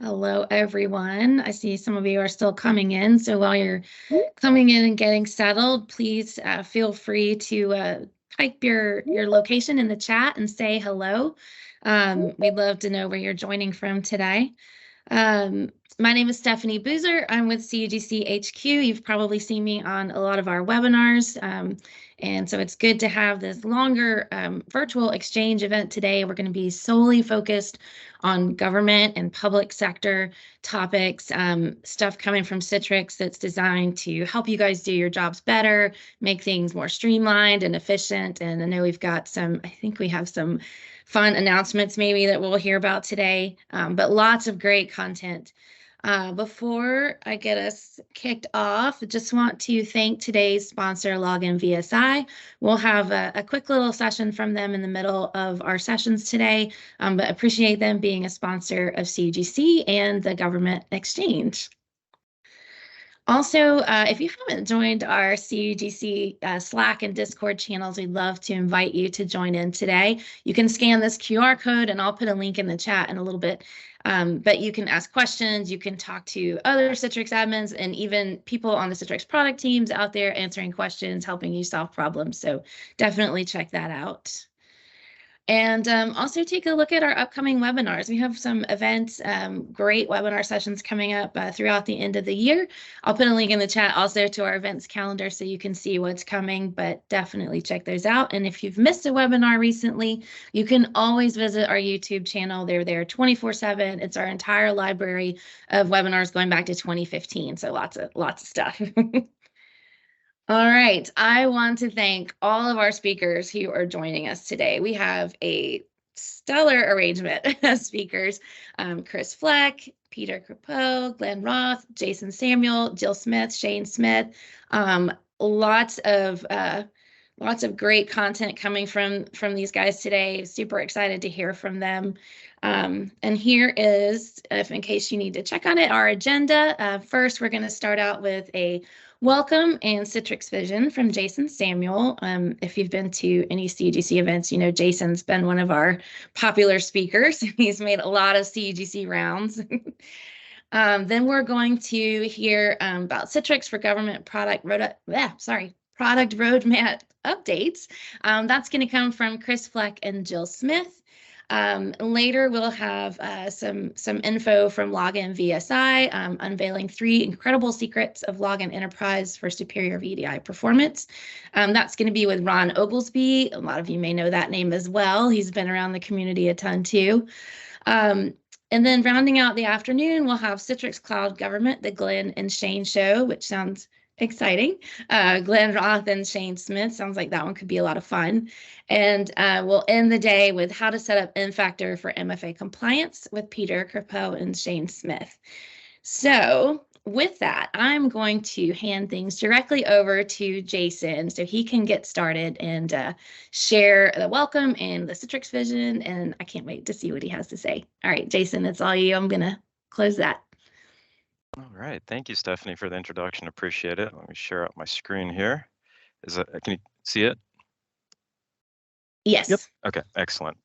Hello, everyone. I see some of you are still coming in. So while you're coming in and getting settled, please feel free to type your location in the chat and say hello. We'd love to know where you're joining from today. Um, my name is Stephanie Boozer. I'm with CUGC HQ. You've probably seen me on a lot of our webinars. And so it's good to have this longer virtual exchange event today. We're going to be solely focused on government and public sector topics, stuff coming from Citrix that's designed to help you guys do your jobs better, make things more streamlined and efficient. And I know we've got I think we have some fun announcements maybe that we'll hear about today, but lots of great content. Before I get us kicked off, I just want to thank today's sponsor, Login VSI. We'll have a quick little session from them in the middle of our sessions today, but appreciate them being a sponsor of CUGC and the Government Exchange. Also, if you haven't joined our CUGC Slack and Discord channels, we'd love to invite you to join in today. You can scan this QR code, and I'll put a link in the chat in a little bit. But you can ask questions, you can talk to other Citrix admins, and even people on the Citrix product teams out there answering questions, helping you solve problems. So definitely check that out. And also take a look at our upcoming webinars. We have some events, great webinar sessions coming up throughout the end of the year. I'll put a link in the chat also to our events calendar so you can see what's coming, but definitely check those out. And if you've missed a webinar recently, you can always visit our YouTube channel. They're there 24/7. It's our entire library of webinars going back to 2015. So lots of stuff. All right, I want to thank all of our speakers who are joining us today. We have a stellar arrangement of speakers, Chris Fleck, Peter Crepeau, Glenn Roth, Jason Samuel, Jill Smith, Shane Smith, lots of great content coming from these guys today. Super excited to hear from them. And here is, if in case you need to check on it, our agenda. First, we're going to start out with a welcome and Citrix Vision from Jason Samuel. If you've been to any CUGC events, you know Jason's been one of our popular speakers. He's made a lot of CUGC rounds. Then we're going to hear about Citrix for Government product roadmap updates. That's going to come from Chris Fleck and Jill Smith. Later, we'll have some info from Login VSI, unveiling 3 incredible secrets of Login Enterprise for superior VDI performance. That's going to be with Ron Oglesby. A lot of you may know that name as well. He's been around the community a ton too. And then rounding out the afternoon, we'll have Citrix Cloud Government, the Glenn and Shane show, which sounds exciting. Glenn Roth and Shane Smith. Sounds like that one could be a lot of fun. And we'll end the day with how to set up N-Factor for MFA compliance with Peter Crepeau and Shane Smith. So with that, I'm going to hand things directly over to Jason so he can get started and share the welcome and the Citrix Vision. And I can't wait to see what he has to say. All right, Jason, it's all you. I'm going to close that. All right, thank you, Stephanie, for the introduction. Appreciate it. Let me share out my screen here. Can you see it? Yes. Yep. Okay, excellent.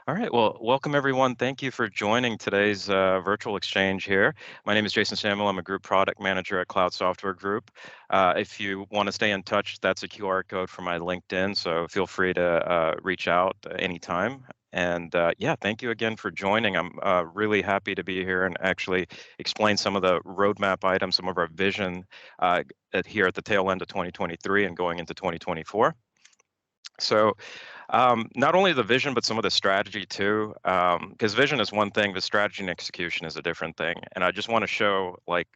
All right, well, welcome everyone. Thank you for joining today's virtual exchange here. My name is Jason Samuel. I'm a group product manager at Cloud Software Group. If you want to stay in touch, that's a QR code for my LinkedIn, so feel free to reach out anytime. And yeah, thank you again for joining. I'm really happy to be here and actually explain some of the roadmap items, some of our vision here at the tail end of 2023 and going into 2024. So not only the vision, but some of the strategy too, because vision is one thing, the strategy and execution is a different thing. And I just want to show like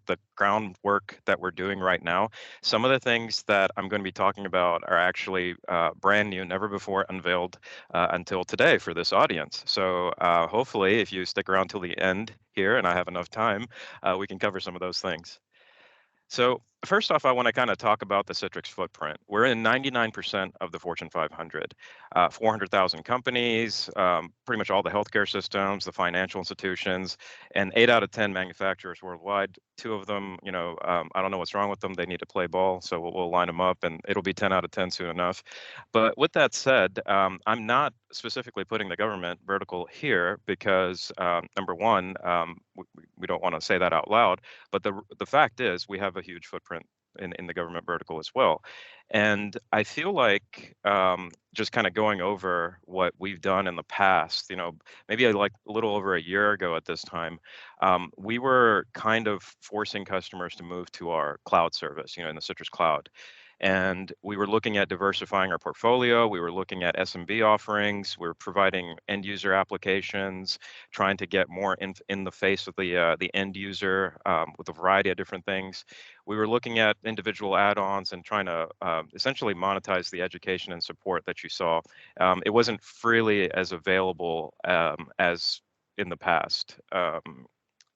the groundwork that we're doing right now. Some of the things that I'm going to be talking about are actually brand new, never before unveiled until today for this audience. So hopefully if you stick around till the end here and I have enough time, we can cover some of those things. So first off, I want to kind of talk about the Citrix footprint. We're in 99% of the Fortune 500, 400,000 companies, pretty much all the healthcare systems, the financial institutions, and 8 out of 10 manufacturers worldwide. Two of them, I don't know what's wrong with them. They need to play ball, so we'll line them up, and it'll be 10 out of 10 soon enough. But with that said, I'm not specifically putting the government vertical here because number one, we don't want to say that out loud. But the fact is, we have a huge footprint in the government vertical as well. And I feel like just kind of going over what we've done in the past, maybe like a little over a year ago at this time, we were kind of forcing customers to move to our cloud service, in the Citrix Cloud. And we were looking at diversifying our portfolio. We were looking at SMB offerings. We were providing end user applications, trying to get more in the face of the end user with a variety of different things. We were looking at individual add-ons and trying to essentially monetize the education and support that you saw. It wasn't freely as available as in the past.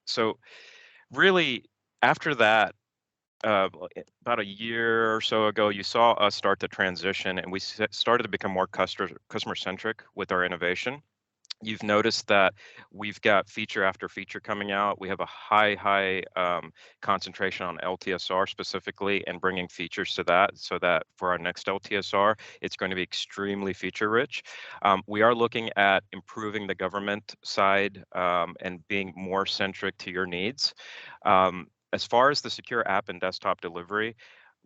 So really, after that, about a year or so ago, you saw us start to transition, and we started to become more customer centric with our innovation. You've noticed that we've got feature after feature coming out. We have a high concentration on LTSR specifically, and bringing features to that, so that for our next LTSR, it's going to be extremely feature rich. We are looking at improving the government side and being more centric to your needs. As far as the secure app and desktop delivery,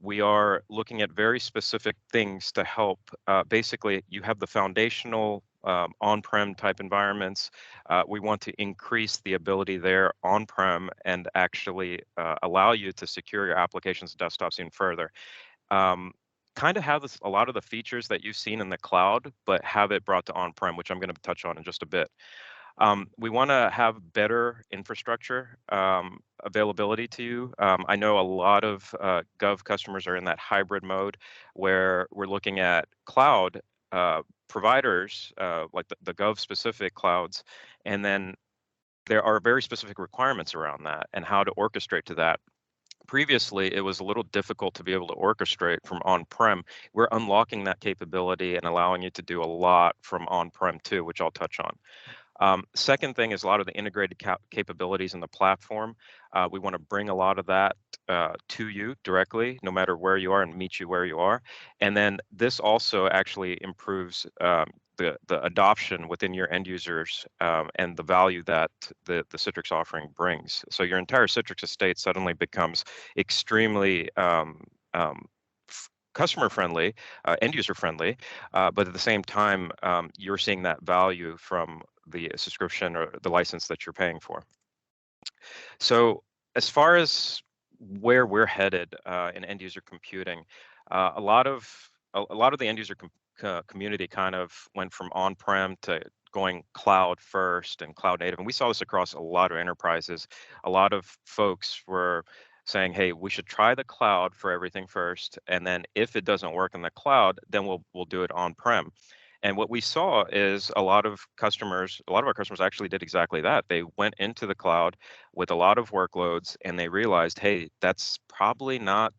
we are looking at very specific things to help. Basically, you have the foundational on-prem type environments. We want to increase the ability there on-prem and actually allow you to secure your applications and desktops even further. Kind of have a lot of the features that you've seen in the cloud, but have it brought to on-prem, which I'm going to touch on in just a bit. We want to have better infrastructure availability to you. I know a lot of Gov customers are in that hybrid mode where we're looking at cloud providers, like the Gov specific clouds, and then there are very specific requirements around that and how to orchestrate to that. Previously, it was a little difficult to be able to orchestrate from on-prem. We're unlocking that capability and allowing you to do a lot from on-prem too, which I'll touch on. Second thing is a lot of the integrated capabilities in the platform. We want to bring a lot of that to you directly, no matter where you are, and meet you where you are. And then this also actually improves the adoption within your end users and the value that the Citrix offering brings. So your entire Citrix estate suddenly becomes extremely customer friendly, end user friendly, but at the same time, you're seeing that value from the subscription or the license that you're paying for. So as far as where we're headed in end user computing, a lot of the end user community kind of went from on-prem to going cloud first and cloud native, and we saw this across a lot of enterprises. A lot of folks were saying, hey, we should try the cloud for everything first, and then if it doesn't work in the cloud, then we'll do it on-prem. And what we saw is a lot of our customers actually did exactly that. They went into the cloud with a lot of workloads, and they realized, hey, that's probably not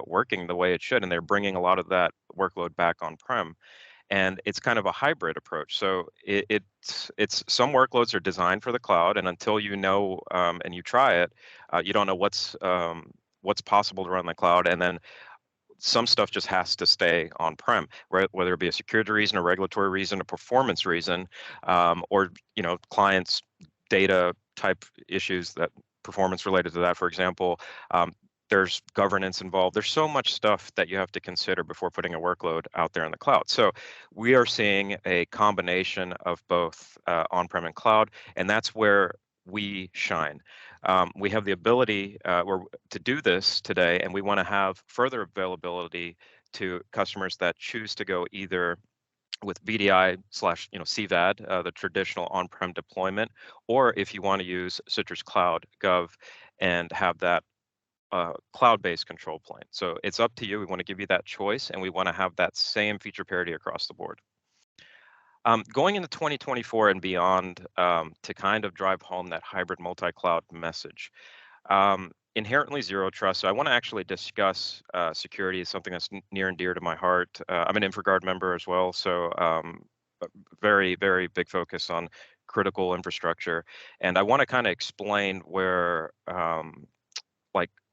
working the way it should, and they're bringing a lot of that workload back on-prem. And it's kind of a hybrid approach. So it's some workloads are designed for the cloud, and until you know and you try it, you don't know what's possible to run the cloud. And then some stuff just has to stay on-prem, right? Whether it be a security reason, a regulatory reason, a performance reason, or clients' data type issues, that performance related to that, for example. There's governance involved. There's so much stuff that you have to consider before putting a workload out there in the cloud. So we are seeing a combination of both on-prem and cloud, and that's where we shine. We have the ability to do this today, and we want to have further availability to customers that choose to go either with VDI/CVAD, the traditional on-prem deployment, or if you want to use Citrix Cloud Gov and have that cloud-based control plane. So it's up to you. We want to give you that choice, and we want to have that same feature parity across the board. Going into 2024 and beyond, to kind of drive home that hybrid multi-cloud message, inherently zero trust. So I want to actually discuss security as something that's near and dear to my heart. I'm an InfraGard member as well, so very, very big focus on critical infrastructure. And I want to kind of explain where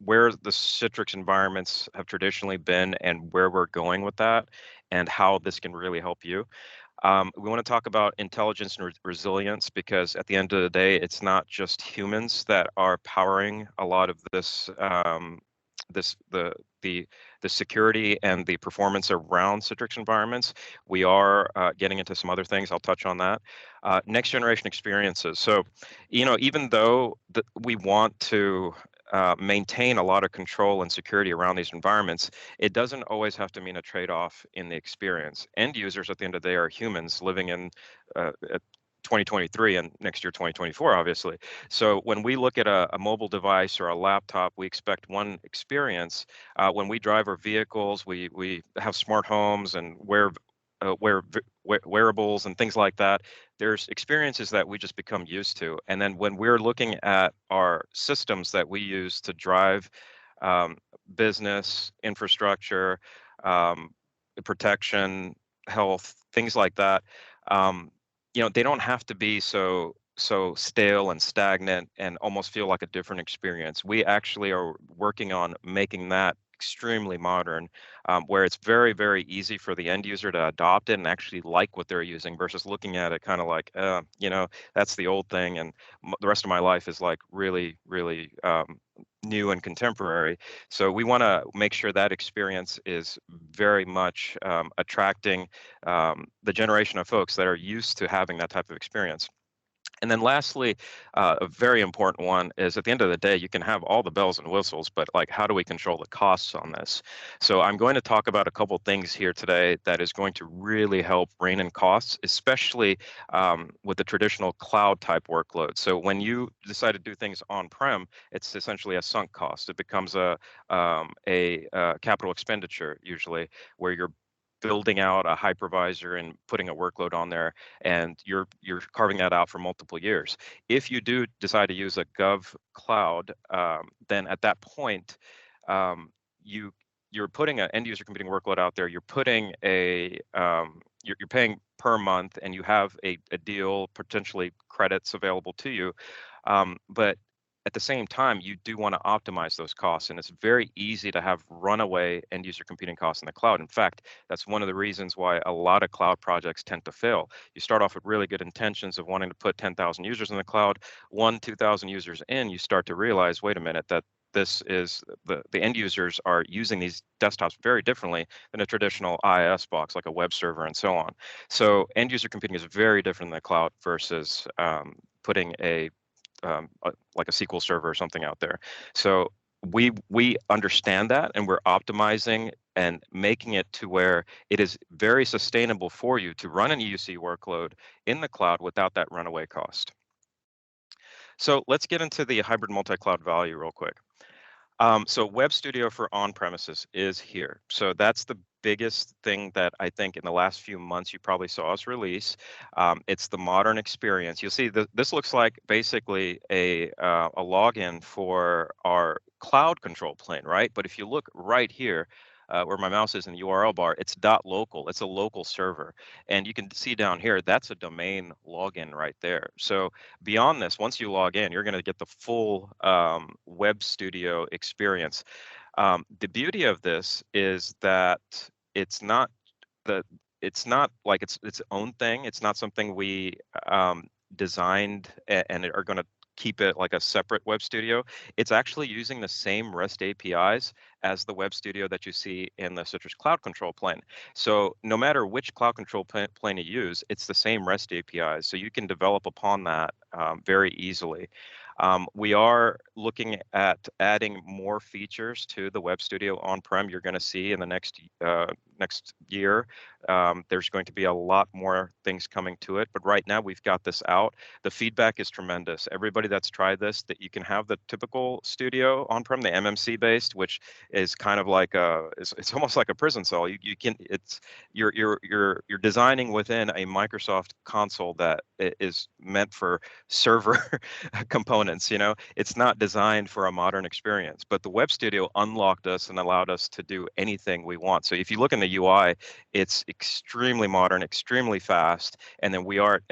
where the Citrix environments have traditionally been and where we're going with that, and how this can really help you. We want to talk about intelligence and resilience, because at the end of the day, it's not just humans that are powering a lot of this, this the security and the performance around Citrix environments. We are getting into some other things. I'll touch on that. Next generation experiences. So, even though we want to maintain a lot of control and security around these environments, it doesn't always have to mean a trade-off in the experience. End users at the end of the day are humans living in 2023 and next year 2024, obviously. So when we look at a mobile device or a laptop, we expect one experience. When we drive our vehicles, we have smart homes and wearables and things like that. There's experiences that we just become used to. And then when we're looking at our systems that we use to drive business, infrastructure, protection, health, things like that, they don't have to be so stale and stagnant and almost feel like a different experience. We actually are working on making that extremely modern, where it's very, very easy for the end user to adopt it and actually like what they're using, versus looking at it kind of like, that's the old thing, and the rest of my life is like really, really new and contemporary. So we want to make sure that experience is very much attracting the generation of folks that are used to having that type of experience. And then lastly, a very important one is, at the end of the day, you can have all the bells and whistles, but like, how do we control the costs on this? So I'm going to talk about a couple things here today that is going to really help rein in costs, especially with the traditional cloud type workload. So when you decide to do things on-prem, it's essentially a sunk cost. It becomes a capital expenditure, usually, where you're building out a hypervisor and putting a workload on there, and you're carving that out for multiple years. If you do decide to use a Gov Cloud, then at that point, you're putting an end user computing workload out there. You're putting you're paying per month, and you have a deal, potentially credits available to you, but at the same time, you do want to optimize those costs, and it's very easy to have runaway end user computing costs in the cloud. In fact, that's one of the reasons why a lot of cloud projects tend to fail. You start off with really good intentions of wanting to put 10,000 users in the cloud. 2,000 users in, you start to realize, wait a minute, that this is the end users are using these desktops very differently than a traditional IIS box, like a web server and so on. So end user computing is very different in the cloud versus putting like a SQL server or something out there. So we understand that, and we're optimizing and making it to where it is very sustainable for you to run an EUC workload in the cloud without that runaway cost. So let's get into the hybrid multi-cloud value real quick. So Web Studio for on-premises is here. So that's the biggest thing that I think in the last few months you probably saw us release. It's the modern experience. You'll see this looks like basically a login for our cloud control plane, right? But if you look right here, where my mouse is in the URL bar, it's .local. It's a local server. And you can see down here, that's a domain login right there. So beyond this, once you log in, you're going to get the full Web Studio experience. The beauty of this is that it's not like it's its own thing. It's not something we designed and are going to keep it like a separate Web Studio. It's actually using the same REST APIs as the Web Studio that you see in the Citrix Cloud Control plane. So no matter which Cloud Control plane you use, it's the same REST APIs. So you can develop upon that very easily. We are looking at adding more features to the Web Studio on-prem. You're going to see in the next next year. There's going to be a lot more things coming to it, but right now we've got this out. The feedback is tremendous. Everybody that's tried this, that you can have the typical studio on-prem, the MMC based, which is kind of like it's almost like a prison cell. You can you're designing within a Microsoft console that is meant for server components. It's not designed for a modern experience, but the Web Studio unlocked us and allowed us to do anything we want. So if you look in the UI, it's extremely modern, extremely fast, and then we are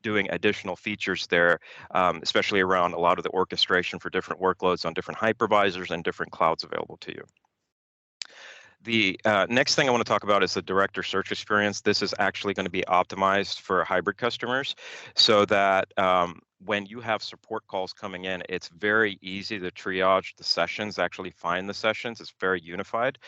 doing additional features there, especially around a lot of the orchestration for different workloads on different hypervisors and different clouds available to you. The next thing I want to talk about is the director search experience. This is actually going to be optimized for hybrid customers so that when you have support calls coming in, it's very easy to triage the sessions, actually find the sessions. It's very unified.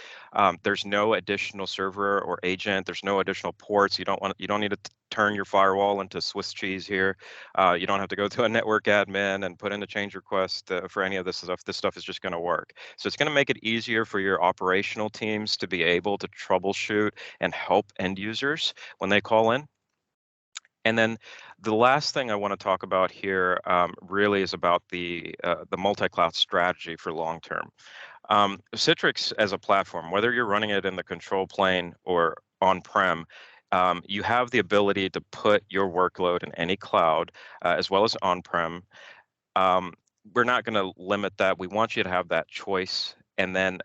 There's no additional server or agent. There's no additional ports. You don't need to turn your firewall into Swiss cheese here. You don't have to go to a network admin and put in a change request for any of this stuff. This stuff is just going to work. So it's going to make it easier for your operational teams to be able to troubleshoot and help end users when they call in. And then the last thing I want to talk about here really is about the multi-cloud strategy for long term. Citrix as a platform, whether you're running it in the control plane or on-prem, you have the ability to put your workload in any cloud as well as on-prem. We're not going to limit that. We want you to have that choice. And then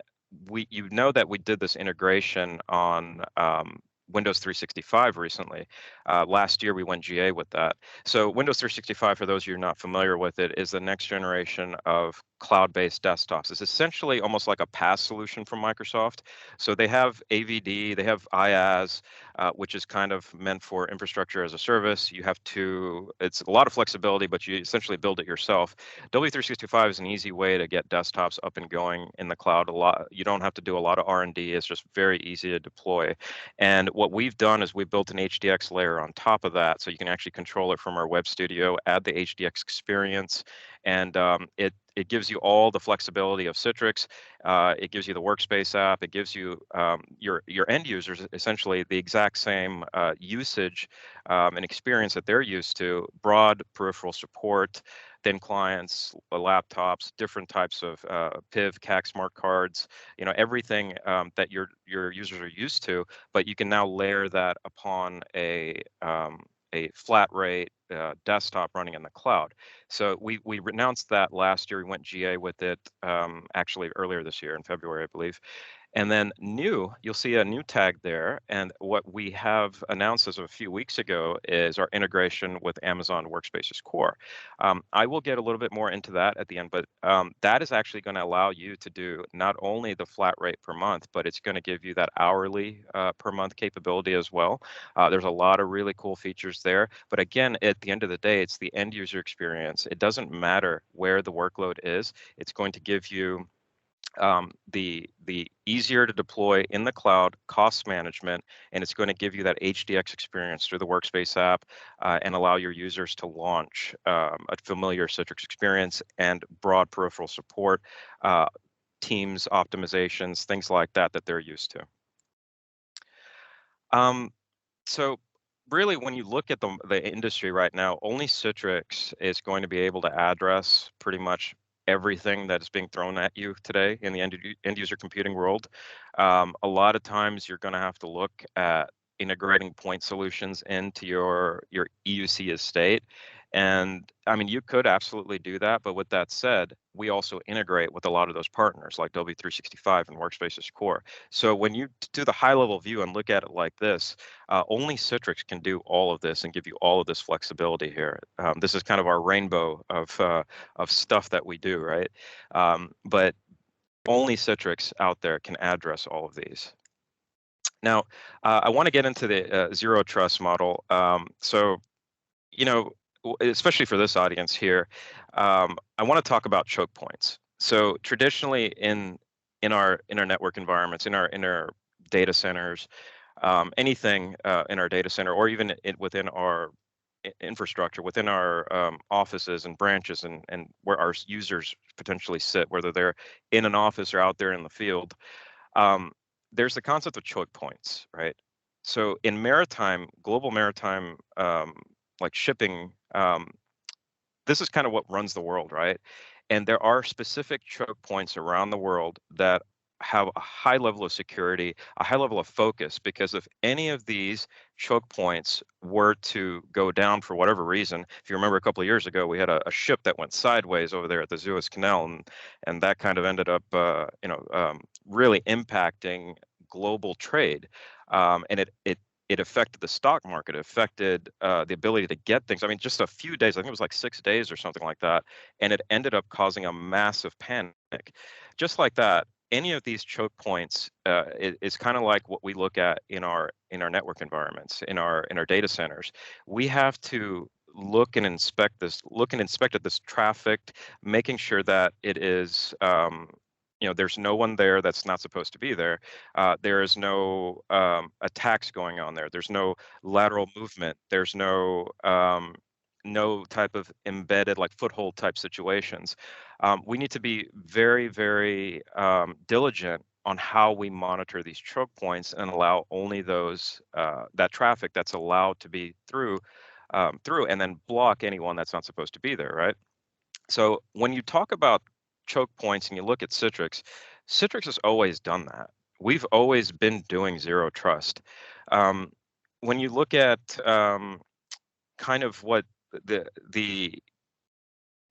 you know that we did this integration on Windows 365 recently. Last year we went GA with that. So Windows 365, for those of you who are not familiar with it, is the next generation of cloud-based desktops. It's essentially almost like a PaaS solution from Microsoft. So they have AVD, they have IaaS, which is kind of meant for infrastructure as a service. It's a lot of flexibility, but you essentially build it yourself. W365 is an easy way to get desktops up and going in the cloud. You don't have to do a lot of R&D. It's just very easy to deploy. And what we've done is we built an HDX layer on top of that, so you can actually control it from our Web Studio, add the HDX experience, and it gives you all the flexibility of Citrix. It gives you the workspace app. It gives you your end users essentially the exact same usage and experience that they're used to. Broad peripheral support, thin clients, laptops, different types of PIV, CAC smart cards. Everything that your users are used to. But you can now layer that upon a flat rate desktop running in the cloud. So we announced that last year. We went GA with it actually earlier this year in February, I believe. And then you'll see a new tag there. And what we have announced as of a few weeks ago is our integration with Amazon Workspaces Core. I will get a little bit more into that at the end, but that is actually going to allow you to do not only the flat rate per month, but it's going to give you that hourly per month capability as well. There's a lot of really cool features there. But again, at the end of the day, it's the end user experience. It doesn't matter where the workload is. It's going to give you the easier to deploy in the cloud, cost management, and it's going to give you that HDX experience through the Workspace app and allow your users to launch a familiar Citrix experience and broad peripheral support, Teams optimizations, things like that they're used to. So really, when you look at the industry right now, only Citrix is going to be able to address pretty much everything that is being thrown at you today in the end user computing world. A lot of times you're going to have to look at integrating point solutions into your EUC estate. And I mean, you could absolutely do that. But with that said, we also integrate with a lot of those partners like W365 and Workspaces Core. So when you do the high level view and look at it like this, only Citrix can do all of this and give you all of this flexibility here. This is kind of our rainbow of stuff that we do, right? But only Citrix out there can address all of these. Now, I want to get into the zero trust model. So, especially for this audience here, I want to talk about choke points. So traditionally in our network environments, in our data centers, anything in our data center, or even within our infrastructure, within our offices and branches, and where our users potentially sit, whether they're in an office or out there in the field, there's the concept of choke points, right? So in maritime, global maritime, like shipping, this is kind of what runs the world, right? And there are specific choke points around the world that have a high level of security, a high level of focus, because if any of these choke points were to go down for whatever reason, if you remember a couple of years ago, we had a ship that went sideways over there at the Suez Canal, and that kind of ended up, really impacting global trade, and it affected the stock market. It affected the ability to get things. I mean, just a few days, I think it was like 6 days or something like that, and it ended up causing a massive panic. Just like that, any of these choke points is kind of like what we look at in our network environments, in our data centers. We have to look and inspect at this traffic, making sure that it is there's no one there that's not supposed to be there. There is no attacks going on there. There's no lateral movement. There's no type of embedded, like foothold type situations. We need to be very, very diligent on how we monitor these choke points and allow only those that traffic that's allowed to be through, and then block anyone that's not supposed to be there, right? So when you talk about choke points and you look at Citrix, Citrix has always done that. We've always been doing zero trust. When you look at kind of what the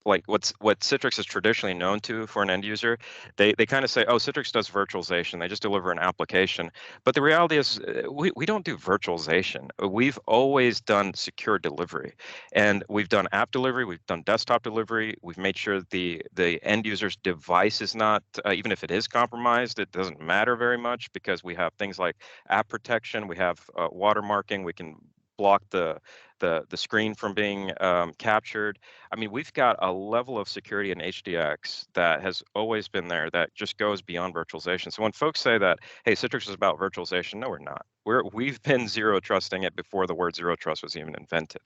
like what Citrix is traditionally known to for an end user, they kind of say, oh, Citrix does virtualization. They just deliver an application. But the reality is we don't do virtualization. We've always done secure delivery. And we've done app delivery. We've done desktop delivery. We've made sure the end user's device is not, even if it is compromised, it doesn't matter very much because we have things like app protection. We have watermarking. We can block the screen from being captured. I mean, we've got a level of security in HDX that has always been there that just goes beyond virtualization. So when folks say that, hey, Citrix is about virtualization, no, we're not. We've been zero trusting it before the word zero trust was even invented.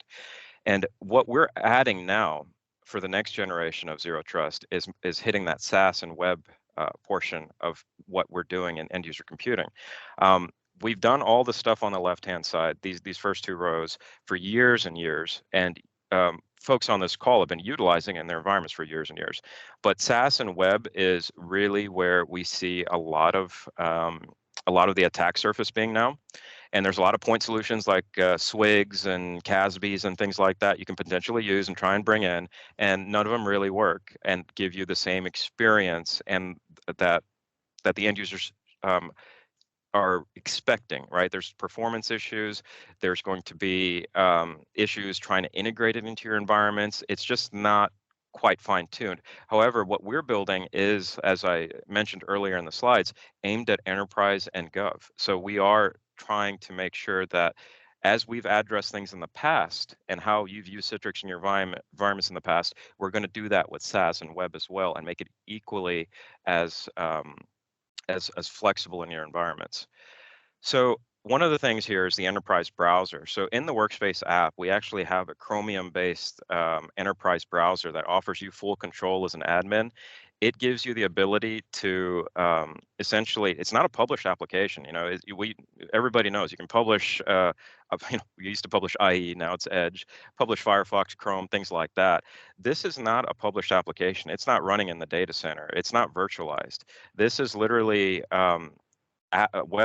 And what we're adding now for the next generation of zero trust is hitting that SaaS and web portion of what we're doing in end user computing. We've done all the stuff on the left-hand side, these first two rows, for years and years, and folks on this call have been utilizing it in their environments for years and years. But SaaS and web is really where we see a lot of the attack surface being now. And there's a lot of point solutions like SWIGs and CASBs and things like that you can potentially use and try and bring in, and none of them really work and give you the same experience and that the end users are expecting, right? There's performance issues. There's going to be issues trying to integrate it into your environments. It's just not quite fine-tuned. However, what we're building is, as I mentioned earlier in the slides, aimed at enterprise and gov. So we are trying to make sure that as we've addressed things in the past and how you've used Citrix in your environments in the past, we're going to do that with SaaS and web as well and make it equally as flexible in your environments. So one of the things here is the enterprise browser. So in the Workspace app, we actually have a Chromium-based enterprise browser that offers you full control as an admin. It gives you the ability to essentially, it's not a published application. Everybody knows you can publish. We used to publish IE, now it's Edge. Publish Firefox, Chrome, things like that. This is not a published application. It's not running in the data center. It's not virtualized. This is literally web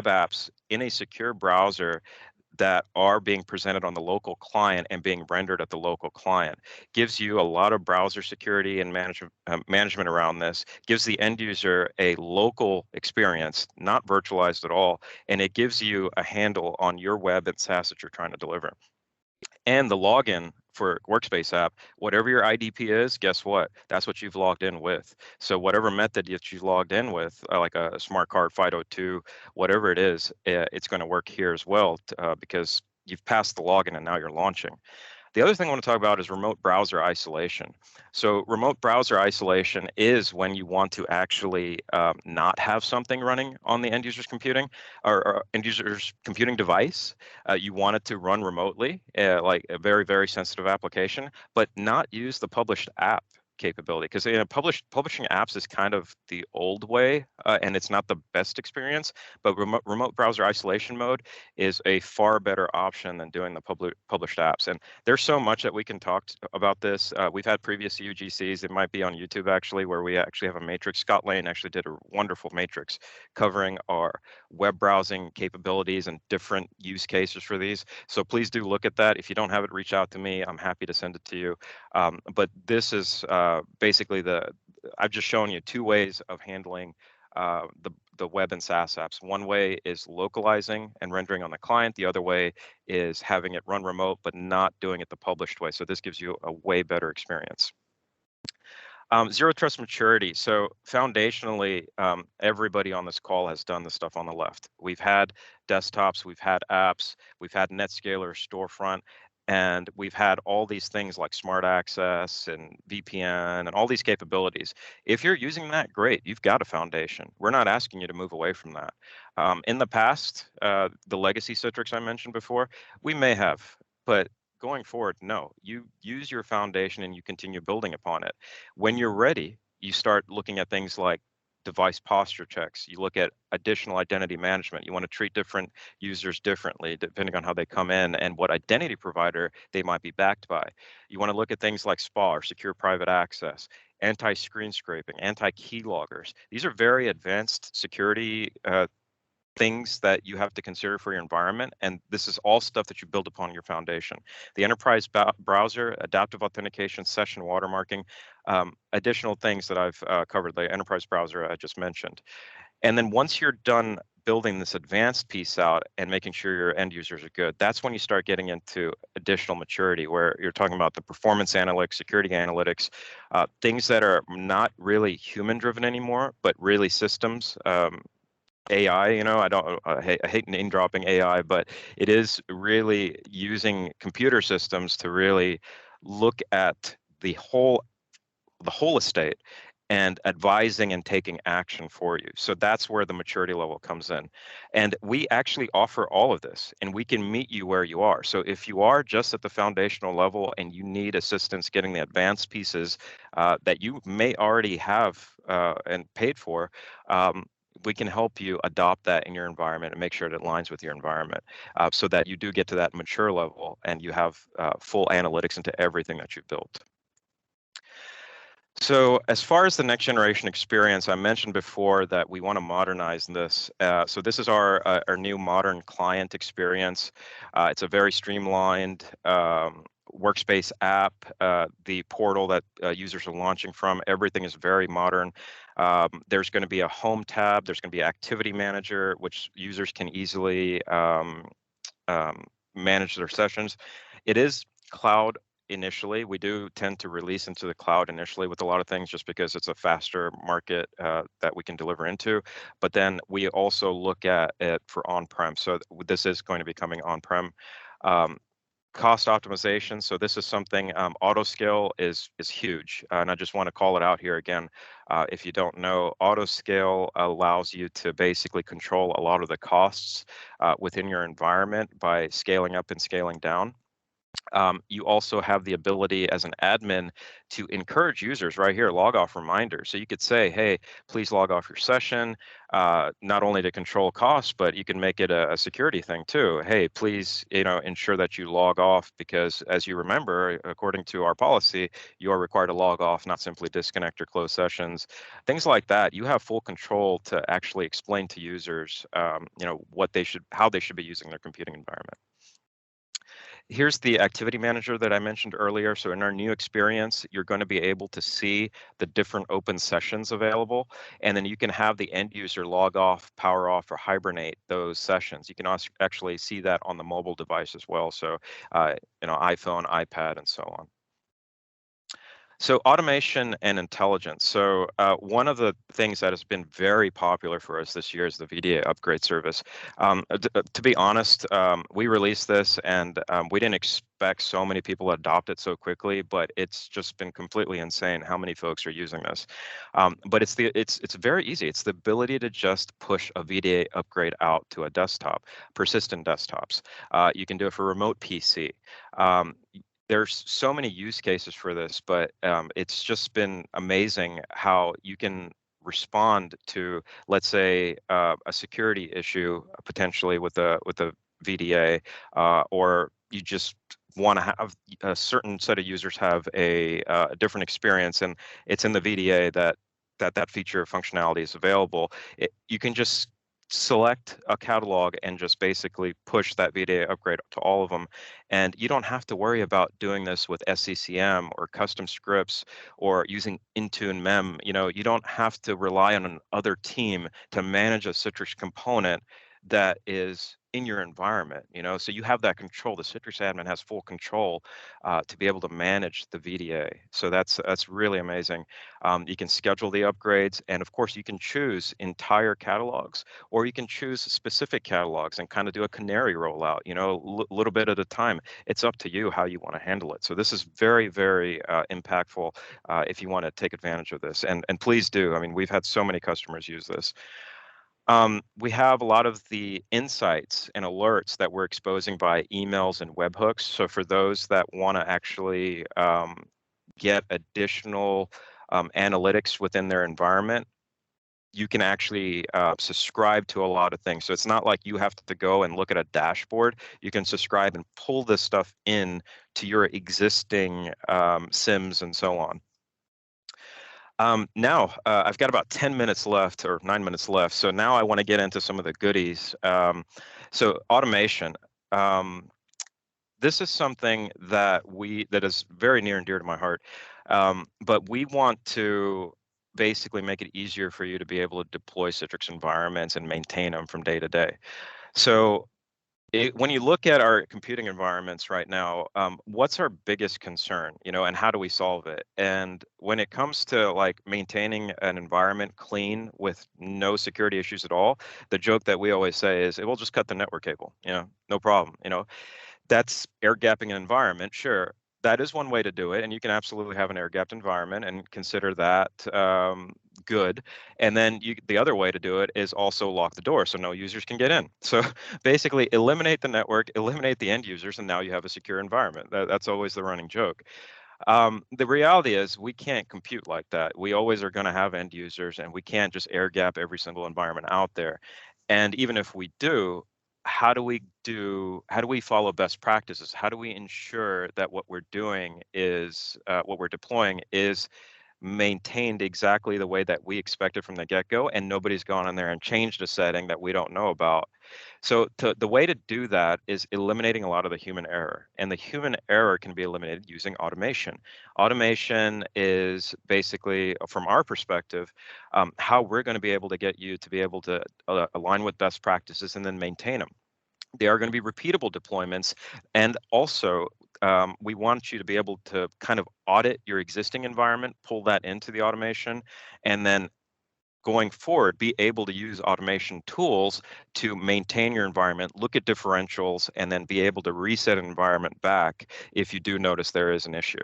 apps in a secure browser that are being presented on the local client and being rendered at the local client. Gives you a lot of browser security and management around this, gives the end user a local experience, not virtualized at all, and it gives you a handle on your web and SaaS that you're trying to deliver. And the login for Workspace app, whatever your IDP is, guess what? That's what you've logged in with. So whatever method that you've logged in with, like a smart card FIDO2, whatever it is, it's going to work here as well because you've passed the login and now you're launching. The other thing I want to talk about is remote browser isolation. So remote browser isolation is when you want to actually not have something running on the end user's computing or end user's computing device. You want it to run remotely, like a very, very sensitive application, but not use the published app capability, because publishing apps is kind of the old way, and it's not the best experience. But remote browser isolation mode is a far better option than doing the published apps. And there's so much that we can talk about this. We've had previous CUGCs. It might be on YouTube actually, where we actually have a matrix. Scott Lane actually did a wonderful matrix covering our web browsing capabilities and different use cases for these. So please do look at that. If you don't have it, reach out to me. I'm happy to send it to you. But this is basically I've just shown you two ways of handling the web and SaaS apps. One way is localizing and rendering on the client. The other way is having it run remote, but not doing it the published way. So this gives you a way better experience. Zero trust maturity. So foundationally, everybody on this call has done the stuff on the left. We've had desktops, we've had apps, we've had NetScaler storefront, and we've had all these things like smart access and VPN and all these capabilities. If you're using that, great, you've got a foundation. We're not asking you to move away from that. In the past, the legacy Citrix I mentioned before, we may have, but going forward, no, you use your foundation and you continue building upon it. When you're ready, you start looking at things like device posture checks. You look at additional identity management. You want to treat different users differently depending on how they come in and what identity provider they might be backed by. You want to look at things like SPA or secure private access, anti-screen scraping, anti-key loggers. These are very advanced security things that you have to consider for your environment, and this is all stuff that you build upon your foundation. The enterprise browser, adaptive authentication, session watermarking, additional things that I've covered, the enterprise browser I just mentioned. And then once you're done building this advanced piece out and making sure your end users are good, that's when you start getting into additional maturity, where you're talking about the performance analytics, security analytics, things that are not really human driven anymore, but really systems. AI, I hate name dropping AI, but it is really using computer systems to really look at the whole estate and advising and taking action for you. So that's where the maturity level comes in. And we actually offer all of this, and we can meet you where you are. So if you are just at the foundational level and you need assistance getting the advanced pieces that you may already have and paid for, we can help you adopt that in your environment and make sure it aligns with your environment so that you do get to that mature level and you have full analytics into everything that you've built. So as far as the next generation experience, I mentioned before that we want to modernize this. So this is our new modern client experience. It's a very streamlined workspace app. The portal that users are launching from, everything is very modern. There's going to be a home tab. There's going to be activity manager, which users can easily manage their sessions. It is cloud initially. We do tend to release into the cloud initially with a lot of things just because it's a faster market that we can deliver into. But then we also look at it for on-prem. So this is going to be coming on-prem. Cost optimization. So this is something, auto scale is huge. And I just want to call it out here again. If you don't know, auto scale allows you to basically control a lot of the costs within your environment by scaling up and scaling down. You also have the ability as an admin to encourage users right here, log off reminders. So you could say, hey, please log off your session, not only to control costs, but you can make it a security thing too. Hey, please, ensure that you log off because as you remember, according to our policy, you are required to log off, not simply disconnect or close sessions. Things like that. You have full control to actually explain to users, how they should be using their computing environment. Here's the activity manager that I mentioned earlier. So in our new experience, you're going to be able to see the different open sessions available, and then you can have the end user log off, power off, or hibernate those sessions. You can also actually see that on the mobile device as well. So, iPhone, iPad, and so on. So automation and intelligence. So one of the things that has been very popular for us this year is the VDA upgrade service. To be honest, we released this and we didn't expect so many people to adopt it so quickly, but it's just been completely insane how many folks are using this. But it's very easy. It's the ability to just push a VDA upgrade out to a desktop, persistent desktops. You can do it for remote PC. there's so many use cases for this, but it's just been amazing how you can respond to, let's say, a security issue potentially with a VDA, or you just want to have a certain set of users have a different experience, and it's in the VDA that feature functionality is available. You can just select a catalog and just basically push that VDA upgrade to all of them. And you don't have to worry about doing this with SCCM or custom scripts or using Intune Mem. You don't have to rely on another team to manage a Citrix component that is in your environment. So you have that control. The Citrix admin has full control to be able to manage the VDA. So that's really amazing. You can schedule the upgrades, and of course you can choose entire catalogs, or you can choose specific catalogs and kind of do a canary rollout, little bit at a time. It's up to you how you want to handle it. So this is very, very impactful if you want to take advantage of this. And please do. I mean, we've had so many customers use this. We have a lot of the insights and alerts that we're exposing by emails and webhooks. So for those that want to actually get additional analytics within their environment, you can actually subscribe to a lot of things. So it's not like you have to go and look at a dashboard. You can subscribe and pull this stuff in to your existing SIMs and so on. Now, I've got about 10 minutes left, or 9 minutes left. So now I want to get into some of the goodies. So automation. This is something that is very near and dear to my heart. But we want to basically make it easier for you to be able to deploy Citrix environments and maintain them from day to day. So when you look at our computing environments right now, what's our biggest concern, and how do we solve it? And when it comes to like maintaining an environment clean with no security issues at all, the joke that we always say is, it will just cut the network cable, no problem. That's air gapping an environment. Sure, that is one way to do it, and you can absolutely have an air gapped environment and consider that good. And then the other way to do it is also lock the door so no users can get in. So basically eliminate the network, eliminate the end users, and now you have a secure environment. That's always the running joke. The reality is we can't compute like that. We always are going to have end users, and we can't just air gap every single environment out there. And even if we do, how do we follow best practices? How do we ensure that what we're doing is what we're deploying is maintained exactly the way that we expected from the get-go, and nobody's gone in there and changed a setting that we don't know about? So the way to do that is eliminating a lot of the human error, and the human error can be eliminated using automation. Automation is basically, from our perspective, how we're going to be able to get you to be able to align with best practices and then maintain them. They are going to be repeatable deployments, and also we want you to be able to kind of audit your existing environment, pull that into the automation, and then going forward, be able to use automation tools to maintain your environment, look at differentials, and then be able to reset an environment back if you do notice there is an issue.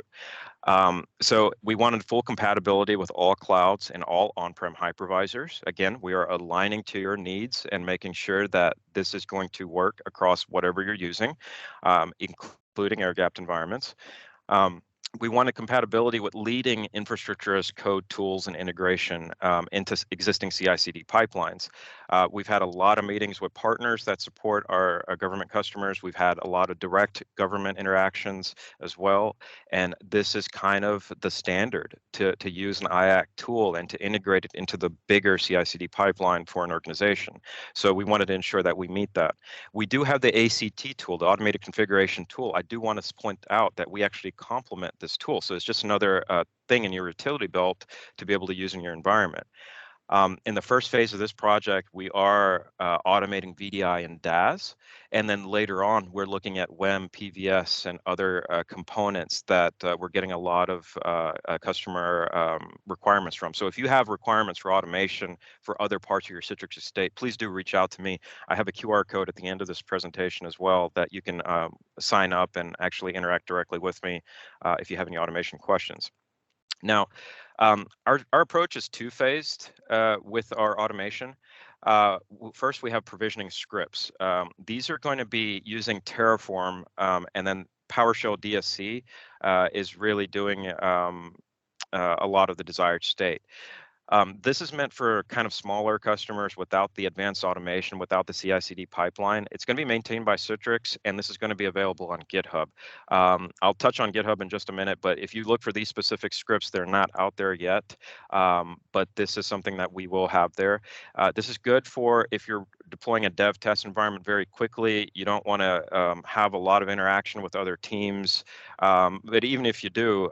So we wanted full compatibility with all clouds and all on-prem hypervisors. Again, we are aligning to your needs and making sure that this is going to work across whatever you're using, including air-gapped environments. We wanted compatibility with leading infrastructure as code tools and integration into existing CI/CD pipelines. We've had a lot of meetings with partners that support our government customers. We've had a lot of direct government interactions as well. And this is kind of the standard to use an IAC tool and to integrate it into the bigger CI/CD pipeline for an organization. So we wanted to ensure that we meet that. We do have the ACT tool, the automated configuration tool. I do want to point out that we actually complement this tool. So it's just another thing in your utility belt to be able to use in your environment. In the first phase of this project, we are automating VDI and DAS, and then later on, we're looking at WEM, PVS, and other components that we're getting a lot of customer requirements from. So if you have requirements for automation for other parts of your Citrix estate, please do reach out to me. I have a QR code at the end of this presentation as well that you can sign up and actually interact directly with me if you have any automation questions. Now, our approach is two-phased with our automation. First, we have provisioning scripts. These are going to be using Terraform and then PowerShell DSC is really doing a lot of the desired state. This is meant for kind of smaller customers without the advanced automation, without the CI/CD pipeline. It's going to be maintained by Citrix, and this is going to be available on GitHub. I'll touch on GitHub in just a minute, but if you look for these specific scripts, they're not out there yet, but this is something that we will have there. This is good for if you're deploying a dev test environment very quickly. You don't want to have a lot of interaction with other teams, but even if you do,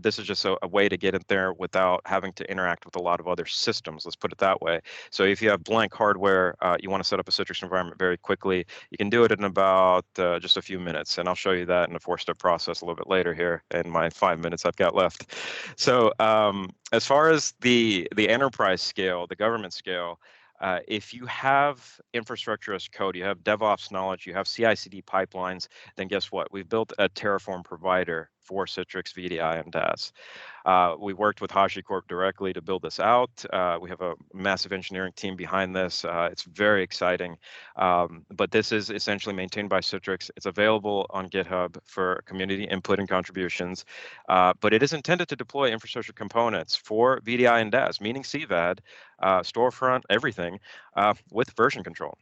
this is just a way to get in there without having to interact with a lot of other systems. Let's put it that way. So if you have blank hardware, you want to set up a Citrix environment very quickly, you can do it in about just a few minutes. And I'll show you that in a 4-step process a little bit later here in my 5 minutes I've got left. So as far as the enterprise scale, the government scale, if you have infrastructure as code, you have DevOps knowledge, you have CI/CD pipelines, then guess what? We've built a Terraform provider for Citrix VDI and DAS. We worked with HashiCorp directly to build this out. We have a massive engineering team behind this. It's very exciting, but this is essentially maintained by Citrix. It's available on GitHub for community input and contributions, but it is intended to deploy infrastructure components for VDI and DAS, meaning CVAD, storefront, everything, with version control.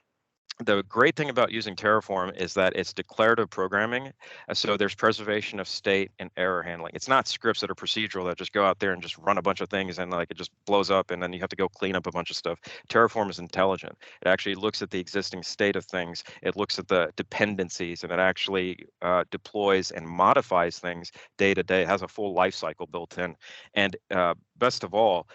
The great thing about using Terraform is that it's declarative programming, so there's preservation of state and error handling. It's not scripts that are procedural that just go out there and just run a bunch of things and like it just blows up and then you have to go clean up a bunch of stuff. Terraform is intelligent. It actually looks at the existing state of things. It looks at the dependencies, and it actually deploys and modifies things day to day. It has a full life cycle built in, and best of all,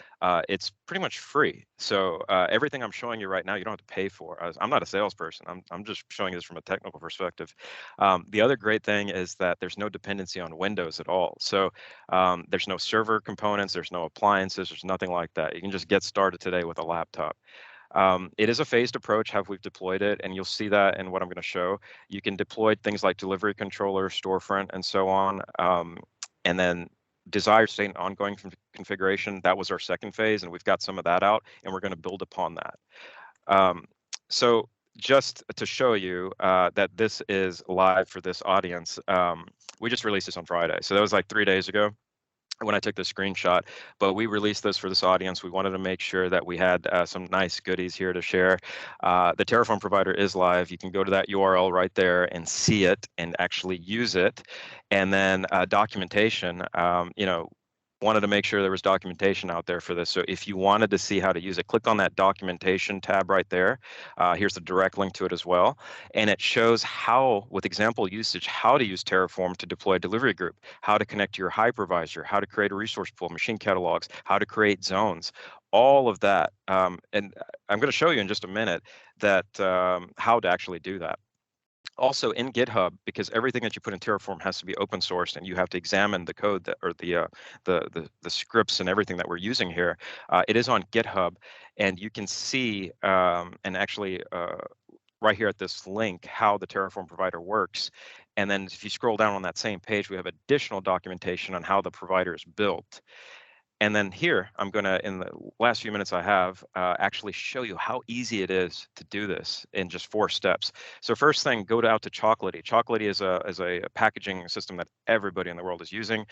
it's pretty much free. So everything I'm showing you right now, you don't have to pay for. I'm not a salesperson. I'm just showing you this from a technical perspective. The other great thing is that there's no dependency on Windows at all. So there's no server components, there's no appliances, there's nothing like that. You can just get started today with a laptop. It is a phased approach how we've deployed it, and you'll see that in what I'm going to show. You can deploy things like delivery controller, storefront, and so on, and then desired state and ongoing configuration. That was our second phase, and we've got some of that out, and we're going to build upon that. So just to show you that this is live for this audience, we just released this on Friday. So that was like 3 days ago when I took the screenshot, but we released this for this audience. We wanted to make sure that we had some nice goodies here to share. The Terraform provider is live. You can go to that URL right there and see it and actually use it. And then documentation, wanted to make sure there was documentation out there for this. So if you wanted to see how to use it, click on that documentation tab right there. Here's the direct link to it as well. And it shows how, with example usage, how to use Terraform to deploy a delivery group, how to connect to your hypervisor, how to create a resource pool, machine catalogs, how to create zones, all of that. And I'm going to show you in just a minute that how to actually do that. Also in GitHub, because everything that you put in Terraform has to be open sourced, and you have to examine the code that, or the scripts and everything that we're using here. It is on GitHub, and you can see and actually right here at this link how the Terraform provider works. And then if you scroll down on that same page, we have additional documentation on how the provider is built. And then here, I'm going to, in the last few minutes I have, actually show you how easy it is to do this in just 4 steps. So first thing, go out to Chocolatey. Chocolatey is a packaging system that everybody in the world is using.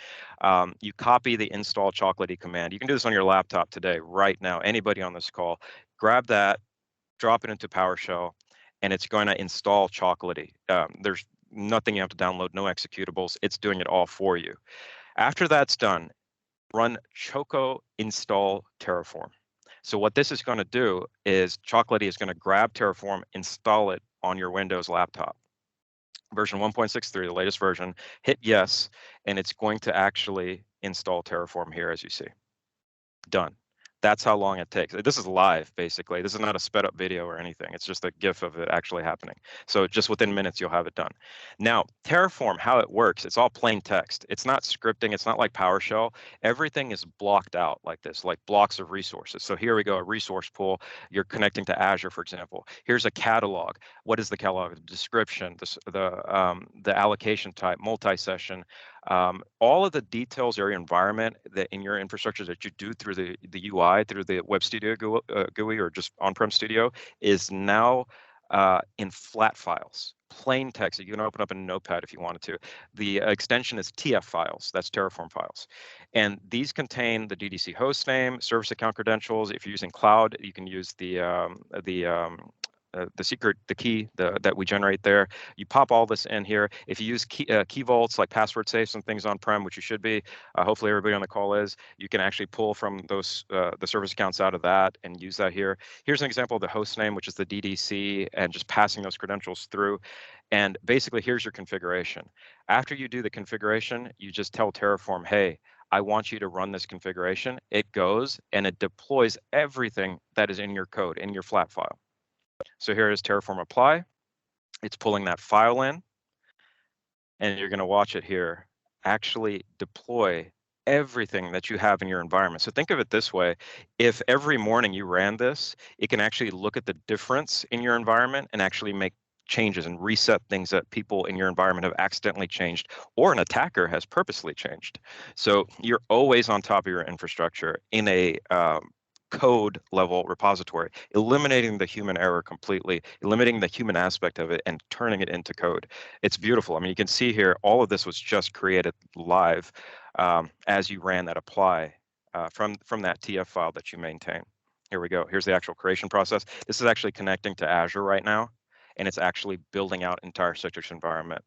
You copy the install Chocolatey command. You can do this on your laptop today, right now. Anybody on this call, grab that, drop it into PowerShell, and it's going to install Chocolatey. There's nothing you have to download, no executables. It's doing it all for you. After that's done, run choco install Terraform. So what this is going to do is Chocolatey is going to grab Terraform, install it on your Windows laptop. Version 1.63, the latest version, hit yes, and it's going to actually install Terraform here, as you see. Done. That's how long it takes. This is live, basically. This is not a sped up video or anything. It's just a GIF of it actually happening. So just within minutes, you'll have it done. Now, Terraform, how it works, it's all plain text. It's not scripting. It's not like PowerShell. Everything is blocked out like this, like blocks of resources. So here we go, a resource pool. You're connecting to Azure, for example. Here's a catalog. What is the catalog? The description, the allocation type, multi-session. All of the details or your environment that in your infrastructure that you do through the UI, through the Web Studio GUI or just on-prem studio is now in flat files, plain text that you can open up in a notepad if you wanted to. The extension is TF files, that's Terraform files. And these contain the DDC host name, service account credentials. If you're using cloud, you can use the secret, the key that we generate there. You pop all this in here. If you use key vaults like password safes and things on-prem, which you should be, hopefully everybody on the call is, you can actually pull from those the service accounts out of that and use that here. Here's an example of the host name, which is the DDC, and just passing those credentials through. And basically, here's your configuration. After you do the configuration, you just tell Terraform, hey, I want you to run this configuration. It goes and it deploys everything that is in your code, in your flat file. So here is Terraform apply. It's pulling that file in, and you're going to watch it here actually deploy everything that you have in your environment. So think of it this way. If every morning you ran this, it can actually look at the difference in your environment and actually make changes and reset things that people in your environment have accidentally changed or an attacker has purposely changed. So you're always on top of your infrastructure in a code level repository, eliminating the human error completely, eliminating the human aspect of it and turning it into code. It's beautiful. I mean, you can see here, all of this was just created live as you ran that apply from that TF file that you maintain. Here we go. Here's the actual creation process. This is actually connecting to Azure right now, and it's actually building out entire Citrix environment.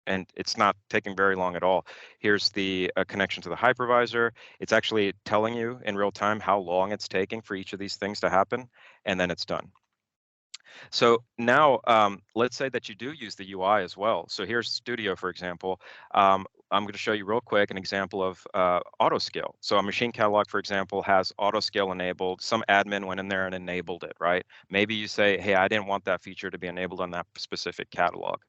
And it's not taking very long at all. Here's the connection to the hypervisor. It's actually telling you in real time how long it's taking for each of these things to happen, and then it's done. So now, let's say that you do use the UI as well. So here's Studio, for example. I'm going to show you real quick an example of auto scale. So a machine catalog, for example, has auto scale enabled. Some admin went in there and enabled it, right? Maybe you say, hey, I didn't want that feature to be enabled on that specific catalog.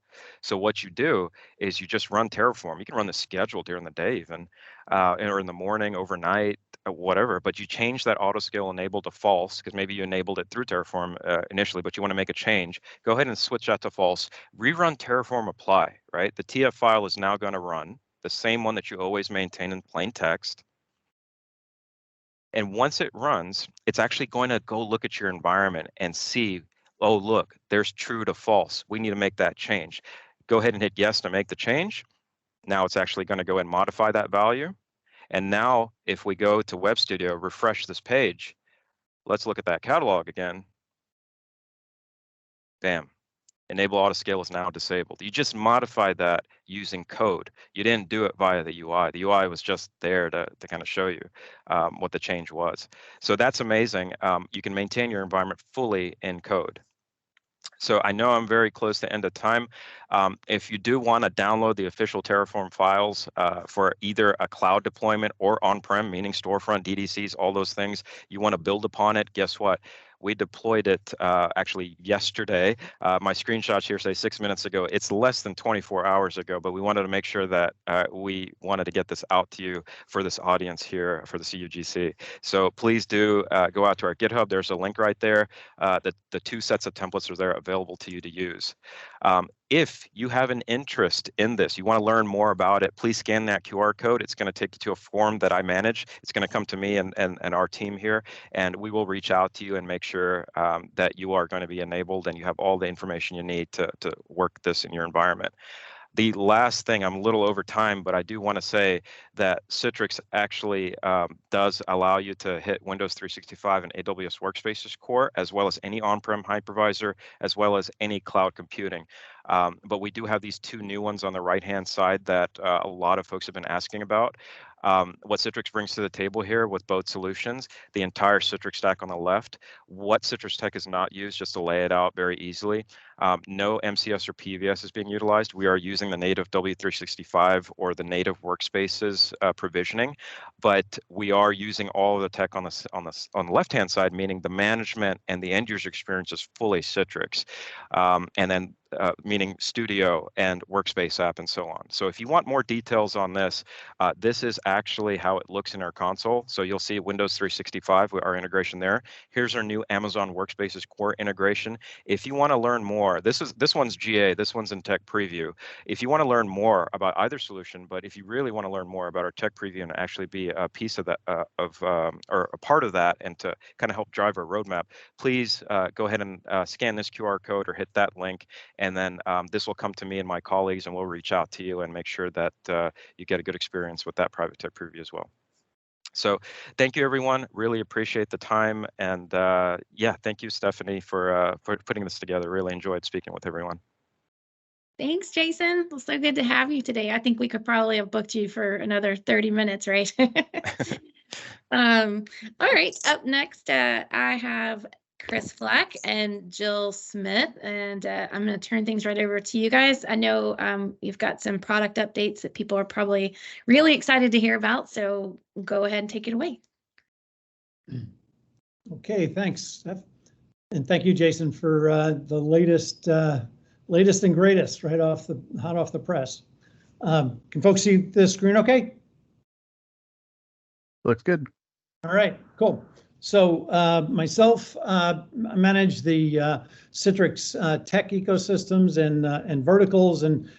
So what you do is you just run Terraform. You can run the schedule during the day even, or in the morning, overnight, whatever, but you change that auto scale enable to false, because maybe you enabled it through Terraform initially, but you want to make a change. Go ahead and switch that to false. Rerun Terraform apply, right? The TF file is now going to run, the same one that you always maintain in plain text. And once it runs, it's actually going to go look at your environment and see, oh, look, there's true to false. We need to make that change. Go ahead and hit yes to make the change. Now it's actually going to go and modify that value. And now if we go to Web Studio, refresh this page, let's look at that catalog again. Bam. Enable auto scale is now disabled. You just modified that using code. You didn't do it via the UI. The UI was just there to kind of show you what the change was. So that's amazing. You can maintain your environment fully in code. So I know I'm very close to end of time. If you do want to download the official Terraform files for either a cloud deployment or on-prem, meaning storefront, DDCs, all those things, you want to build upon it, guess what? We deployed it actually yesterday. My screenshots here say 6 minutes ago. It's less than 24 hours ago, but we wanted to make sure that we wanted to get this out to you for this audience here for the CUGC. So please do go out to our GitHub. There's a link right there. The 2 sets of templates are there available to you to use. If you have an interest in this, you want to learn more about it, please scan that QR code. It's going to take you to a form that I manage. It's going to come to me and our team here, and we will reach out to you and make sure that you are going to be enabled and you have all the information you need to work this in your environment. The last thing, I'm a little over time, but I do want to say that Citrix actually does allow you to hit Windows 365 and AWS Workspaces core, as well as any on-prem hypervisor, as well as any cloud computing. But we do have these 2 new ones on the right-hand side that a lot of folks have been asking about. What Citrix brings to the table here with both solutions, the entire Citrix stack on the left, what Citrix Tech is not used, just to lay it out very easily. No MCS or PVS is being utilized. We are using the native W365 or the native workspaces provisioning, but we are using all of the tech on the left-hand side, meaning the management and the end user experience is fully Citrix. And then meaning Studio and Workspace app and so on. So if you want more details on this, this is actually how it looks in our console. So you'll see Windows 365, our integration there. Here's our new Amazon Workspace's core integration. If you want to learn more, this one's GA, this one's in tech preview. If you want to learn more about either solution, but if you really want to learn more about our tech preview and actually be a piece of that, or a part of that, and to kind of help drive our roadmap, please go ahead and scan this QR code or hit that link. And then this will come to me and my colleagues, and we'll reach out to you and make sure that you get a good experience with that private tech preview as well. So thank you, everyone. Really appreciate the time. And yeah, thank you, Stephanie, for putting this together. Really enjoyed speaking with everyone. Thanks, Jason. Well, so good to have you today. I think we could probably have booked you for another 30 minutes, right? All right, up next, I have Chris Fleck and Jill Smith, and I'm going to turn things right over to you guys. I know you've got some product updates that people are probably really excited to hear about, so go ahead and take it away. Okay, thanks, Steph. And thank you, Jason, for the latest and greatest, right hot off the press. Can folks see the screen okay? Looks good. All right, cool. So myself, I manage the Citrix tech ecosystems and verticals. And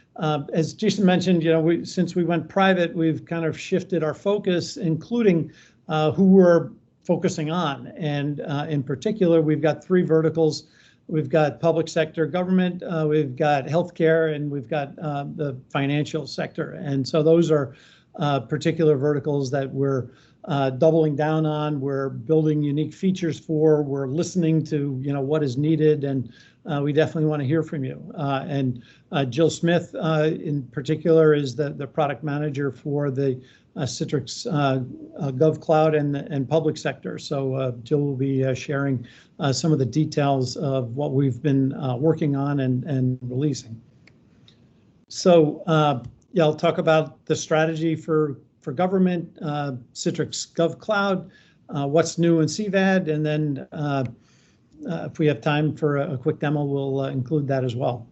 as Jason mentioned, since we went private, we've kind of shifted our focus, including who we're focusing on. And in particular, we've got 3 verticals. We've got public sector government, we've got healthcare, and we've got the financial sector. And so those are particular verticals that we're doubling down on. We're building unique features for. We're listening to what is needed, and we definitely want to hear from you. And Jill Smith, in particular, is the product manager for the Citrix Gov Cloud and public sector. So Jill will be sharing some of the details of what we've been working on and releasing. So yeah, I'll talk about the strategy for government, Citrix Gov Cloud, what's new in CVAD, and then if we have time for a quick demo, we'll include that as well.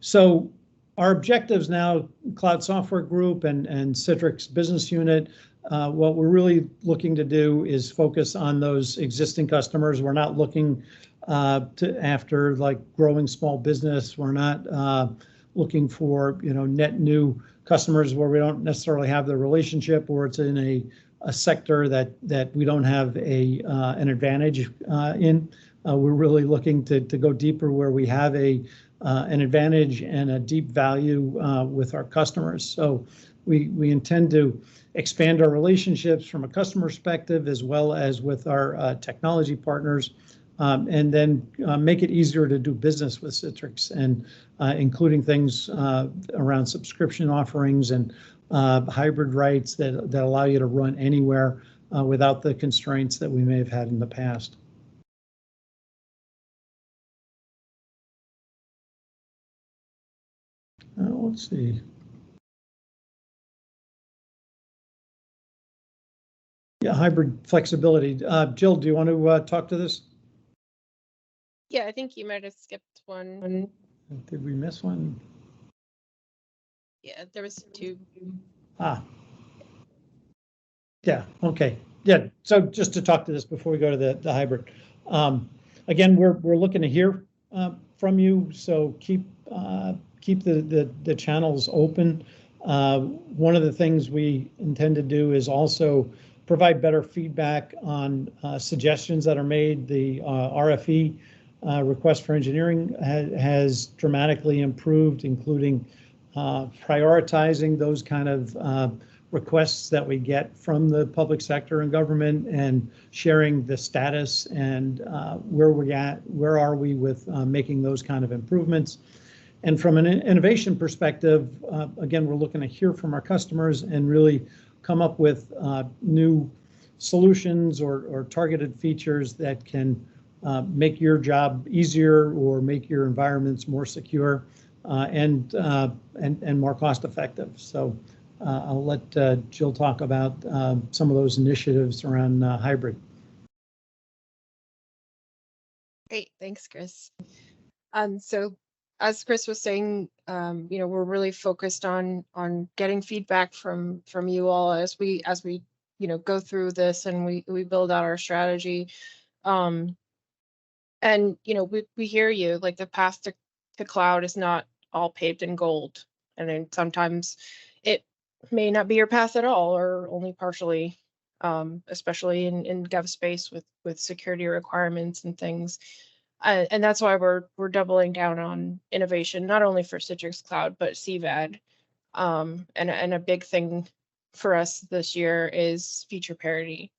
So our objectives now, Cloud Software Group and Citrix Business Unit, what we're really looking to do is focus on those existing customers. We're not looking after like growing small business. We're not looking for net new customers where we don't necessarily have the relationship, or it's in a sector that we don't have an advantage in. We're really looking to go deeper where we have an advantage and a deep value with our customers. So we intend to expand our relationships from a customer perspective as well as with our technology partners, and then make it easier to do business with Citrix, and including things around subscription offerings and hybrid rights that allow you to run anywhere without the constraints that we may have had in the past. Let's see. Yeah, hybrid flexibility. Jill, do you want to talk to this? Yeah, I think you might have skipped one. Did we miss one? Yeah, there was 2. Yeah, okay. Yeah, so just to talk to this before we go to the hybrid. Again, we're looking to hear from you, so keep the channels open. One of the things we intend to do is also provide better feedback on suggestions that are made. The RFE, request for engineering, has dramatically improved, including prioritizing those kind of requests that we get from the public sector and government, and sharing the status and where are we with making those kind of improvements. And from an innovation perspective, again, we're looking to hear from our customers and really come up with new solutions or targeted features that can make your job easier or make your environments more secure and more cost effective. So I'll let Jill talk about some of those initiatives around hybrid. Great, thanks, Chris. So as Chris was saying, we're really focused on getting feedback from you all as we go through this and we build out our strategy. And we hear you, like the path to cloud is not all paved in gold, and then sometimes it may not be your path at all or only partially, especially in gov space with security requirements and things. And that's why we're doubling down on innovation, not only for Citrix Cloud, but CVAD. And a big thing for us this year is feature parity.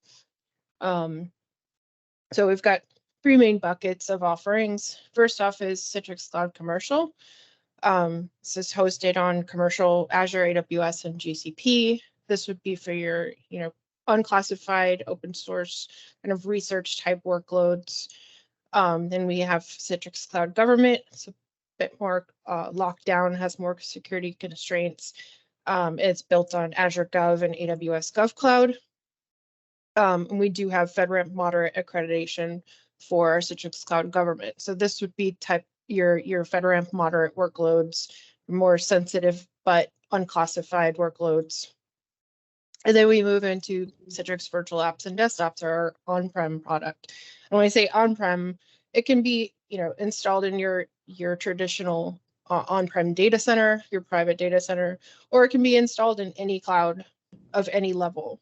So we've got 3 main buckets of offerings. First off is Citrix Cloud Commercial. This is hosted on commercial Azure, AWS, and GCP. This would be for your, unclassified open source kind of research type workloads. Then we have Citrix Cloud Government. It's a bit more locked down, has more security constraints. It's built on Azure Gov and AWS GovCloud. And we do have FedRAMP moderate accreditation for our Citrix Cloud Government. So this would be your FedRAMP moderate workloads, more sensitive but unclassified workloads. And then we move into Citrix Virtual Apps and Desktops, our on-prem product. And when I say on-prem, it can be installed in your traditional on-prem data center, your private data center, or it can be installed in any cloud of any level.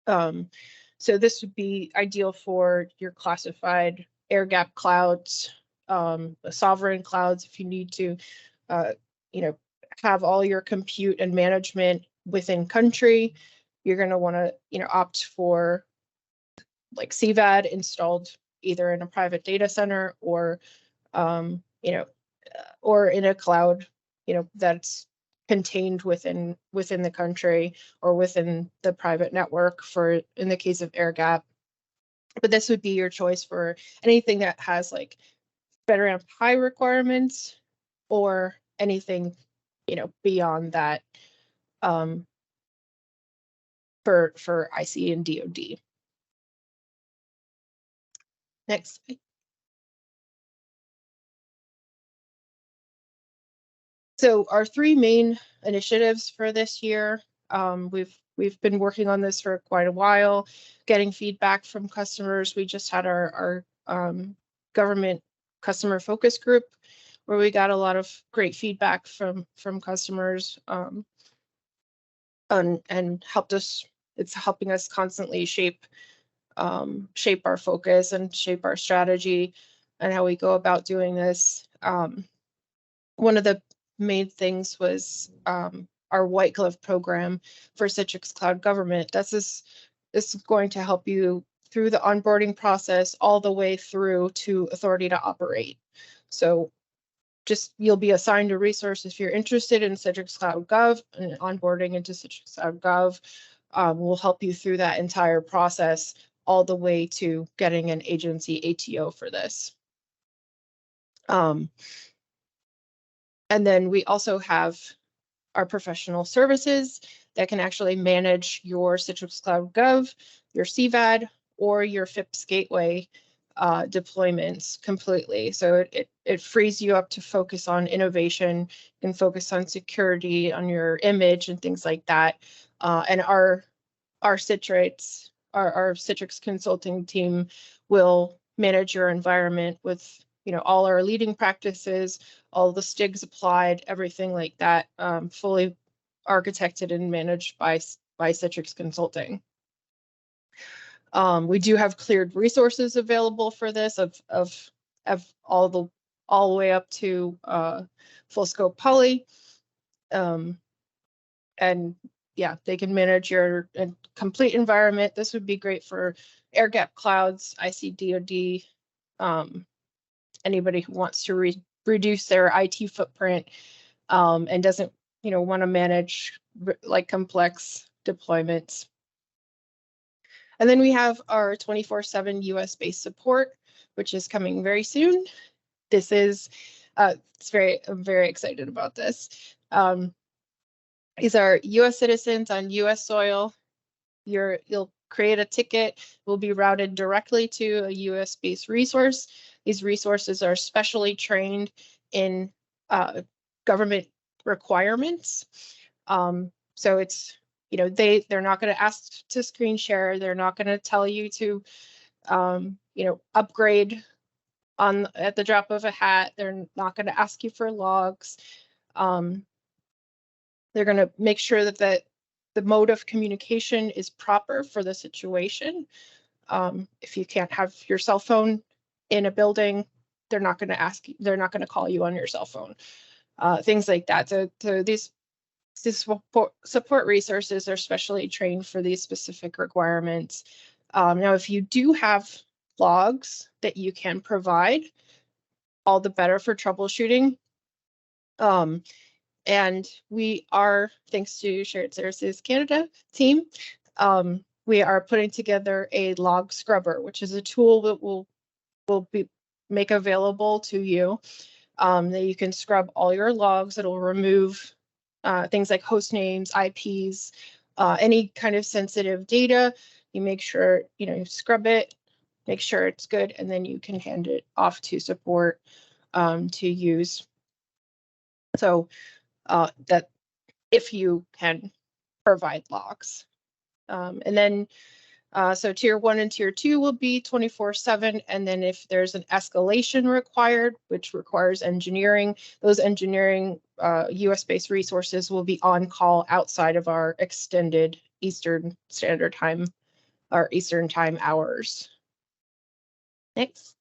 So this would be ideal for your classified air-gap clouds, sovereign clouds, if you need to, have all your compute and management within country. You're going to want to, opt for like CVAD installed either in a private data center or, or in a cloud, that's contained within the country or within the private network for in the case of air gap. But this would be your choice for anything that has like FedRAMP high requirements or anything beyond that, for IC and DoD. Next. So our 3 main initiatives for this year, we've been working on this for quite a while, getting feedback from customers. We just had our government customer focus group where we got a lot of great feedback from customers, and helped us. It's helping us constantly shape our focus and shape our strategy and how we go about doing this. One of the main things was our white glove program for Citrix Cloud Government. This is going to help you through the onboarding process all the way through to authority to operate. So you'll be assigned a resource if you're interested in Citrix Cloud Gov, and onboarding into Citrix Cloud Gov will help you through that entire process all the way to getting an agency ATO for this. And then we also have our professional services that can actually manage your Citrix Cloud Gov, your CVAD, or your FIPS gateway deployments completely. So it frees you up to focus on innovation and focus on security, on your image and things like that. And our Citrix, our Citrix consulting team will manage your environment with all our leading practices, all the STIGs applied, everything like that, fully architected and managed by Citrix Consulting. We do have cleared resources available for this of all the way up to full scope poly. And yeah, they can manage your complete environment. This would be great for air gap clouds, ICDOD, anybody who wants to reduce their IT footprint and doesn't, want to manage like complex deployments. And then we have our 24/7 US-based support, which is coming very soon. This is, I'm very excited about this. These are US citizens on US soil. You'll create a ticket, will be routed directly to a US-based resource. These resources are specially trained in government requirements. So it's, you know, they're not going to ask to screen share. They're not going to tell you to, you know, upgrade at the drop of a hat. They're not going to ask you for logs. They're going to make sure that the mode of communication is proper for the situation. If you can't have your cell phone in a building, they're not going to call you on your cell phone. Things like that. So these support resources are specially trained for these specific requirements. Now, if you do have logs that you can provide, all the better for troubleshooting. And we are, thanks to Shared Services Canada team, we are putting together a log scrubber, which is a tool that will make available to you, that you can scrub all your logs. It'll remove things like host names, IPs, any kind of sensitive data. You make sure, you know, you scrub it, make sure it's good, and then you can hand it off to support to use. So that if you can provide logs. And then so tier 1 and tier 2 will be 24/7. And then if there's an escalation required, which requires engineering, those engineering US-based resources will be on call outside of our extended Eastern Standard Time or Eastern Time hours. Next.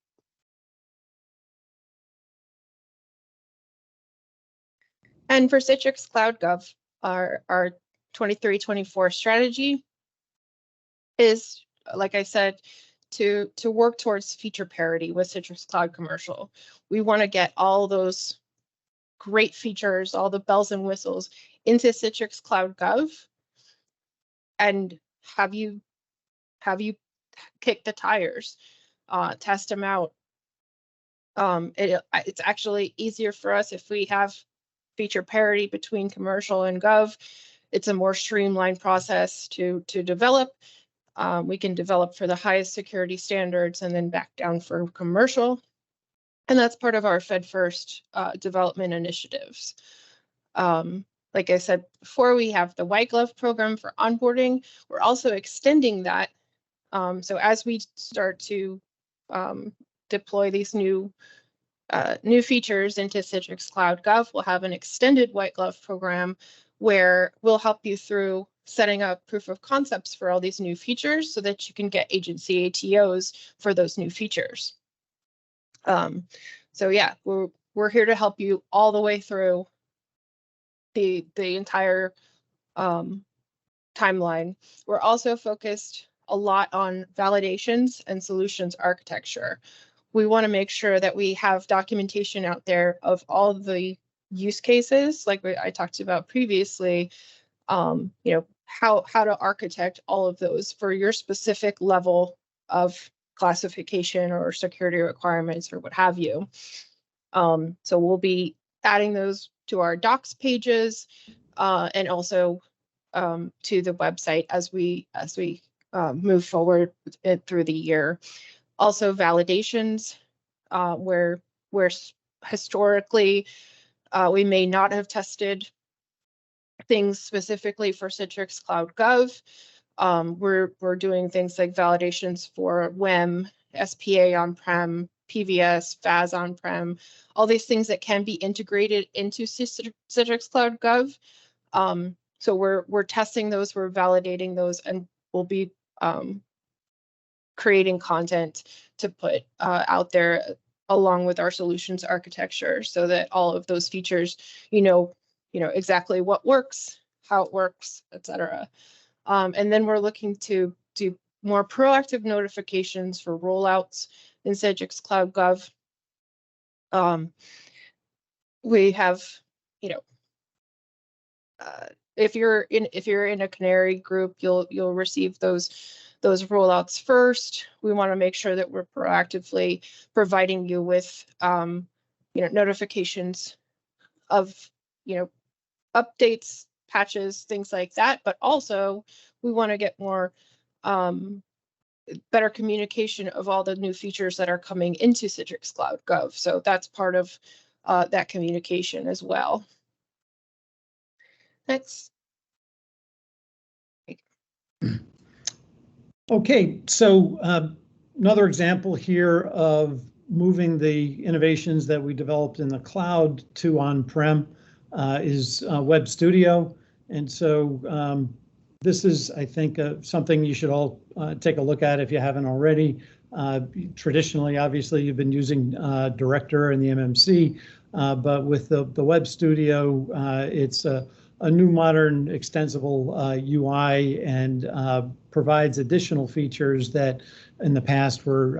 And for Citrix Cloud Gov, our 23-24 strategy is, like I said, to work towards feature parity with Citrix Cloud Commercial. We want to get all those great features, all the bells and whistles into Citrix Cloud Gov, and have you kick the tires, test them out. It's actually easier for us if we have feature parity between commercial and gov. It's a more streamlined process to develop. We can develop for the highest security standards and then back down for commercial. And that's part of our Fed First development initiatives. Like I said before, we have the white glove program for onboarding. We're also extending that. So as we start to deploy these new features into Citrix Cloud Gov, we'll have an extended white glove program where we'll help you through setting up proof of concepts for all these new features so that you can get agency ATOs for those new features. So yeah, we're here to help you all the way through the entire timeline. We're also focused a lot on validations and solutions architecture. We want to make sure that we have documentation out there of all the use cases, like I talked about previously, you know, how to architect all of those for your specific level of classification or security requirements or what have you. So we'll be adding those to our docs pages and also to the website as we move forward through the year. Also validations where historically we may not have tested things specifically for Citrix Cloud Gov. We're doing things like validations for WEM, SPA on-prem, PVS, FAS on-prem, all these things that can be integrated into Citrix Cloud Gov. So we're testing those, we're validating those, and we'll be creating content to put out there along with our solutions architecture so that all of those features, you know exactly what works, how it works, etc. And then we're looking to do more proactive notifications for rollouts in Citrix Cloud Gov. We have, if you're in a Canary group, you'll receive those rollouts first. We want to make sure that we're proactively providing you with notifications of updates, patches, things like that. But also we want to get more better communication of all the new features that are coming into Citrix Cloud Gov. So that's part of that communication as well. Next. Okay, so another example here of moving the innovations that we developed in the cloud to on-prem is Web Studio. And so this is, I think, something you should all take a look at if you haven't already. Traditionally, obviously, you've been using Director and the MMC, but with the Web Studio, it's a new modern extensible UI and provides additional features that in the past were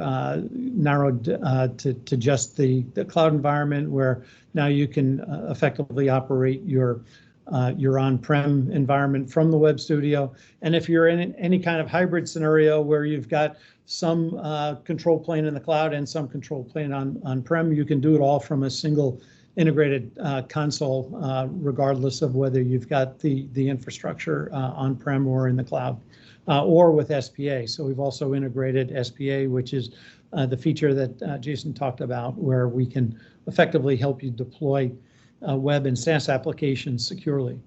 narrowed to just the cloud environment, where now you can effectively operate your on-prem environment from the Web Studio. And if you're in any kind of hybrid scenario where you've got some control plane in the cloud and some control plane on-prem, you can do it all from a single integrated console, regardless of whether you've got the infrastructure on-prem or in the cloud, or with SPA. So we've also integrated SPA, which is the feature that Jason talked about, where we can effectively help you deploy web and SaaS applications securely.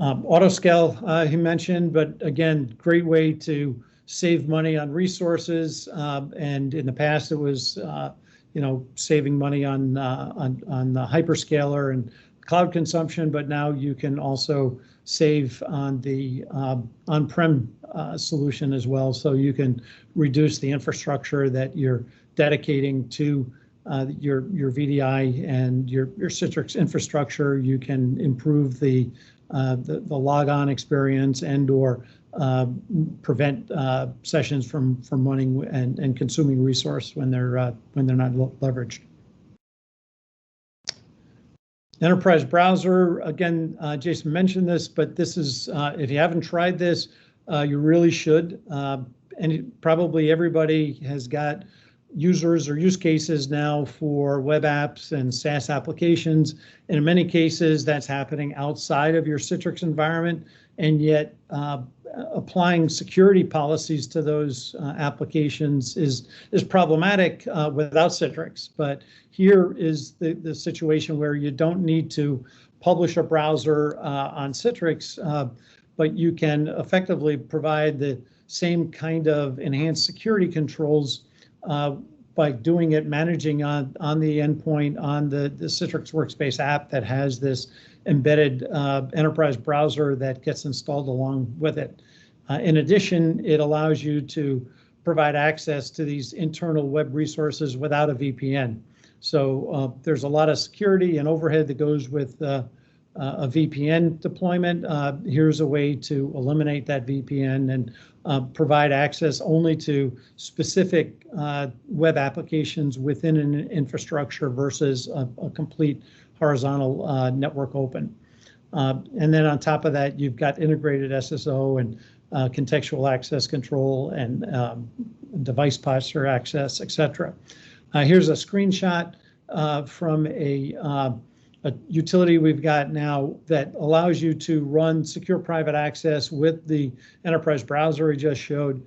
Autoscale he mentioned, but again, great way to save money on resources. And in the past, it was saving money on the hyperscaler and cloud consumption, but now you can also save on the on-prem solution as well. So you can reduce the infrastructure that you're dedicating to your VDI and your Citrix infrastructure. You can improve the logon experience and/or prevent sessions from running and consuming resource when they're not leveraged. Enterprise browser, again, Jason mentioned this, but this is, if you haven't tried this, you really should. And probably everybody has got users or use cases now for web apps and SaaS applications. And in many cases, that's happening outside of your Citrix environment, and yet applying security policies to those applications is problematic without Citrix. But here is the situation where you don't need to publish a browser on Citrix, but you can effectively provide the same kind of enhanced security controls by doing it, managing on the endpoint on the Citrix Workspace app that has this embedded enterprise browser that gets installed along with it. In addition, it allows you to provide access to these internal web resources without a VPN. So there's a lot of security and overhead that goes with a VPN deployment. Here's a way to eliminate that VPN and provide access only to specific web applications within an infrastructure versus a complete horizontal network open. And then on top of that, you've got integrated SSO and contextual access control and device posture access, etc. Here's a screenshot from a utility we've got now that allows you to run secure private access with the enterprise browser we just showed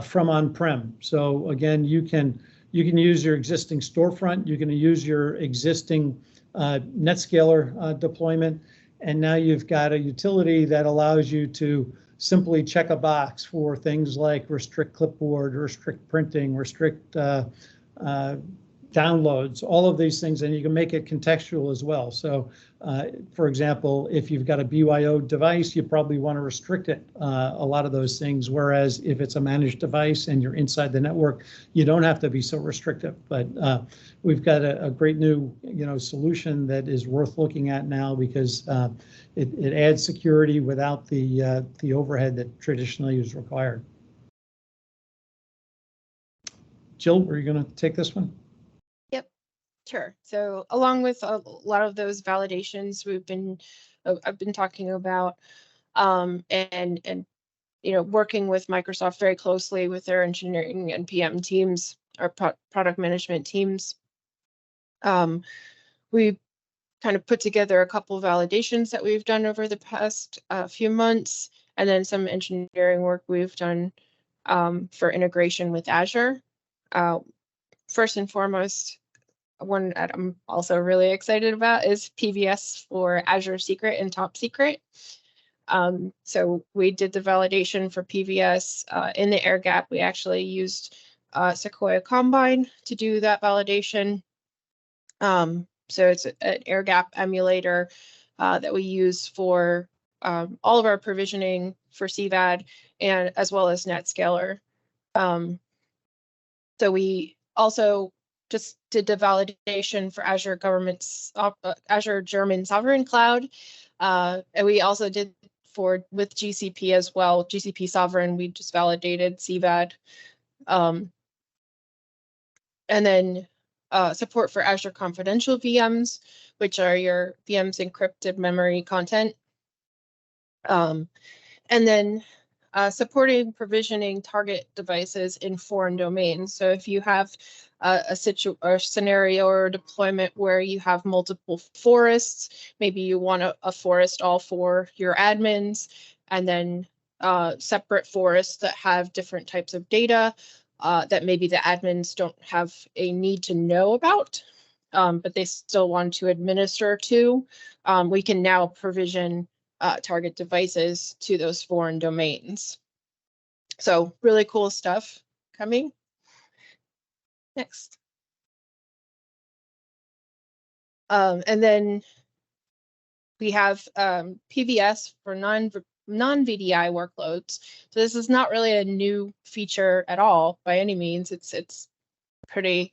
from on-prem. So again, you can use your existing storefront, you can use your existing NetScaler deployment, and now you've got a utility that allows you to simply check a box for things like restrict clipboard, restrict printing, restrict downloads, all of these things, and you can make it contextual as well. So, for example, if you've got a BYO device, you probably want to restrict it, a lot of those things, whereas if it's a managed device and you're inside the network, you don't have to be so restrictive. But we've got a great new solution that is worth looking at now because it adds security without the overhead that traditionally is required. Jill, were you going to take this one? Sure. So along with a lot of those validations I've been talking about, and working with Microsoft very closely with their engineering and PM teams, our product management teams, we kind of put together a couple of validations that we've done over the past few months, and then some engineering work we've done for integration with Azure. First and foremost, one that I'm also really excited about is PVS for Azure Secret and Top Secret. So we did the validation for PVS in the air gap. We actually used Sequoia Combine to do that validation. So it's an air gap emulator that we use for all of our provisioning for CVAD and as well as NetScaler. So we also just did the validation for Azure Government's Azure German Sovereign Cloud, and we also did with GCP as well. GCP Sovereign, we just validated CVAD, and then support for Azure Confidential VMs, which are your VM's encrypted memory content, and then supporting provisioning target devices in foreign domains. So if you have a scenario or a deployment where you have multiple forests, maybe you want a forest all for your admins, and then separate forests that have different types of data that maybe the admins don't have a need to know about, but they still want to administer to, we can now provision target devices to those foreign domains. So really cool stuff coming. Next. And then we have PVS for non-VDI workloads. So this is not really a new feature at all by any means. It's pretty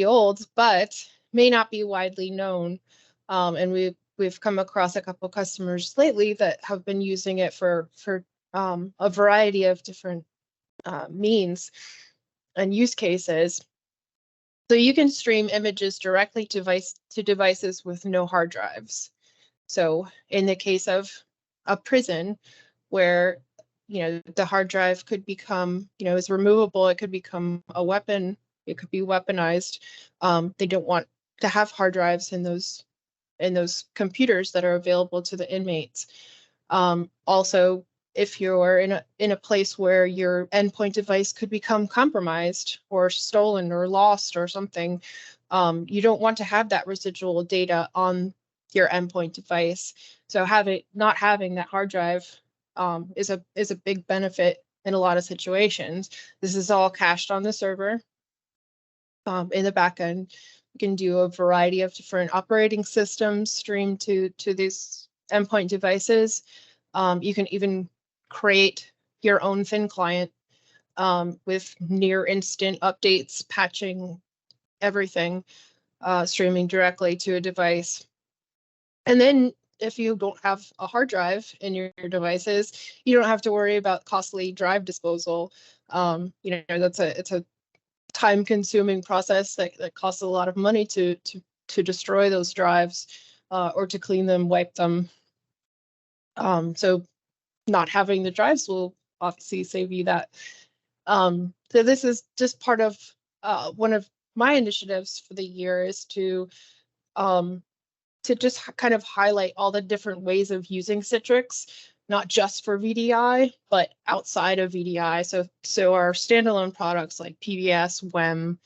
old, but may not be widely known. And we've come across a couple customers lately that have been using it for a variety of different means and use cases. So you can stream images directly to devices with no hard drives. So in the case of a prison where, the hard drive could become, is removable, it could become a weapon, it could be weaponized. They don't want to have hard drives in those computers that are available to the inmates. Also, if you're in a place where your endpoint device could become compromised or stolen or lost or something, you don't want to have that residual data on your endpoint device. So not having that hard drive is a big benefit in a lot of situations. This is all cached on the server. In the back end, you can do a variety of different operating systems streamed to these endpoint devices. You can even create your own thin client with near instant updates, patching everything, streaming directly to a device. And then if you don't have a hard drive in your devices, you don't have to worry about costly drive disposal. It's a time-consuming process that costs a lot of money to destroy those drives or to clean them, wipe them. So not having the drives will obviously save you that. So this is just part of one of my initiatives for the year is to just kind of highlight all the different ways of using Citrix, not just for VDI, but outside of VDI. So our standalone products like PVS, WEM,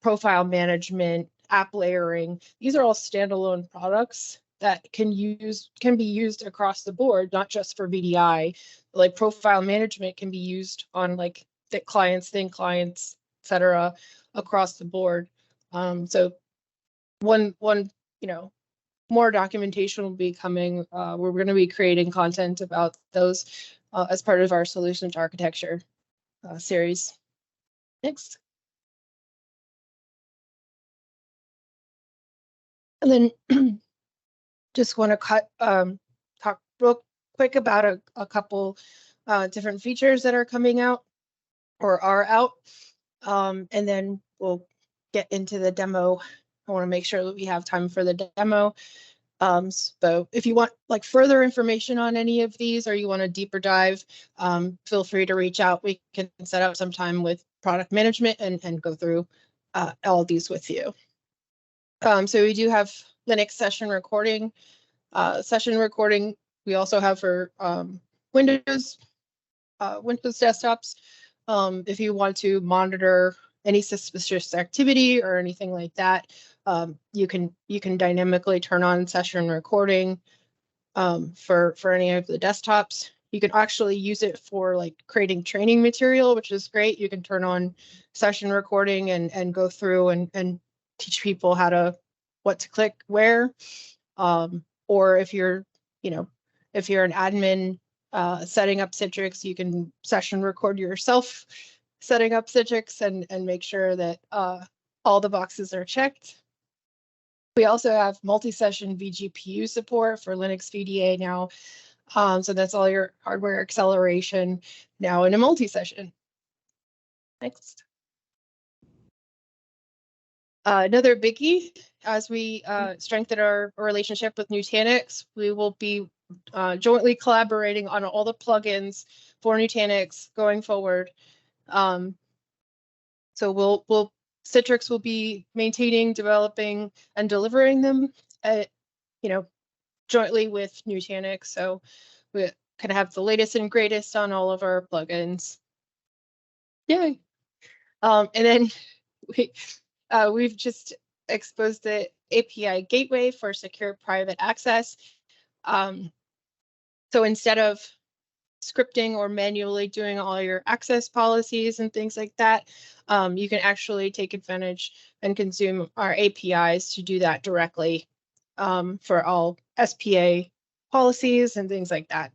profile management, app layering, these are all standalone products that can be used across the board, not just for VDI. Like profile management can be used on like thick clients, thin clients, etc., across the board. So one more documentation will be coming. We're going to be creating content about those as part of our solutions architecture series. Next. And then just want to talk real quick about a couple different features that are coming out or are out. And then we'll get into the demo. I want to make sure that we have time for the demo. So if you want like further information on any of these or you want a deeper dive, feel free to reach out. We can set up some time with product management and go through all of these with you. So we do have Linux session recording. We also have for Windows desktops. If you want to monitor any suspicious activity or anything like that, you can dynamically turn on session recording for any of the desktops. You can actually use it for like creating training material, which is great. You can turn on session recording and go through and teach people what to click where. Or if you're an admin setting up Citrix, you can session record yourself setting up Citrix and make sure that all the boxes are checked. We also have multi-session vGPU support for Linux VDA now. So that's all your hardware acceleration now in a multi-session. Next. Another biggie, as we strengthen our relationship with Nutanix, we will be jointly collaborating on all the plugins for Nutanix going forward. So Citrix will be maintaining, developing, and delivering them, jointly with Nutanix. So we can have the latest and greatest on all of our plugins. Yay! And then we've just exposed the API gateway for secure private access. So instead of scripting or manually doing all your access policies and things like that, you can actually take advantage and consume our APIs to do that directly for all SPA policies and things like that.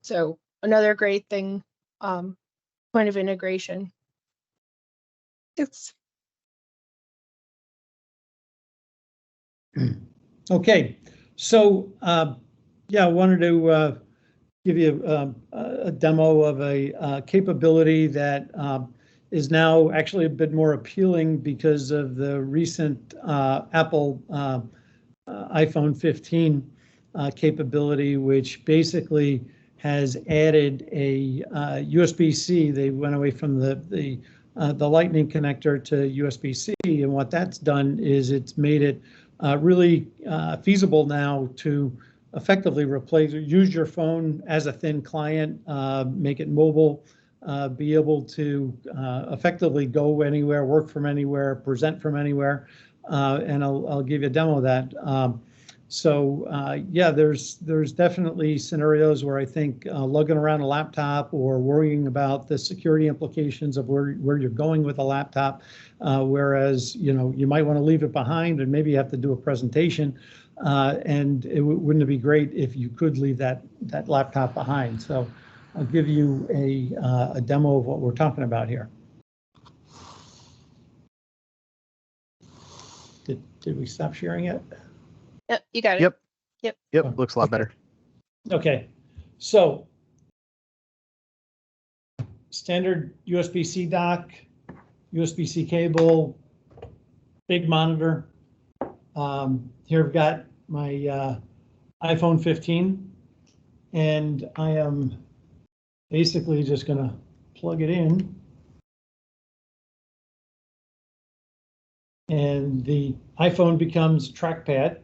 So another great thing, point of integration. Yes. Okay, so yeah, I wanted to give you a demo of a capability that is now actually a bit more appealing because of the recent Apple iPhone 15 capability, which basically has added a USB-C. They went away from the Lightning connector to USB-C, and what that's done is it's made it really feasible now to effectively use your phone as a thin client, make it mobile, be able to effectively go anywhere, work from anywhere, present from anywhere, and I'll give you a demo of that. Yeah, there's definitely scenarios where I think lugging around a laptop or worrying about the security implications of where you're going with a laptop, whereas you might want to leave it behind and maybe you have to do a presentation, and wouldn't it be great if you could leave that laptop behind? So I'll give you a demo of what we're talking about here. Did we stop sharing it? Yep, you got it. Yep. Yep. Looks a lot better. Okay, so standard USB-C dock, USB-C cable, big monitor. Here I've got my iPhone 15, and I am basically just going to plug it in. And the iPhone becomes trackpad.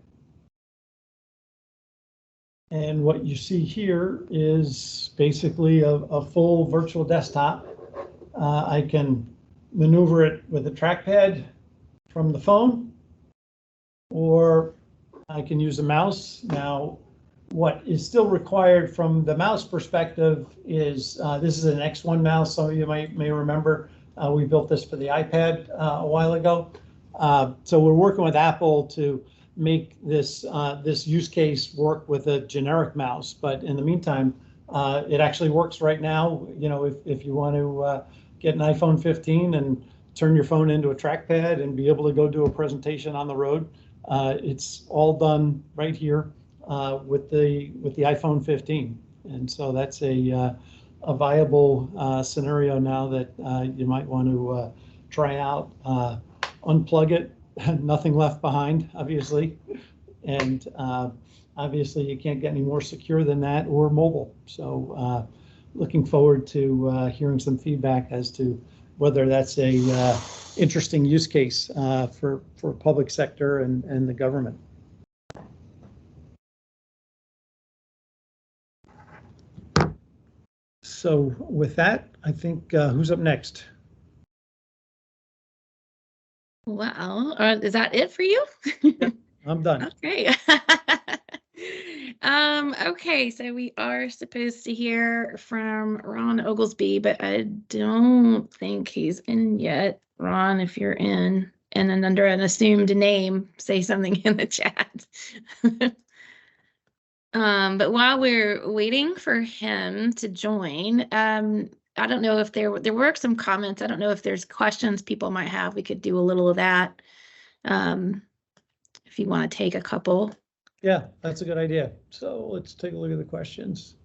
And what you see here is basically a full virtual desktop. I can maneuver it with a trackpad from the phone, or I can use a mouse. Now, what is still required from the mouse perspective is this is an X1 mouse. Some of you may remember we built this for the iPad a while ago. So we're working with Apple to make this use case work with a generic mouse, but in the meantime, it actually works right now. If you want to get an iPhone 15 and turn your phone into a trackpad and be able to go do a presentation on the road, it's all done right here with the iPhone 15, and so that's a viable scenario now that you might want to try out. Unplug it. Nothing left behind, obviously, and obviously you can't get any more secure than that or mobile. So looking forward to hearing some feedback as to whether that's a interesting use case for public sector and the government. So with that, I think who's up next? Wow. Is that it for you? I'm done. Okay. Okay, so we are supposed to hear from Ron Oglesby, but I don't think he's in yet. Ron, if you're in, and then under an assumed name, say something in the chat. But while we're waiting for him to join, I don't know if there were some comments. I don't know if there's questions people might have. We could do a little of that. If you want to take a couple. Yeah, that's a good idea. So let's take a look at the questions.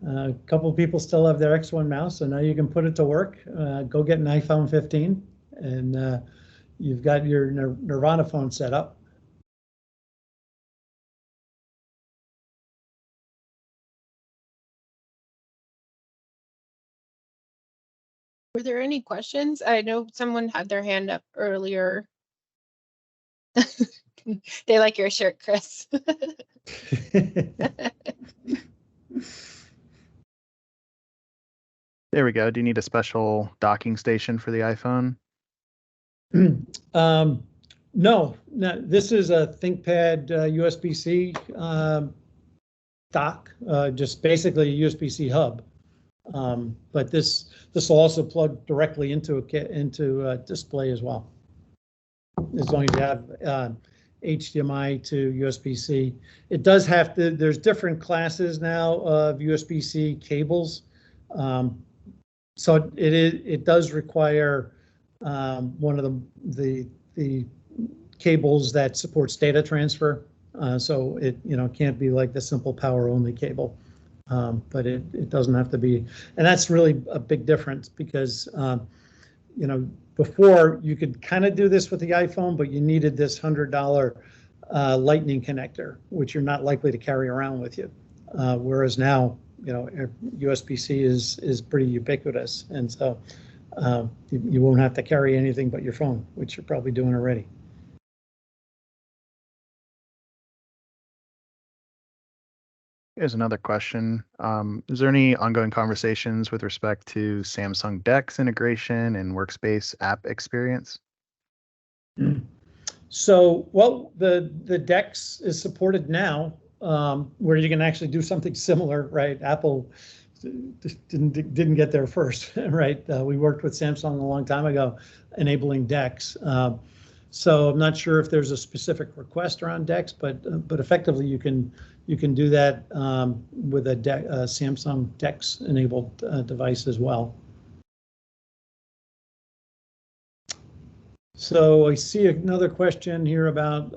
A couple of people still have their X1 mouse, so now you can put it to work. Go get an iPhone 15, and you've got your Nirvana phone set up. Were there any questions? I know someone had their hand up earlier. They like your shirt, Chris. There we go. Do you need a special docking station for the iPhone? No, this is a ThinkPad USB-C dock, just basically a USB-C hub. But this will also plug directly into a display as well. As long as you have HDMI to USB-C. It does have to. There's different classes now of USB-C cables. So it does require one of the cables that supports data transfer. So it can't be like the simple power only cable, but it doesn't have to be. And that's really a big difference because before you could kind of do this with the iPhone, but you needed this $100 lightning connector, which you're not likely to carry around with you. Whereas now, USB-C is pretty ubiquitous, and so you won't have to carry anything but your phone, which you're probably doing already. Here's another question. Is there any ongoing conversations with respect to Samsung DeX integration and workspace app experience? So, well, the DeX is supported now, where you can actually do something similar, right? Apple didn't get there first, right? We worked with Samsung a long time ago, enabling DeX. So I'm not sure if there's a specific request around DeX, but effectively you can do that with a Samsung DeX enabled device as well. So I see another question here about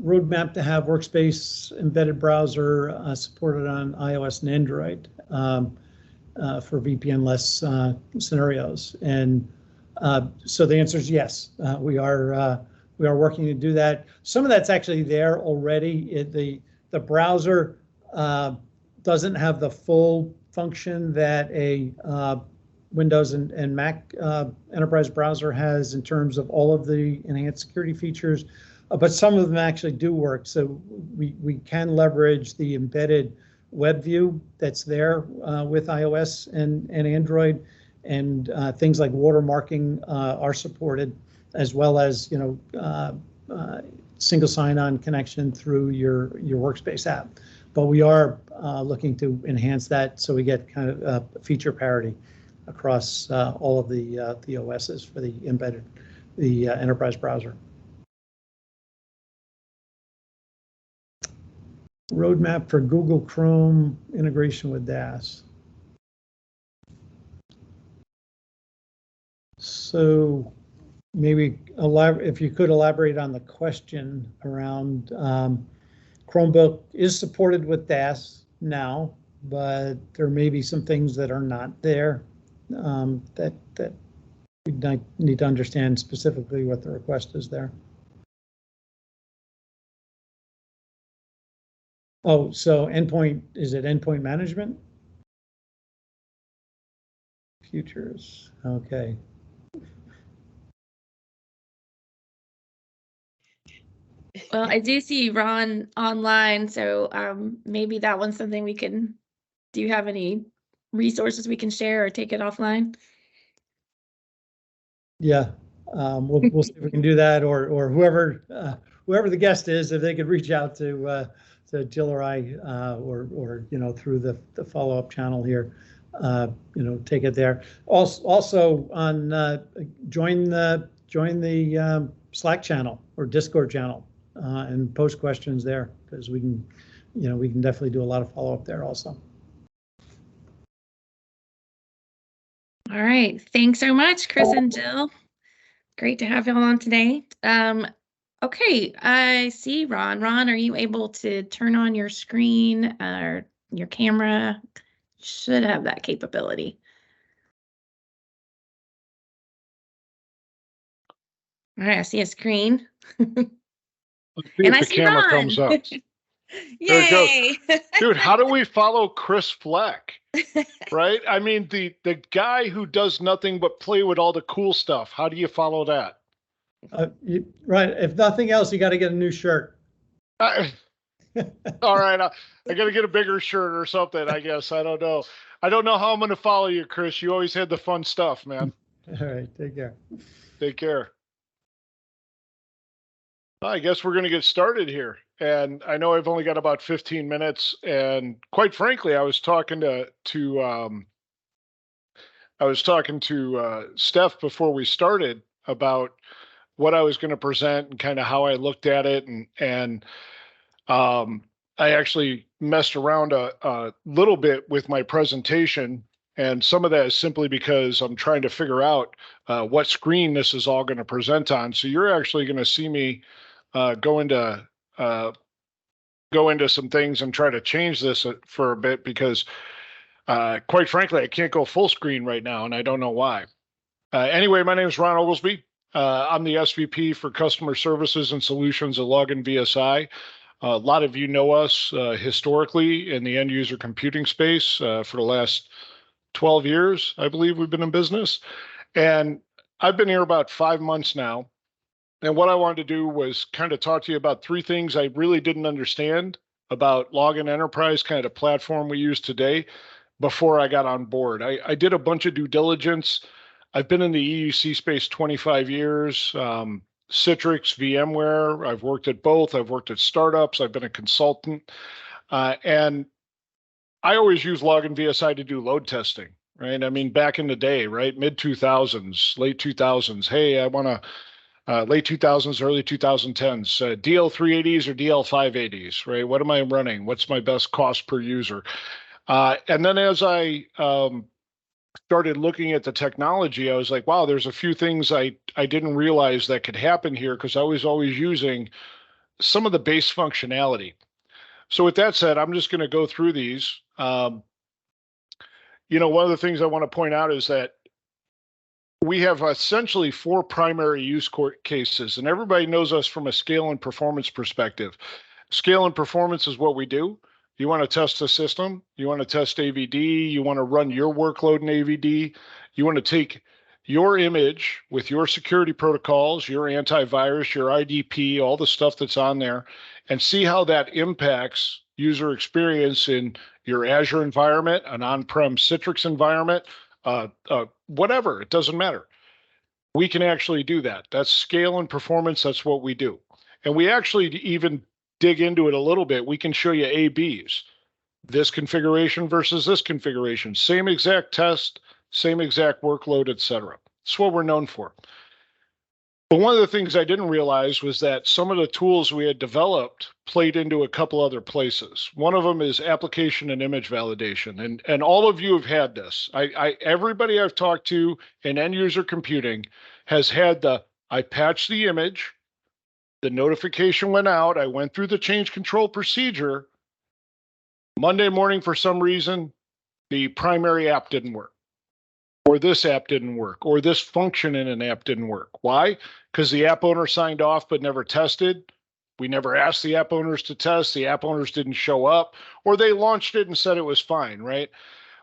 roadmap to have workspace embedded browser supported on iOS and Android for VPN-less scenarios. And so the answer is yes. We are working to do that. Some of that's actually there already. The browser doesn't have the full function that a Windows and Mac enterprise browser has in terms of all of the enhanced security features, but some of them actually do work. So we can leverage the embedded web view that's there with iOS and Android, and things like watermarking are supported, as well as single sign-on connection through your workspace app. But we are looking to enhance that so we get kind of feature parity across all of the OSs for the enterprise browser. Roadmap for Google Chrome integration with DAS. So maybe if you could elaborate on the question around Chromebook is supported with DAS now, but there may be some things that are not there that we need to understand specifically what the request is there. Oh, so endpoint, is it endpoint management? Futures, okay. Well, I do see Ron online, so maybe that one's something we can. Do you have any resources we can share or take it offline? Yeah, we'll see if we can do that, or whoever the guest is, if they could reach out to Jill or I, or through the follow-up channel here, take it there. Also on join the Slack channel or Discord channel and post questions there, because we can definitely do a lot of follow-up there also. All right. Thanks so much, Chris and Jill. Great to have y'all on today. Okay, I see Ron. Ron, are you able to turn on your screen or your camera? Should have that capability. All right, I see a screen. And I the see camera Ron. comes up. Yay! Dude, how do we follow Chris Fleck? Right? I mean, the guy who does nothing but play with all the cool stuff. How do you follow that? Right. If nothing else, you got to get a new shirt. All right. I got to get a bigger shirt or something, I guess. I don't know. I don't know how I'm going to follow you, Chris. You always had the fun stuff, man. All right. Take care. Take care. I guess we're going to get started here. And I know I've only got about 15 minutes. And quite frankly, I was talking to Steph before we started about what I was going to present and kind of how I looked at it. And I actually messed around a little bit with my presentation. And some of that is simply because I'm trying to figure out what screen this is all going to present on. So you're actually going to see me go into some things and try to change this for a bit, because quite frankly, I can't go full screen right now, and I don't know why. Anyway, my name is Ron Oglesby. I'm the SVP for Customer Services and Solutions at Login VSI. A lot of you know us historically in the end user computing space for the last 12 years, I believe we've been in business. And I've been here about 5 months now. And what I wanted to do was kind of talk to you about 3 things I really didn't understand about Login Enterprise, kind of the platform we use today, before I got on board. I did a bunch of due diligence. I've been in the EUC space 25 years. Citrix, VMware, I've worked at both. I've worked at startups. I've been a consultant. And I always use Login VSI to do load testing, right? I mean, back in the day, right? Mid-2000s, late 2000s. Hey, I want to late 2000s, early 2010s, DL380s or DL580s, right? What am I running? What's my best cost per user? And then as I started looking at the technology, I was like, wow, there's a few things I didn't realize that could happen here, because I was always using some of the base functionality. So with that said, I'm just going to go through these. One of the things I want to point out is that we have essentially 4 primary use cases, and everybody knows us from a scale and performance perspective. Scale and performance is what we do. You want to test a system, you want to test AVD, you want to run your workload in AVD, you want to take your image with your security protocols, your antivirus, your IDP, all the stuff that's on there, and see how that impacts user experience in your Azure environment, an on-prem Citrix environment, whatever, it doesn't matter. We can actually do that. That's scale and performance. That's what we do. And we actually even dig into it a little bit. We can show you A/Bs, this configuration versus this configuration, same exact test, same exact workload, etc. That's what we're known for. But one of the things I didn't realize was that some of the tools we had developed played into a couple other places. One of them is application and image validation. And all of you have had this. Everybody I've talked to in end user computing has had I patched the image, the notification went out, I went through the change control procedure. Monday morning, for some reason, the primary app didn't work, or this app didn't work, or this function in an app didn't work. Why? Because the app owner signed off but never tested. We never asked the app owners to test. The app owners didn't show up, or they launched it and said it was fine, right?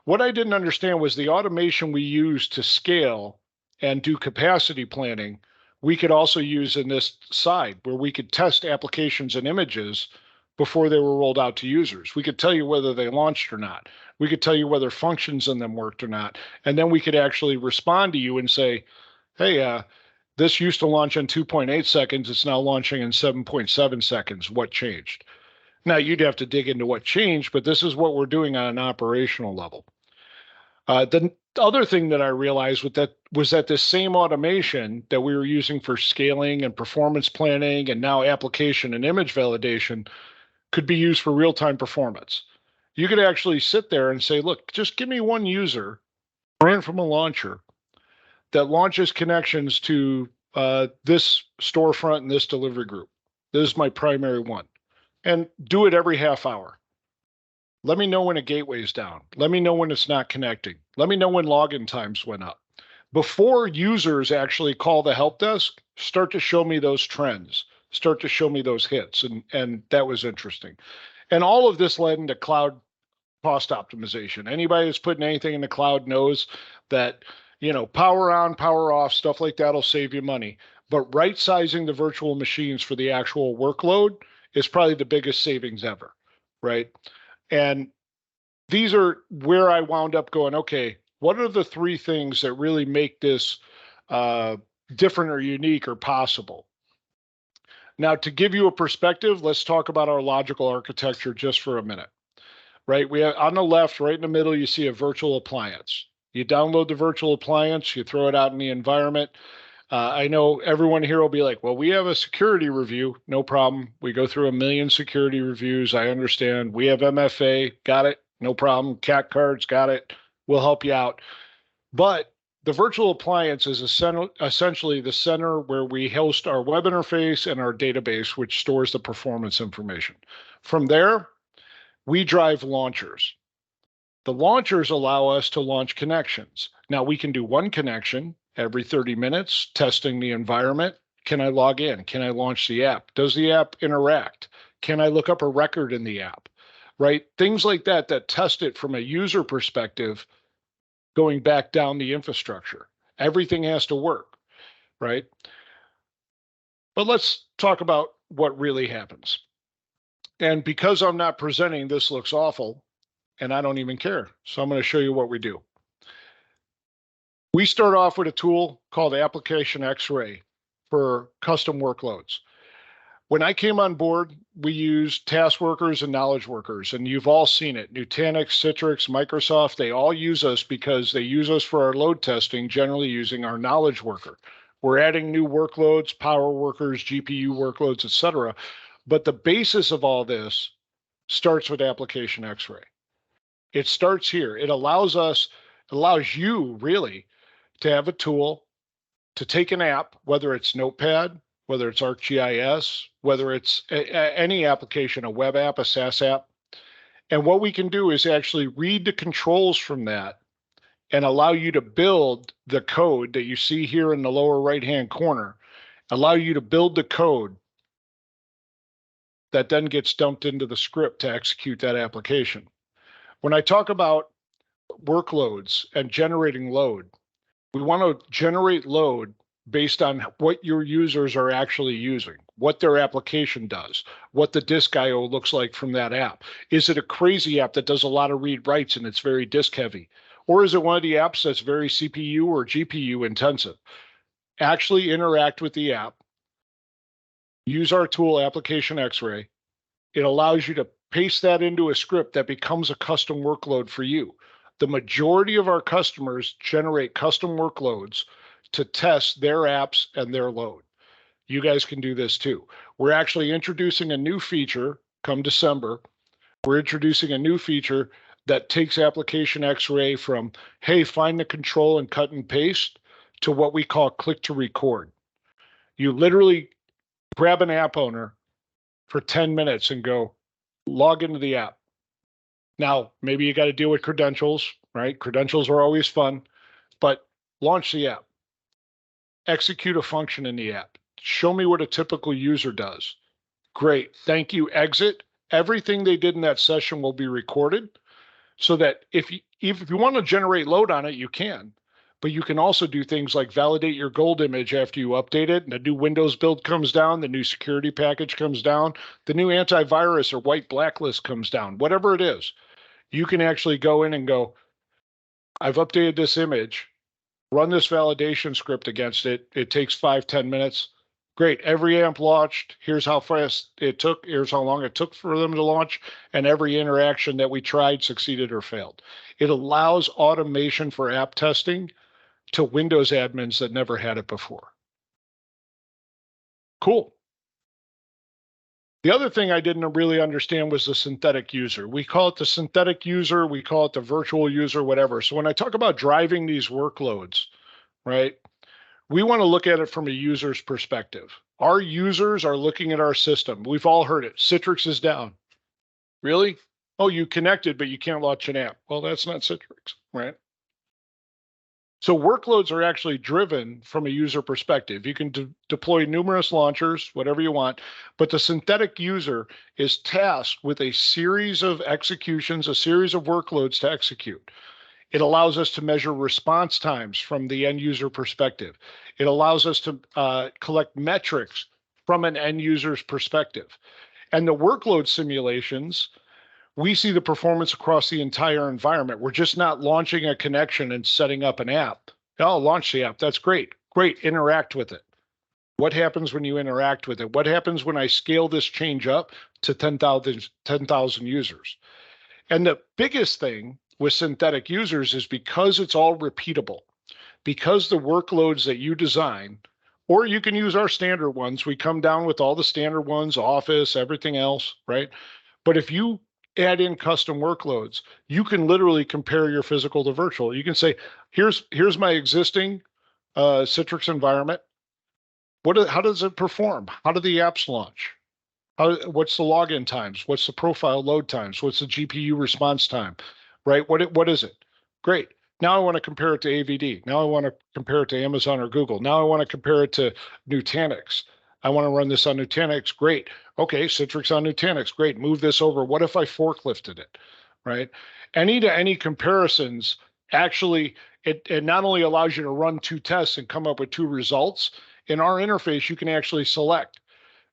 What I didn't understand was the automation we use to scale and do capacity planning, we could also use in this side, where we could test applications and images before they were rolled out to users. We could tell you whether they launched or not. We could tell you whether functions in them worked or not. And then we could actually respond to you and say, hey, this used to launch in 2.8 seconds. It's now launching in 7.7 seconds. What changed? Now, you'd have to dig into what changed, but this is what we're doing on an operational level. The other thing that I realized was that this same automation that we were using for scaling and performance planning and now application and image validation could be used for real-time performance. You could actually sit there and say, look, just give me one user ran from a launcher that launches connections to this storefront and this delivery group. This is my primary one. And do it every half hour. Let me know when a gateway is down. Let me know when it's not connecting. Let me know when login times went up. Before users actually call the help desk, start to show me those trends, start to show me those hits. And that was interesting. And all of this led into cloud cost optimization. Anybody that's putting anything in the cloud knows that, power on, power off, stuff like that will save you money. But right sizing the virtual machines for the actual workload is probably the biggest savings ever, right? And these are where I wound up going, okay, what are the three things that really make this different or unique or possible? Now, to give you a perspective, let's talk about our logical architecture just for a minute, right? We have on the left, right in the middle, you see a virtual appliance. You download the virtual appliance, you throw it out in the environment. I know everyone here will be like, well, we have a security review. No problem. We go through 1 million security reviews. I understand. We have MFA. Got it. No problem. CAT cards. Got it. We'll help you out. But the virtual appliance is essentially the center where we host our web interface and our database, which stores the performance information. From there, we drive launchers. The launchers allow us to launch connections. Now, we can do one connection every 30 minutes, testing the environment. Can I log in? Can I launch the app? Does the app interact? Can I look up a record in the app? Right? Things like that test it from a user perspective, going back down the infrastructure. Everything has to work, right? But let's talk about what really happens. And because I'm not presenting, this looks awful, and I don't even care. So I'm going to show you what we do. We start off with a tool called Application X-Ray for custom workloads. When I came on board, we used task workers and knowledge workers, and you've all seen it. Nutanix, Citrix, Microsoft, they all use us because they use us for our load testing, generally using our knowledge worker. We're adding new workloads, power workers, GPU workloads, etc. But the basis of all this starts with Application X-Ray. It starts here. It allows you really to have a tool to take an app, whether it's Notepad, whether it's ArcGIS, whether it's any application, a web app, a SaaS app. And what we can do is actually read the controls from that and allow you to build the code that you see here in the lower right-hand corner, allow you to build the code that then gets dumped into the script to execute that application. When I talk about workloads and generating load, we want to generate load based on what your users are actually using, what their application does, what the disk I/O looks like from that app. Is it a crazy app that does a lot of read writes and it's very disk heavy? Or is it one of the apps that's very CPU or GPU intensive? Actually interact with the app. Use our tool, Application X-Ray. It allows you to paste that into a script that becomes a custom workload for you. The majority of our customers generate custom workloads to test their apps and their load. You guys can do this too. We're actually introducing a new feature come December. We're introducing a new feature that takes Application X-Ray from, hey, find the control and cut and paste, to what we call click to record. You literally grab an app owner for 10 minutes and go log into the app. Now, maybe you got to deal with credentials, right? Credentials are always fun, but launch the app. Execute a function in the app. Show me what a typical user does. Great, thank you, exit. Everything they did in that session will be recorded so that if you want to generate load on it, you can. But you can also do things like validate your gold image after you update it, and the new Windows build comes down, the new security package comes down, the new antivirus or white blacklist comes down, whatever it is. You can actually go in and go, I've updated this image. run this validation script against it. It takes 5-10 minutes. Great. Every amp launched. Here's how fast it took. Here's how long it took for them to launch. And every interaction that we tried succeeded or failed. It allows automation for app testing to Windows admins that never had it before. Cool. The other thing I didn't really understand was the synthetic user. We call it the synthetic user. We call it the virtual user, whatever. So when I talk about driving these workloads, right, we want to look at it from a user's perspective. Our users are looking at our system. We've all heard it. Citrix is down. Really? Oh, you connected, but you can't launch an app. Well, that's not Citrix, right? So workloads are actually driven from a user perspective. You can deploy numerous launchers, whatever you want, but the synthetic user is tasked with a series of executions, a series of workloads to execute. It allows us to measure response times from the end user perspective. It allows us to collect metrics from an end user's perspective. And the workload simulations, we see the performance across the entire environment. We're just not launching a connection and setting up an app. Oh, launch the app. That's great. Great. Interact with it. What happens when you interact with it? What happens when I scale this change up to 10,000 users? And the biggest thing with synthetic users is because it's all repeatable, because the workloads that you design, or you can use our standard ones. We come down with all the standard ones, Office, everything else, right? But if you add in custom workloads, you can literally compare your physical to virtual. You can say, here's my existing Citrix environment. How does it perform? How do the apps launch? What's the login times? What's the profile load times? What's the GPU response time? Right? What is it? Great. Now I want to compare it to AVD. Now I want to compare it to Amazon or Google. Now I want to compare it to Nutanix. I want to run this on Nutanix. Great. Okay, Citrix on Nutanix. Great. Move this over. What if I forklifted it? Right? Any to any comparisons, actually, it not only allows you to run 2 tests and come up with 2 results. In our interface, you can actually select,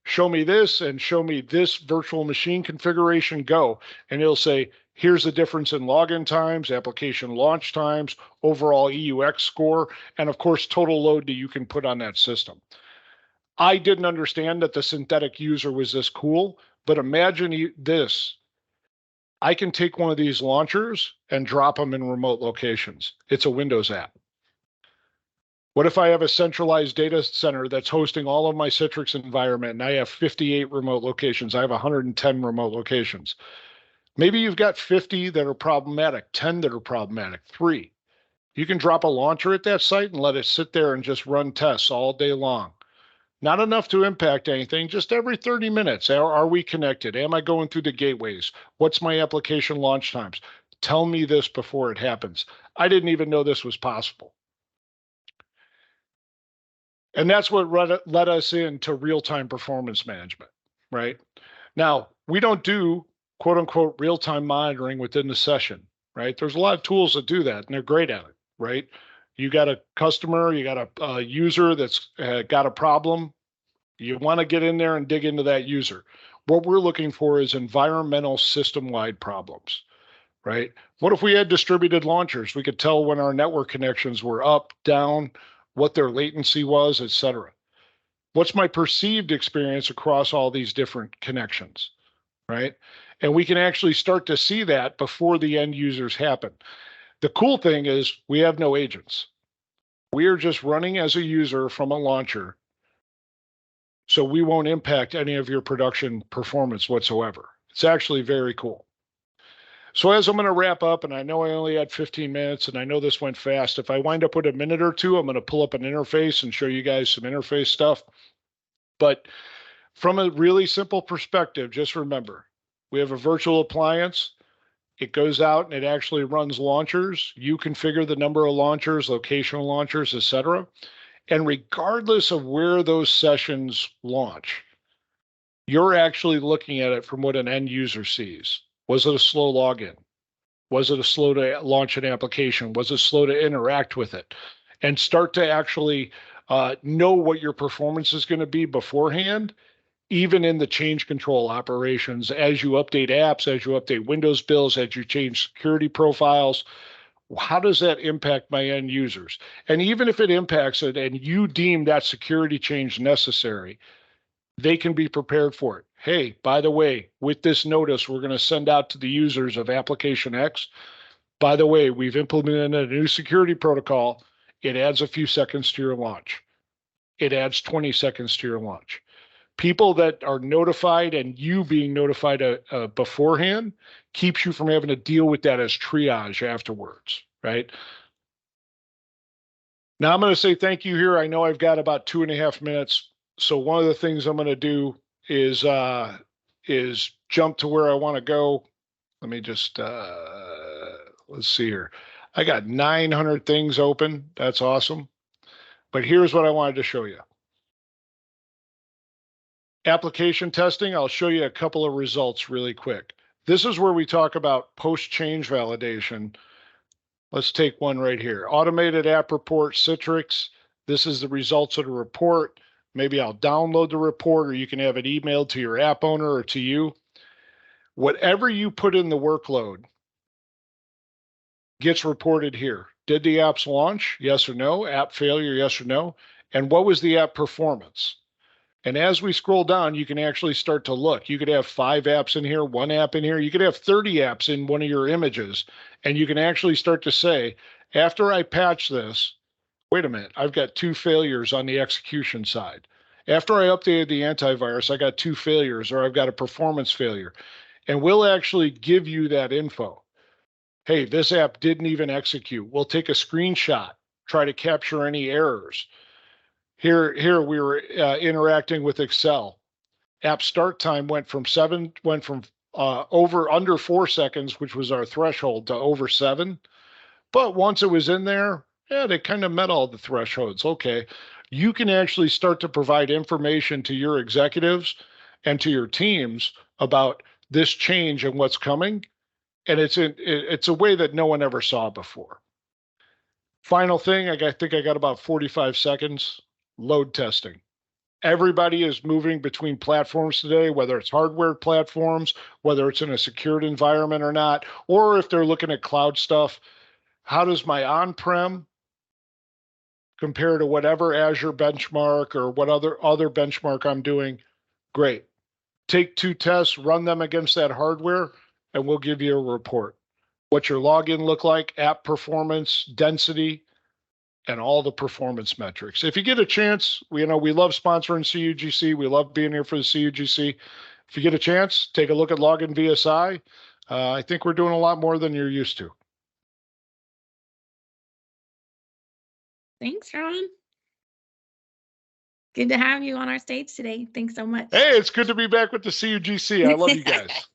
show me this and show me this virtual machine configuration, go. And it'll say, here's the difference in login times, application launch times, overall EUX score, and of course, total load that you can put on that system. I didn't understand that the synthetic user was this cool, but imagine this. I can take one of these launchers and drop them in remote locations. It's a Windows app. What if I have a centralized data center that's hosting all of my Citrix environment and I have 58 remote locations? I have 110 remote locations. Maybe you've got 50 that are problematic, 10 that are problematic, 3. You can drop a launcher at that site and let it sit there and just run tests all day long. Not enough to impact anything, just every 30 minutes. Are we connected? Am I going through the gateways? What's my application launch times? Tell me this before it happens. I didn't even know this was possible. And that's what led us into real-time performance management, right? Now, we don't do quote unquote real-time monitoring within the session, right? There's a lot of tools that do that and they're great at it, right? You got a customer, you got a user that's got a problem. You want to get in there and dig into that user. What we're looking for is environmental system-wide problems, right? What if we had distributed launchers? We could tell when our network connections were up, down, what their latency was, et cetera. What's my perceived experience across all these different connections, right? And we can actually start to see that before the end users happen. The cool thing is we have no agents. We are just running as a user from a launcher, so we won't impact any of your production performance whatsoever. It's actually very cool. So as I'm going to wrap up, and I know I only had 15 minutes, and I know this went fast. If I wind up with a minute or two, I'm going to pull up an interface and show you guys some interface stuff. But from a really simple perspective, just remember, we have a virtual appliance. It goes out and it actually runs launchers. You configure the number of launchers, locational launchers, et cetera. And regardless of where those sessions launch, you're actually looking at it from what an end user sees. Was it a slow login? Was it a slow to launch an application? Was it slow to interact with it? And start to actually know what your performance is going to be beforehand, even in the change control operations, as you update apps, as you update Windows builds, as you change security profiles, How does that impact my end users? And even if it impacts it and you deem that security change necessary, they can be prepared for it. Hey, by the way, with this notice, we're going to send out to the users of application X. By the way, we've implemented a new security protocol. It adds a few seconds to your launch. It adds 20 seconds to your launch. People that are notified and you being notified beforehand keeps you from having to deal with that as triage afterwards, right? Now I'm going to say thank you here. I know I've got about 2.5 minutes. So one of the things I'm going to do is jump to where I want to go. Let me just, let's see here. I got 900 things open. That's awesome. But here's what I wanted to show you. Application testing, I'll show you a couple of results really quick. This is where we talk about post-change validation. Let's take one right here. Automated app report, Citrix. This is the results of the report. Maybe I'll download the report, or you can have it emailed to your app owner or to you. Whatever you put in the workload gets reported here. Did the apps launch? Yes or no? App failure? Yes or no? And what was the app performance? And as we scroll down, you can actually start to look. You could have 5 apps in here, 1 app in here. You could have 30 apps in one of your images. And you can actually start to say, after I patch this, wait a minute, I've got 2 failures on the execution side. After I updated the antivirus, I got 2 failures, or I've got a performance failure. And we'll actually give you that info. Hey, this app didn't even execute. We'll take a screenshot, try to capture any errors. Here we were interacting with Excel. App start time went from under 4 seconds, which was our threshold, to over 7. But once it was in there, yeah, they kind of met all the thresholds. Okay, you can actually start to provide information to your executives and to your teams about this change and what's coming. And it's a way that no one ever saw before. Final thing, I think I got about 45 seconds. Load testing. Everybody is moving between platforms today, whether it's hardware platforms, whether it's in a secured environment or not, or if they're looking at cloud stuff. How does my on-prem compare to whatever Azure benchmark or what other benchmark I'm doing? Great. Take 2 tests, run them against that hardware, and we'll give you a report. What your login look like, app performance, density, and all the performance metrics. If you get a chance, we love sponsoring CUGC. We love being here for the CUGC. If you get a chance, take a look at Login VSI. I think we're doing a lot more than you're used to. Thanks, Ron. Good to have you on our stage today. Thanks so much. Hey, it's good to be back with the CUGC. I love you guys.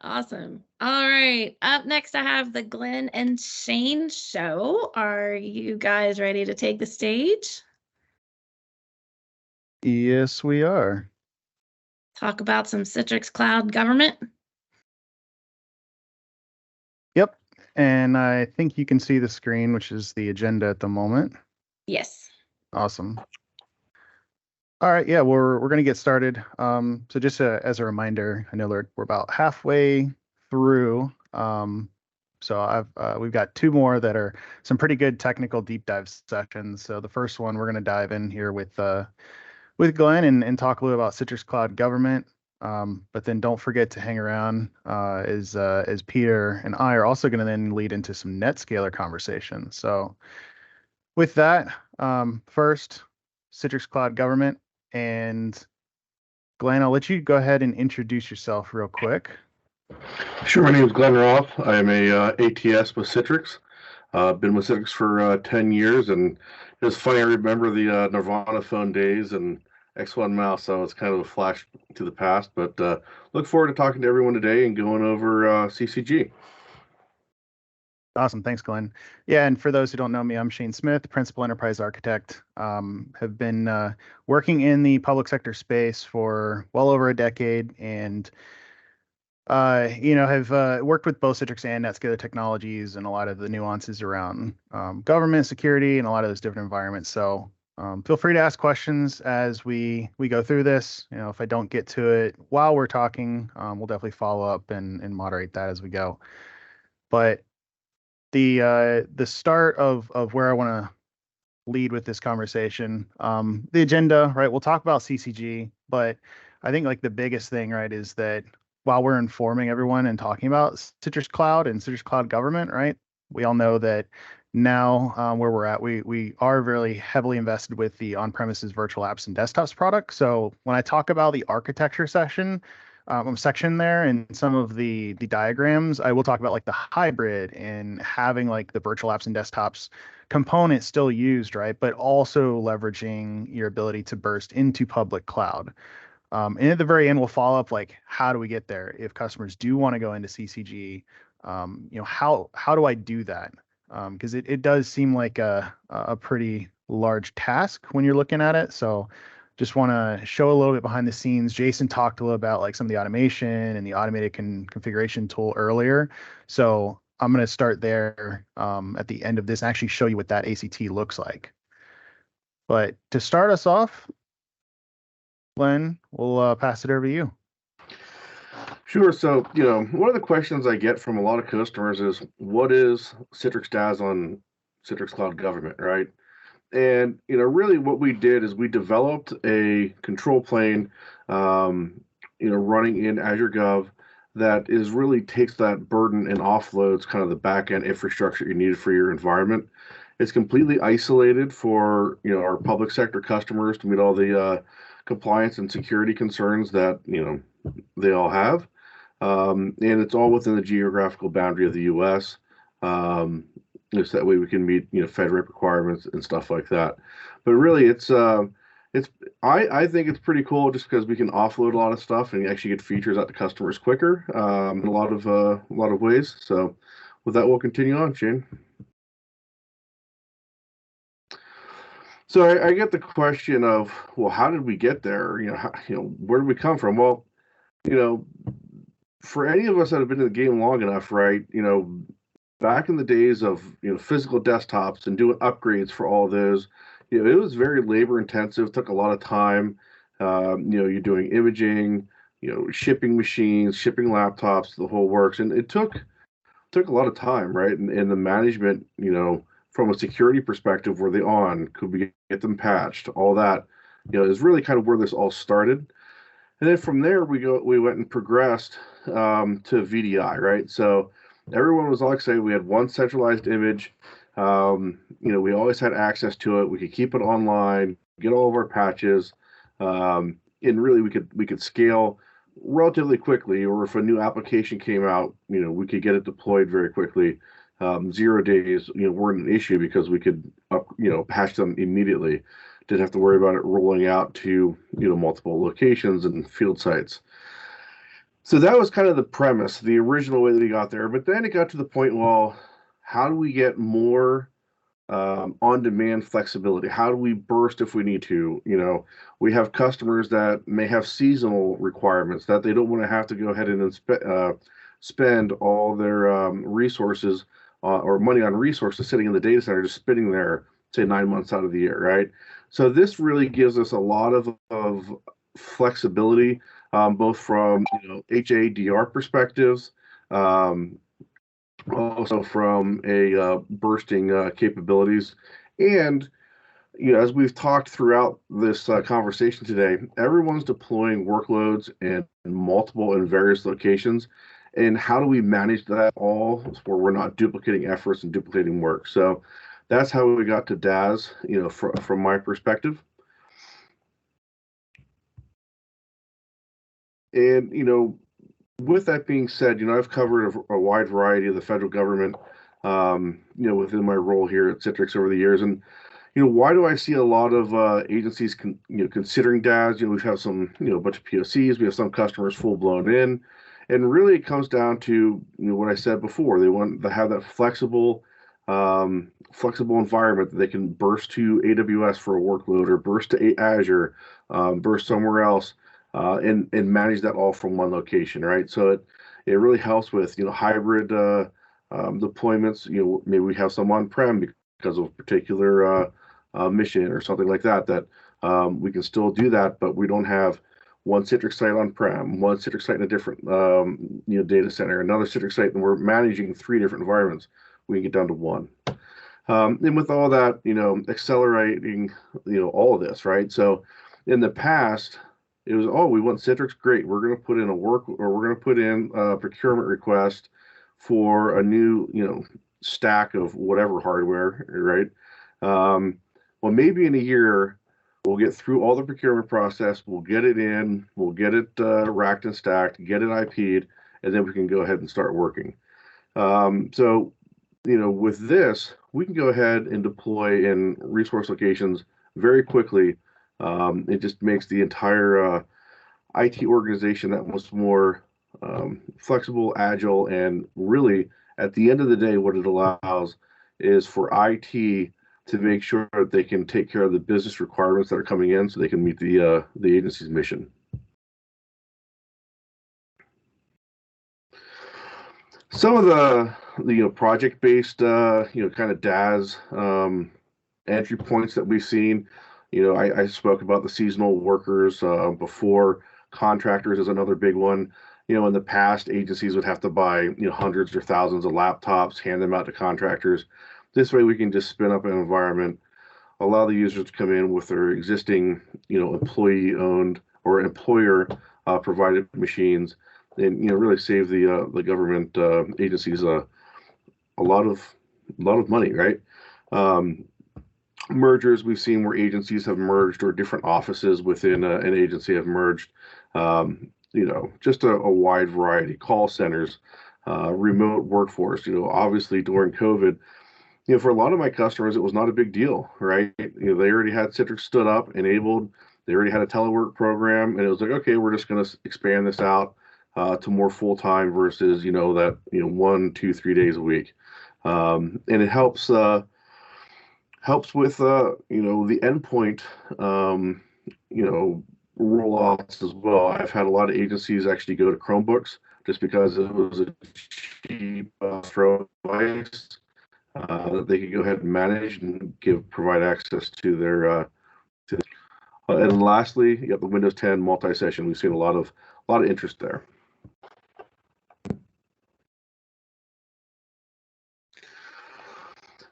Awesome. All right. Up next, I have the Glenn and Shane show. Are you guys ready to take the stage? Yes, we are. Talk about some Citrix Cloud Government. Yep. And I think you can see the screen, which is the agenda at the moment. Yes. Awesome. All right, yeah, we're going to get started. So just as a reminder, I know we're about halfway through. So we've got 2 more that are some pretty good technical deep dive sessions. So the first one, we're going to dive in here with Glenn and talk a little about Citrix Cloud Government. But then don't forget to hang around as Peter and I are also going to then lead into some NetScaler conversation. So with that, first, Citrix Cloud Government. And Glenn, I'll let you go ahead and introduce yourself real quick. Sure. My name is Glenn Roth. I'm a ATS with Citrix. Been with Citrix for 10 years, and it's funny. I remember the Nirvana phone days and X1 mouse, so it's kind of a flash to the past. But look forward to talking to everyone today and going over CCG. Awesome. Thanks, Glenn. Yeah, and for those who don't know me, I'm Shane Smith, Principal Enterprise Architect. Have been working in the public sector space for well over a decade, and have worked with both Citrix and NetScaler technologies and a lot of the nuances around government security and a lot of those different environments. So feel free to ask questions as we go through this. If I don't get to it while we're talking, we'll definitely follow up and moderate that as we go. But the start of where I want to lead with this conversation, the agenda, right? We'll talk about CCG, but I think like the biggest thing, right, is that while we're informing everyone and talking about Citrix Cloud and Citrix Cloud Government, right, we all know that now where we're at, we are very heavily invested with the on-premises virtual apps and desktops product. So when I talk about the architecture section there and some of the diagrams, I will talk about like the hybrid and having like the virtual apps and desktops component still used, right? But also leveraging your ability to burst into public cloud. And at the very end, we'll follow up like, how do we get there? If customers do want to go into CCG, how do I do that? Because it does seem like a pretty large task when you're looking at it. So just want to show a little bit behind the scenes. Jason talked a little about like some of the automation and the automated configuration tool earlier. So I'm going to start there at the end of this and actually show you what that ACT looks like. But to start us off, Glenn, we'll pass it over to you. Sure. So, one of the questions I get from a lot of customers is, what is Citrix DaaS on Citrix Cloud Government, right? And, really what we did is we developed a control plane, running in Azure Gov that is really takes that burden and offloads kind of the back-end infrastructure you need for your environment. It's completely isolated for, our public sector customers to meet all the compliance and security concerns that, they all have. And it's all within the geographical boundary of the U.S. So that way we can meet, FedRAMP requirements and stuff like that. But really, I think it's pretty cool just because we can offload a lot of stuff and actually get features out to customers quicker in a lot of ways. So with that, we'll continue on, Shane. So I get the question of, well, how did we get there? Where did we come from? Well, for any of us that have been in the game long enough, right? Back in the days of physical desktops and doing upgrades for all those, it was very labor intensive, took a lot of time. You're doing imaging, shipping machines, shipping laptops, the whole works, and it took a lot of time, right? And the management, from a security perspective, were they on? Could we get them patched? All that, is really kind of where this all started. And then from there, we went and progressed to VDI, right? So everyone was all excited. We had one centralized image. We always had access to it. We could keep it online, get all of our patches, and really we could scale relatively quickly. Or if a new application came out, we could get it deployed very quickly. 0 days, weren't an issue because we could, patch them immediately. Didn't have to worry about it rolling out to, multiple locations and field sites. So that was kind of the premise, the original way that we got there. But then it got to the point, well, how do we get more on-demand flexibility? How do we burst if we need to? We have customers that may have seasonal requirements that they don't want to have to go ahead and spend all their resources or money on resources sitting in the data center, just spinning there, say 9 months out of the year, right? So this really gives us a lot of flexibility, both from HADR perspectives, also from a bursting capabilities, and as we've talked throughout this conversation today, everyone's deploying workloads in multiple and various locations. And how do we manage that all where we're not duplicating efforts and duplicating work? So that's how we got to DaaS, from my perspective. And, with that being said, I've covered a wide variety of the federal government, within my role here at Citrix over the years. And, why do I see a lot of agencies, considering DaaS? We have some, a bunch of POCs, we have some customers full blown in. And really it comes down to, what I said before. They want to have that flexible environment that they can burst to AWS for a workload or burst to Azure, burst somewhere else, and manage that all from one location, right? So it really helps with, hybrid deployments. Maybe we have some on-prem because of a particular mission or something like that, we can still do that, but we don't have one Citrix site on-prem, one Citrix site in a different data center, another Citrix site, and we're managing 3 different environments. we can get down to one. And with all that, accelerating, all of this, right? So in the past, it was, oh, we want Citrix, great. We're going to put in we're going to put in a procurement request for a new, stack of whatever hardware, right? Well, maybe in a year, we'll get through all the procurement process. We'll get it in, we'll get it racked and stacked, get it IP'd, and then we can go ahead and start working. So, with this, we can go ahead and deploy in resource locations very quickly. It just makes the entire IT organization that much more flexible, agile, and really, at the end of the day, what it allows is for IT to make sure that they can take care of the business requirements that are coming in, so they can meet the agency's mission. Some of the project-based kind of DaaS entry points that we've seen. I spoke about the seasonal workers before. Contractors is another big one. In the past, agencies would have to buy hundreds or thousands of laptops, hand them out to contractors. This way, we can just spin up an environment, allow the users to come in with their existing employee-owned or employer provided machines, and really save the government agencies a lot of money, right? Mergers we've seen where agencies have merged, or different offices within an agency have merged. Just a wide variety. Call centers, remote workforce. Obviously during COVID, for a lot of my customers, it was not a big deal, right? They already had Citrix stood up, enabled. They already had a telework program, and it was like, okay, we're just going to expand this out to more full time versus 1, 2, 3 days a week, and it helps with the endpoint rollouts as well. I've had a lot of agencies actually go to Chromebooks just because it was a cheap throw device that they could go ahead and manage and provide access to their and lastly, you got the Windows 10 multi-session. We've seen a lot of interest there.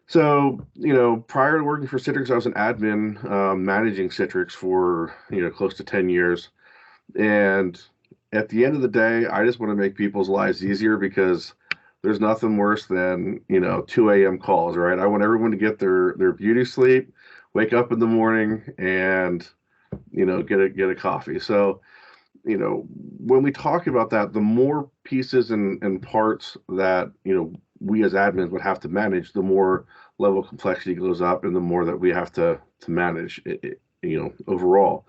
So, prior to working for Citrix, I was an admin managing Citrix for, close to 10 years. And at the end of the day, I just want to make people's lives easier, because there's nothing worse than, 2 a.m. calls, right? I want everyone to get their beauty sleep, wake up in the morning, and, get a coffee. So, when we talk about that, the more pieces and parts that, we as admins would have to manage, the more level of complexity goes up, and the more that we have to manage it, overall.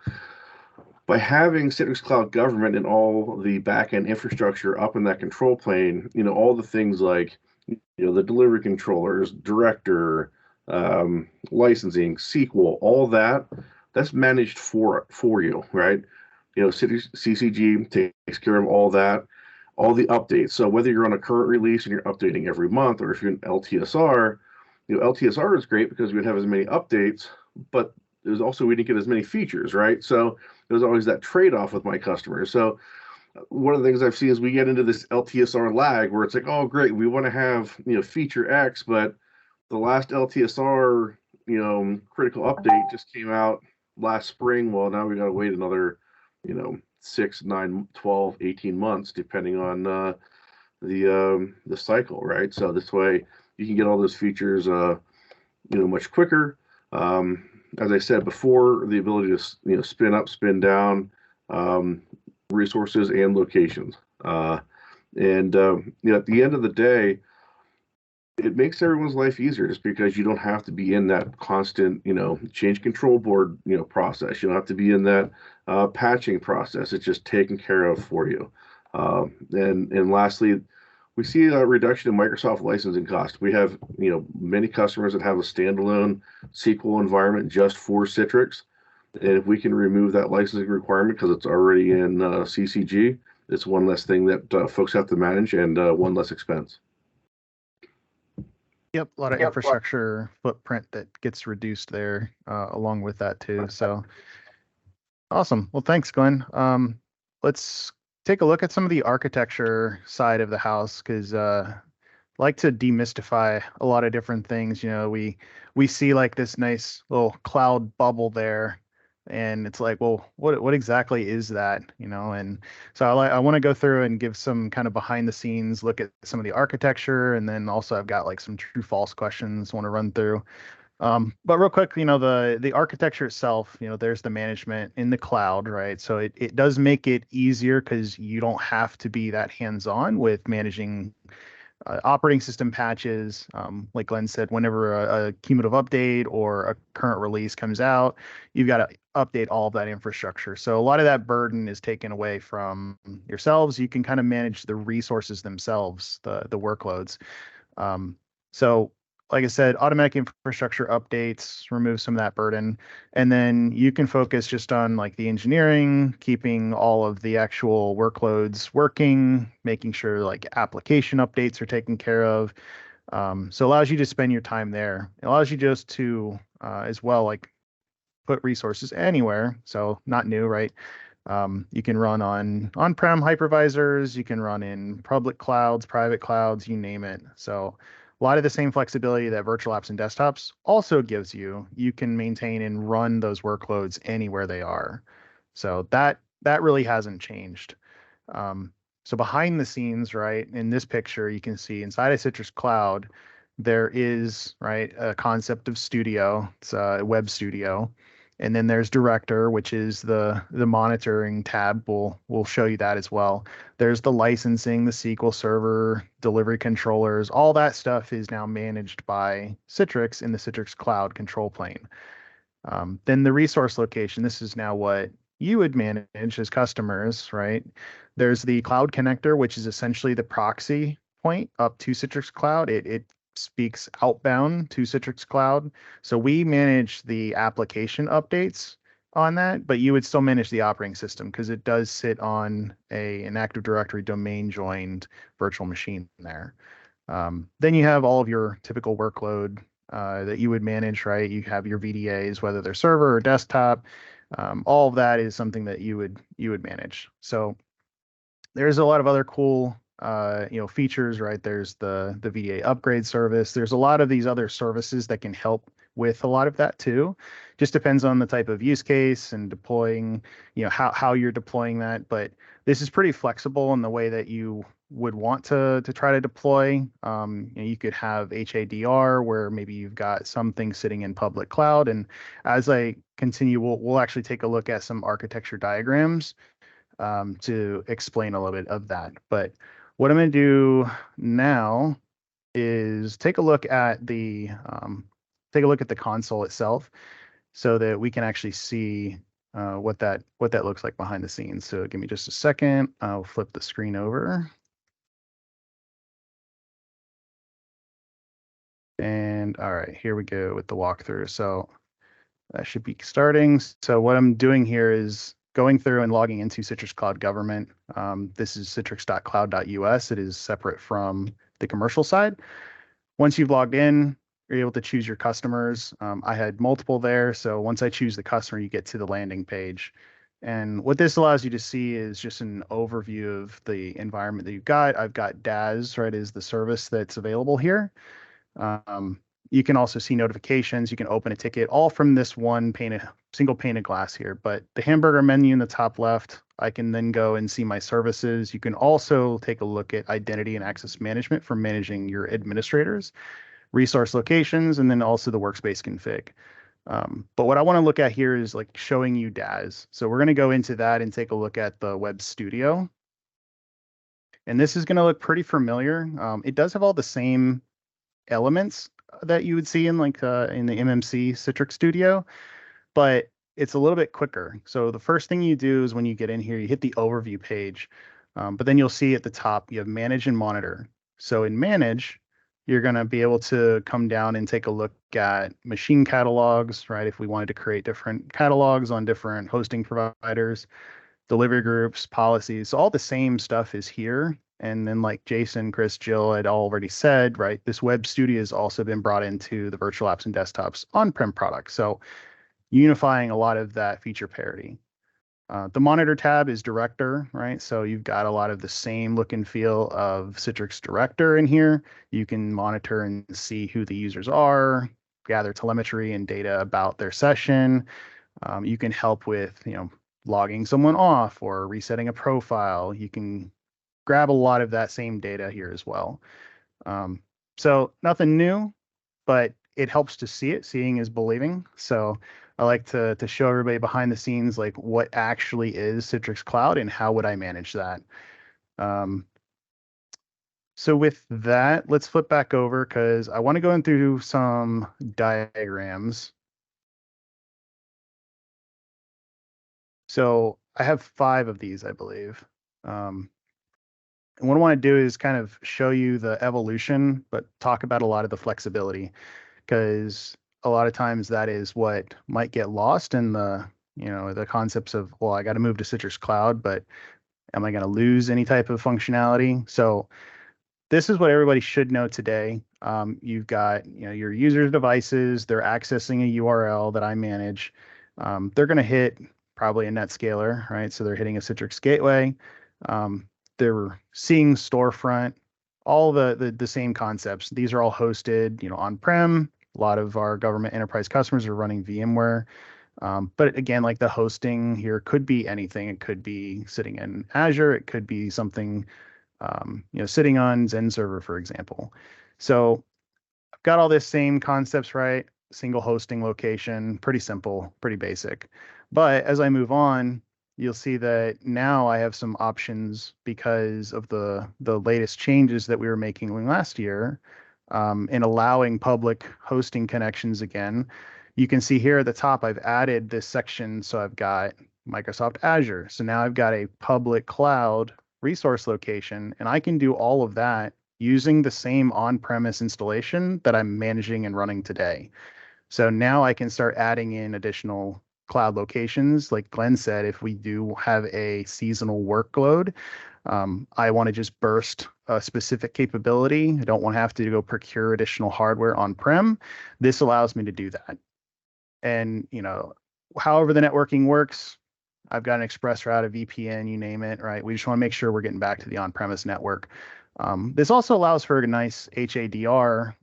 By having Citrix Cloud Government and all the backend infrastructure up in that control plane, all the things like, the delivery controllers, director, licensing, SQL, all that's managed for you, right? Citrix CCG takes care of all that. All the updates. So whether you're on a current release and you're updating every month, or if you're in LTSR, LTSR is great because we'd have as many updates, but there's also, we didn't get as many features, right? So there's always that trade-off with my customers. So one of the things I've seen is we get into this LTSR lag where it's like, oh, great, we want to have, feature X, but the last LTSR, critical update just came out last spring. Well, now we got to wait another, 6, 9, 12, 18 months, depending on the cycle, right? So this way you can get all those features, much quicker. As I said before, the ability to spin up, spin down resources and locations, at the end of the day, it makes everyone's life easier, just because you don't have to be in that constant, change control board, process. You don't have to be in that patching process. It's just taken care of for you. And lastly, we see a reduction in Microsoft licensing costs. We have, many customers that have a standalone SQL environment just for Citrix. And if we can remove that licensing requirement because it's already in CCG, it's one less thing that folks have to manage, and one less expense. Yep, a lot of infrastructure footprint that gets reduced there along with that too. So awesome. Well, thanks, Glenn. Let's take a look at some of the architecture side of the house, because like to demystify a lot of different things. You know, we see like this nice little cloud bubble there, and it's like, well, what exactly is that? You know, and so I want to go through and give some kind of behind the scenes look at some of the architecture, and then also I've got like some true false questions I want to run through. But real quick, you know, the architecture itself, you know, there's the management in the cloud, right? So it does make it easier because you don't have to be that hands-on with managing operating system patches. Like Glenn said, whenever a cumulative update or a current release comes out, you've got to update all of that infrastructure. So a lot of that burden is taken away from yourselves. You can kind of manage the resources themselves, the workloads. So like I said, automatic infrastructure updates remove some of that burden. And then you can focus just on like the engineering, keeping all of the actual workloads working, making sure like application updates are taken care of. So it allows you to spend your time there. It allows you just to, as well, like put resources anywhere. So not new, right? You can run on-prem hypervisors, you can run in public clouds, private clouds, you name it. So a lot of the same flexibility that virtual apps and desktops also gives you, you can maintain and run those workloads anywhere they are. So that really hasn't changed. So behind the scenes, right, in this picture, you can see inside of Citrix Cloud, there is, right, a concept of studio. It's a web studio. And then there's Director, which is the monitoring tab. We'll show you that as well. There's the licensing, the SQL Server, delivery controllers. All that stuff is now managed by Citrix in the Citrix Cloud control plane. Then the resource location. This is now what you would manage as customers, right? There's the Cloud Connector, which is essentially the proxy point up to Citrix Cloud. It speaks outbound to Citrix Cloud. So we manage the application updates on that, but you would still manage the operating system because it does sit on an Active Directory domain joined virtual machine there. Then you have all of your typical workload that you would manage, right? You have your VDAs, whether they're server or desktop. All of that is something that you would manage. So there's a lot of other cool features, right? There's the VDA upgrade service. There's a lot of these other services that can help with a lot of that too. Just depends on the type of use case and deploying, how you're deploying that. But this is pretty flexible in the way that you would want to try to deploy. You could have HADR where maybe you've got something sitting in public cloud. And as I continue, we'll actually take a look at some architecture diagrams to explain a little bit of that. But what I'm going to do now is take a look at the console itself, so that we can actually see what that looks like behind the scenes. So give me just a second. I'll flip the screen over. And all right, here we go with the walkthrough. So that should be starting. So what I'm doing here is going through and logging into Citrix Cloud Government. This is citrix.cloud.us. It is separate from the commercial side. Once you've logged in, you're able to choose your customers. I had multiple there. So once I choose the customer, you get to the landing page. And what this allows you to see is just an overview of the environment that you've got. I've got DAS, right, is the service that's available here. You can also see notifications. You can open a ticket all from this single pane of glass here. But the hamburger menu in the top left, I can then go and see my services. You can also take a look at identity and access management for managing your administrators, resource locations, and then also the workspace config. But what I want to look at here is like showing you DAS. So we're going to go into that and take a look at the web studio. And this is going to look pretty familiar. It does have all the same elements that you would see in the MMC Citrix Studio, but it's a little bit quicker. So the first thing you do is when you get in here, you hit the overview page, but then you'll see at the top, you have manage and monitor. So in manage, you're going to be able to come down and take a look at machine catalogs, right? If we wanted to create different catalogs on different hosting providers, delivery groups, policies, all the same stuff is here. And then like Jason, Chris, Jill had already said, right, this web studio has also been brought into the virtual apps and desktops on-prem product. So unifying a lot of that feature parity. The monitor tab is director, right? So you've got a lot of the same look and feel of Citrix Director in here. You can monitor and see who the users are, gather telemetry and data about their session. You can help with, logging someone off or resetting a profile. You can grab a lot of that same data here as well. So nothing new, but it helps to see it. Seeing is believing. So I like to show everybody behind the scenes, like what actually is Citrix Cloud and how would I manage that. So with that, let's flip back over because I want to go in through some diagrams. So I have 5 of these, I believe. And what I want to do is kind of show you the evolution, but talk about a lot of the flexibility, because a lot of times that is what might get lost in the concepts of, well, I got to move to Citrix Cloud, but am I going to lose any type of functionality? So this is what everybody should know today. You've got your users' devices. They're accessing a URL that I manage. They're going to hit probably a NetScaler, right? So they're hitting a Citrix gateway. They're seeing storefront, all the same concepts. These are all hosted, on-prem. A lot of our government enterprise customers are running VMware. But again, like the hosting here could be anything. It could be sitting in Azure. It could be something, sitting on Zen server, for example. So I've got all this same concepts, right? Single hosting location, pretty simple, pretty basic. But as I move on, you'll see that now I have some options because of the latest changes that we were making last year, in allowing public hosting connections again. You can see here at the top, I've added this section. So I've got Microsoft Azure. So now I've got a public cloud resource location, and I can do all of that using the same on-premise installation that I'm managing and running today. So now I can start adding in additional cloud locations. Like Glenn said, if we do have a seasonal workload, I want to just burst a specific capability. I don't want to have to go procure additional hardware on-prem. This allows me to do that. And, however the networking works, I've got an express route, a VPN, you name it, right? We just want to make sure we're getting back to the on-premise network. This also allows for a nice HADR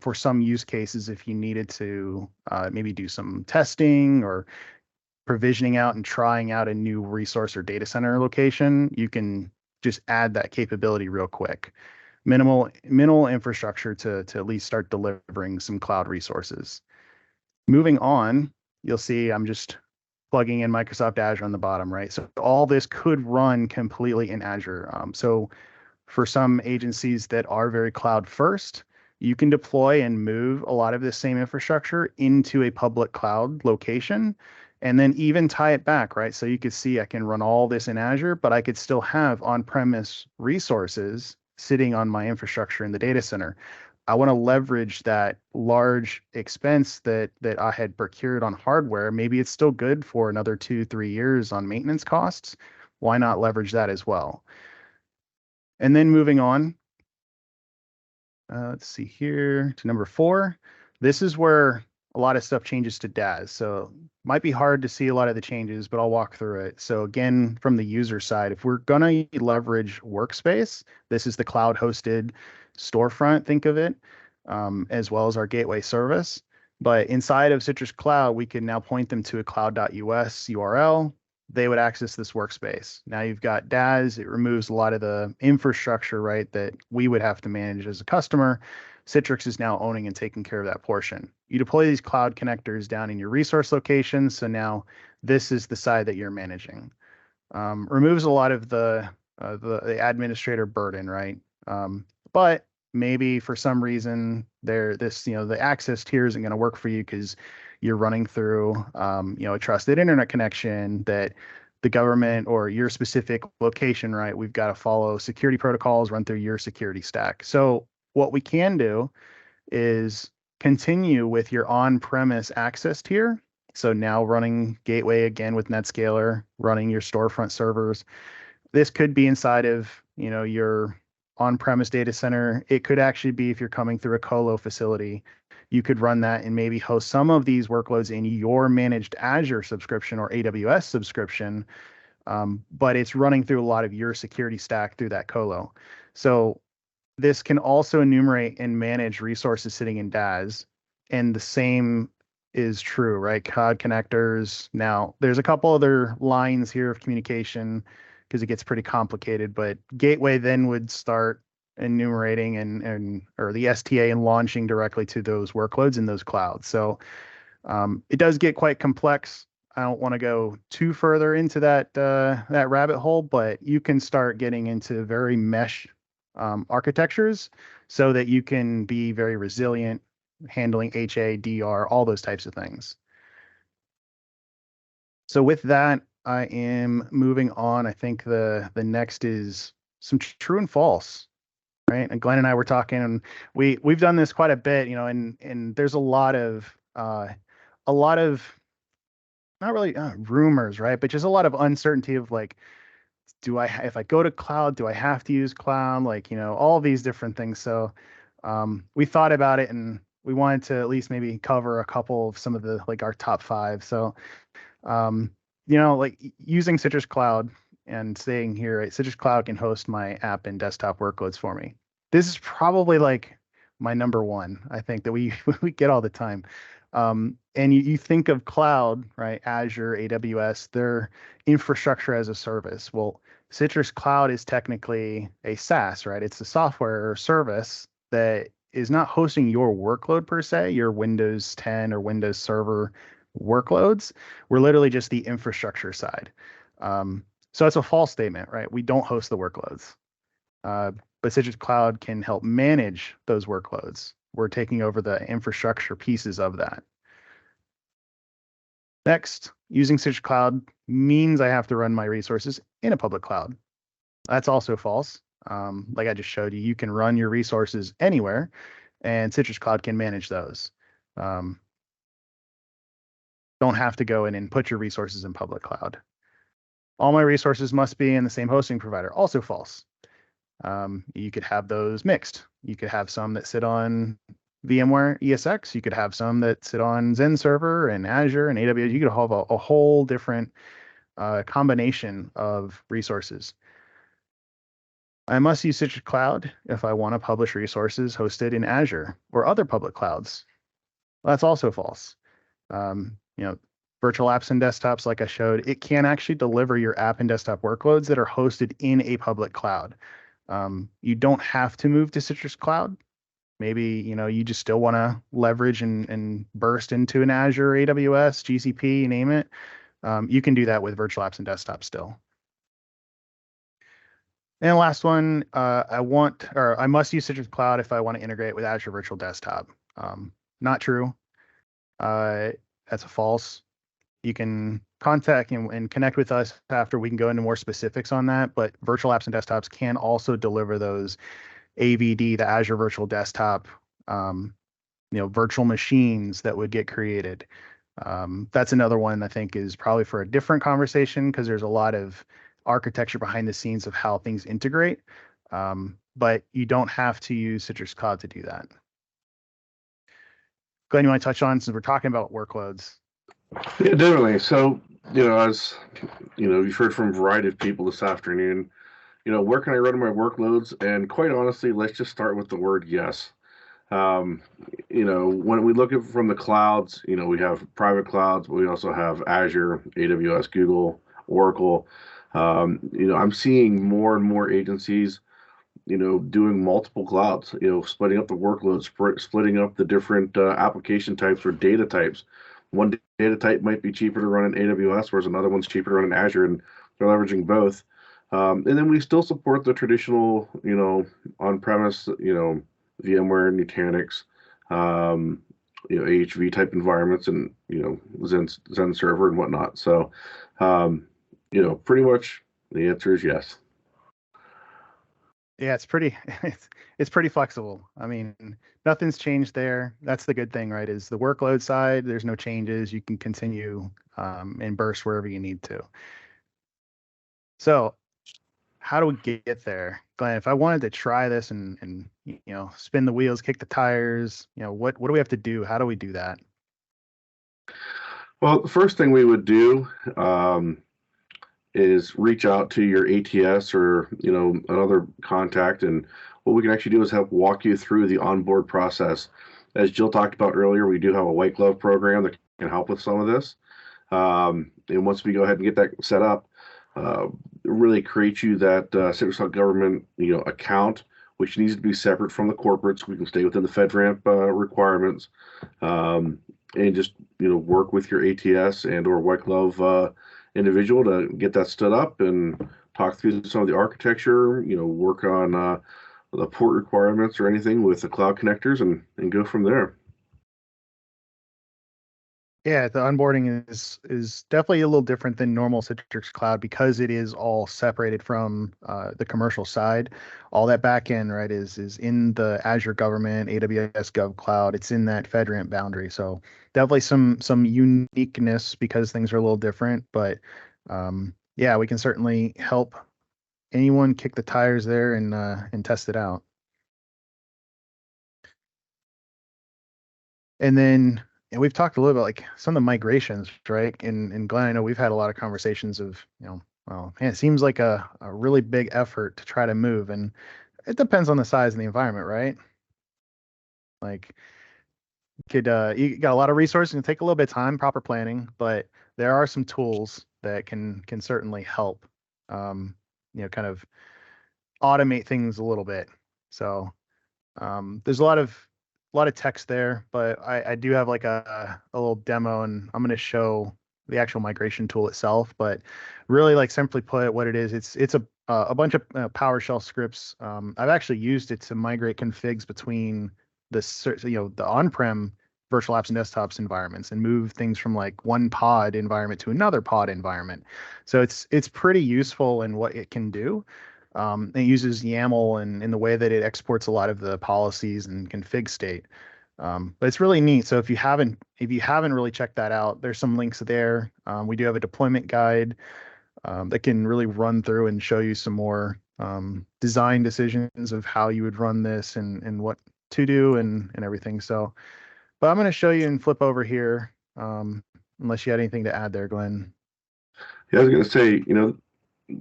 for some use cases if you needed to maybe do some testing or provisioning out and trying out a new resource or data center location. You can just add that capability real quick. Minimal infrastructure to at least start delivering some cloud resources. Moving on, you'll see I'm just plugging in Microsoft Azure on the bottom, right? So all this could run completely in Azure. So for some agencies that are very cloud first, you can deploy and move a lot of this same infrastructure into a public cloud location and then even tie it back, right? So you could see I can run all this in Azure, but I could still have on-premise resources sitting on my infrastructure in the data center. I want to leverage that large expense that I had procured on hardware. Maybe it's still good for another 2-3 years on maintenance costs. Why not leverage that as well? And then moving on, let's see here to number 4. This is where a lot of stuff changes to DAS. So might be hard to see a lot of the changes, but I'll walk through it. So again, from the user side, if we're going to leverage workspace, this is the cloud hosted storefront, think of it, as well as our gateway service. But inside of Citrix Cloud, we can now point them to a cloud.us URL. They would access this workspace. Now you've got DAS. It removes a lot of the infrastructure, right, that we would have to manage as a customer. Citrix is now owning and taking care of that portion. You deploy these cloud connectors down in your resource locations. So now this is the side that you're managing. Removes a lot of the administrator burden, right? But maybe for some reason the access tier isn't going to work for you because you're running through a trusted internet connection that the government or your specific location, right? We've got to follow security protocols, run through your security stack. So what we can do is continue with your on-premise access tier. So now running gateway again with NetScaler, running your storefront servers. This could be inside of your on-premise data center. It could actually be if you're coming through a colo facility, you could run that and maybe host some of these workloads in your managed Azure subscription or AWS subscription. but it's running through a lot of your security stack through that colo. So this can also enumerate and manage resources sitting in DAS, and the same is true, right? Cloud connectors. Now, there's a couple other lines here of communication because it gets pretty complicated, but gateway then would start enumerating or the STA and launching directly to those workloads in those clouds. So it does get quite complex. I don't want to go too further into that rabbit hole, but you can start getting into very mesh architectures so that you can be very resilient, handling HA, DR, all those types of things. So with that, I am moving on. I think the next is some true and false, right? And Glenn and I were talking, and we've done this quite a bit, and there's a lot of not really rumors, right? But just a lot of uncertainty of like, if I go to cloud, do I have to use cloud? Like, all these different things. So we thought about it, and we wanted to at least maybe cover a couple of some of the like our top 5. So like using Citrix Cloud and saying here, right, Citrix Cloud can host my app and desktop workloads for me. This is probably like my number one, I think, that we get all the time. And you think of cloud, right? Azure, AWS, they're infrastructure as a service. Well, Citrix Cloud is technically a SaaS, right? It's a software or service that is not hosting your workload per se, your Windows 10 or Windows Server workloads. We're literally just the infrastructure side. So it's a false statement, right? We don't host the workloads. But Citrix Cloud can help manage those workloads. We're taking over the infrastructure pieces of that. Next, using Citrix Cloud means I have to run my resources in a public cloud. That's also false. Like I just showed you, you can run your resources anywhere, and Citrix Cloud can manage those. Don't have to go in and put your resources in public cloud. All my resources must be in the same hosting provider. Also false. You could have those mixed. You could have some that sit on VMware ESX. You could have some that sit on Zen Server and Azure and AWS. You could have a whole different combination of resources. I must use Citrix Cloud if I want to publish resources hosted in Azure or other public clouds. Well, that's also false. Virtual apps and desktops, like I showed, it can actually deliver your app and desktop workloads that are hosted in a public cloud. You don't have to move to Citrix Cloud. Maybe, you just still want to leverage and burst into an Azure, AWS, GCP, name it. You can do that with virtual apps and desktops still. And the last one, I must use Citrix Cloud if I want to integrate with Azure Virtual Desktop. Not true. That's a false. You can contact and connect with us after. We can go into more specifics on that, but virtual apps and desktops can also deliver those AVD, the Azure Virtual Desktop, virtual machines that would get created. That's another one I think is probably for a different conversation because there's a lot of architecture behind the scenes of how things integrate, but you don't have to use Citrix Cloud to do that. Glenn, you want to touch on, since we're talking about workloads? Yeah, definitely. So, as you've heard from a variety of people this afternoon, where can I run my workloads? And quite honestly, let's just start with the word yes. When we look at from the clouds, we have private clouds, but we also have Azure, AWS, Google, Oracle. I'm seeing more and more agencies, doing multiple clouds, splitting up the workloads, splitting up the different application types or data types. One data type might be cheaper to run in AWS, whereas another one's cheaper to run in Azure, and they're leveraging both. And then we still support the traditional, on-premise, VMware, Nutanix, AHV type environments, and Zen Server and whatnot. So, pretty much the answer is yes. Yeah, it's pretty flexible. I mean, nothing's changed there. That's the good thing, right? Is the workload side, there's no changes. You can continue and burst wherever you need to. So how do we get there? Glenn, if I wanted to try this and spin the wheels, kick the tires, what do we have to do? How do we do that? Well, the first thing we would do is reach out to your ATS or another contact, and what we can actually do is help walk you through the onboard process. As Jill talked about earlier, we do have a white glove program that can help with some of this. And once we go ahead and get that set up, really create you that Citrix Cloud Government account, which needs to be separate from the corporate, so we can stay within the FedRAMP requirements, and just work with your ATS and or white glove individual to get that stood up and talk through some of the architecture, work on the port requirements or anything with the cloud connectors, and go from there. Yeah, the onboarding is definitely a little different than normal Citrix Cloud because it is all separated from the commercial side. All that backend, right, is in the Azure Government, AWS Gov Cloud. It's in that FedRAMP boundary. So definitely some uniqueness because things are a little different. But yeah, we can certainly help anyone kick the tires there and test it out. And then we've talked a little about like some of the migrations, right? And Glenn, I know we've had a lot of conversations of, well, man, it seems like a really big effort to try to move, and it depends on the size and the environment, right? Like, you got a lot of resources and take a little bit of time, proper planning, but there are some tools that can certainly help, kind of automate things a little bit. So there's a lot of text there, but I do have like a little demo, and I'm going to show the actual migration tool itself. But really, like, simply put, what it is, it's a bunch of PowerShell scripts. I've actually used it to migrate configs between the on-prem virtual apps and desktops environments and move things from like one pod environment to another pod environment. So it's pretty useful in what it can do. It uses YAML and in the way that it exports a lot of the policies and config state. But it's really neat. So if you haven't really checked that out, there's some links there. We do have a deployment guide that can really run through and show you some more design decisions of how you would run this and what to do and everything. So, but I'm going to show you and flip over here. Unless you had anything to add there, Glenn. Yeah, I was going to say,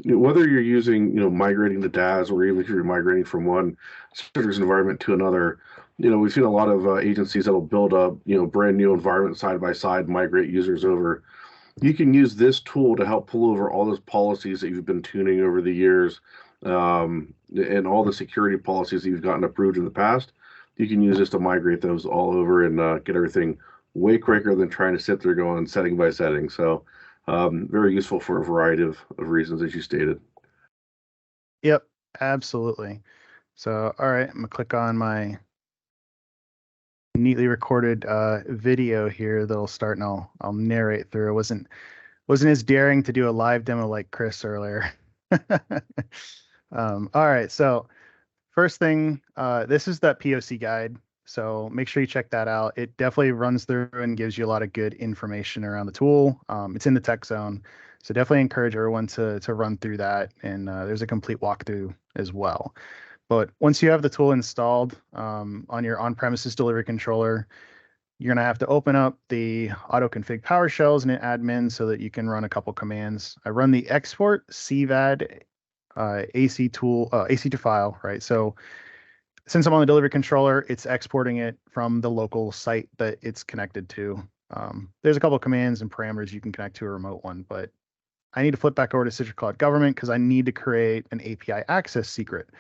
whether you're using, migrating the DAS, or even if you're migrating from one Citrix environment to another, we've seen a lot of agencies that will build up, brand new environment side by side, migrate users over. You can use this tool to help pull over all those policies that you've been tuning over the years, and all the security policies that you've gotten approved in the past. You can use this to migrate those all over and get everything way quicker than trying to sit there going setting by setting. So very useful for a variety of reasons, as you stated. Yep, absolutely. So, all right, I'm gonna click on my neatly recorded video here that'll start, and I'll narrate through. I wasn't as daring to do a live demo like Chris earlier. All right, so first thing, this is that POC guide. So make sure you check that out. It definitely runs through and gives you a lot of good information around the tool. It's in the tech zone. So definitely encourage everyone to run through that. And there's a complete walkthrough as well. But once you have the tool installed on your on-premises delivery controller, you're going to have to open up the auto-config PowerShells in an admin so that you can run a couple commands. I run the export cvad AC to file, right? So since I'm on the delivery controller, it's exporting it from the local site that it's connected to. There's a couple of commands and parameters you can connect to a remote one, but I need to flip back over to Citrix Cloud Government because I need to create an API access secret.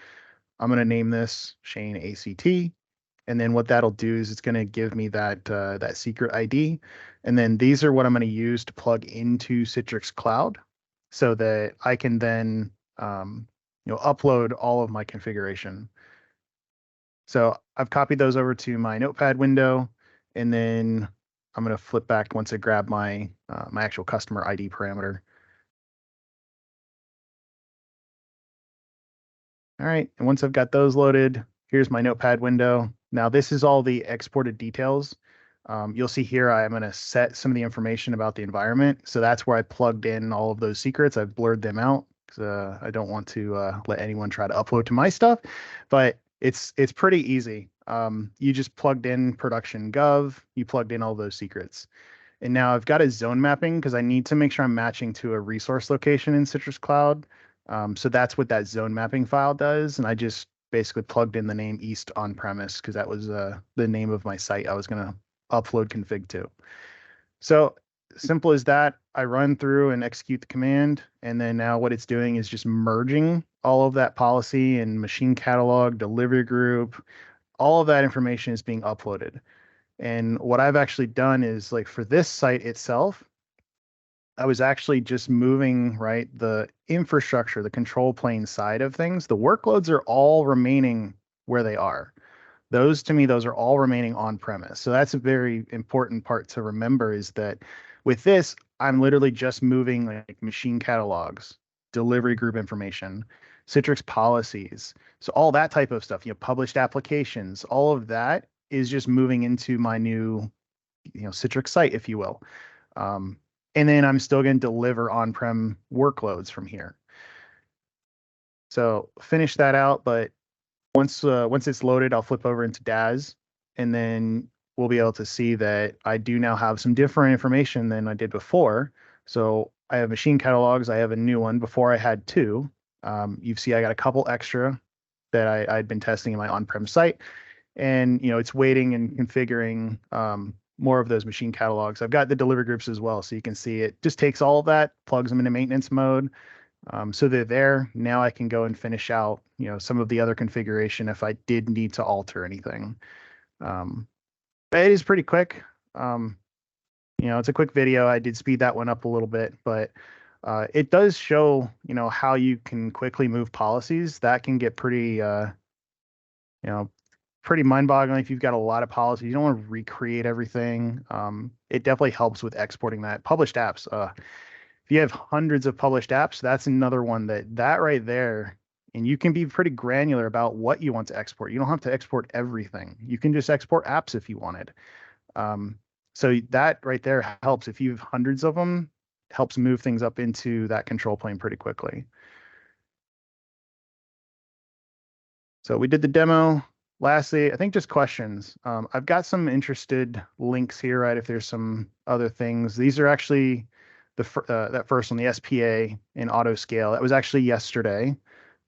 I'm going to name this Shane ACT. And then what that'll do is it's going to give me that secret ID. And then these are what I'm going to use to plug into Citrix Cloud so that I can then upload all of my configuration. So I've copied those over to my notepad window, and then I'm going to flip back once I grab my my actual customer ID parameter. All right, and once I've got those loaded, here's my notepad window. Now this is all the exported details. You'll see here I'm going to set some of the information about the environment. So that's where I plugged in all of those secrets. I've blurred them out because I don't want to let anyone try to upload to my stuff, but it's pretty easy. You just plugged in production gov, you plugged in all those secrets. And now I've got a zone mapping because I need to make sure I'm matching to a resource location in Citrix Cloud. So that's what that zone mapping file does. And I just basically plugged in the name East on premise because that was the name of my site I was going to upload config to. So simple as that. I run through and execute the command. And then now what it's doing is just merging all of that policy and machine catalog, delivery group, all of that information is being uploaded. And what I've actually done is, like, for this site itself, I was actually just moving, right, the infrastructure, the control plane side of things. The workloads are all remaining where they are. Those, to me, those are all remaining on premise. So that's a very important part to remember, is that with this, I'm literally just moving like machine catalogs, delivery group information, Citrix policies. So all that type of stuff, published applications, all of that is just moving into my new, Citrix site, if you will. And then I'm still going to deliver on-prem workloads from here. So finish that out, but once it's loaded, I'll flip over into DAS, and then we'll be able to see that I do now have some different information than I did before. So I have machine catalogs. I have a new one. Before I had two. You see I got a couple extra that I'd been testing in my on-prem site, and it's waiting and configuring more of those machine catalogs. I've got the delivery groups as well, so you can see it just takes all of that, plugs them into maintenance mode. So they're there. Now I can go and finish out, some of the other configuration if I did need to alter anything. But it is pretty quick. It's a quick video. I did speed that one up a little bit, but it does show, how you can quickly move policies. That can get pretty, pretty mind-boggling if you've got a lot of policies. You don't want to recreate everything. It definitely helps with exporting that. Published apps. If you have hundreds of published apps, that's another one that right there, and you can be pretty granular about what you want to export. You don't have to export everything. You can just export apps if you wanted. So that right there helps. If you have hundreds of them, helps move things up into that control plane pretty quickly. So we did the demo. Lastly, I think just questions. I've got some interested links here, right? If there's some other things, these are actually that first one, the SPA in auto scale. That was actually yesterday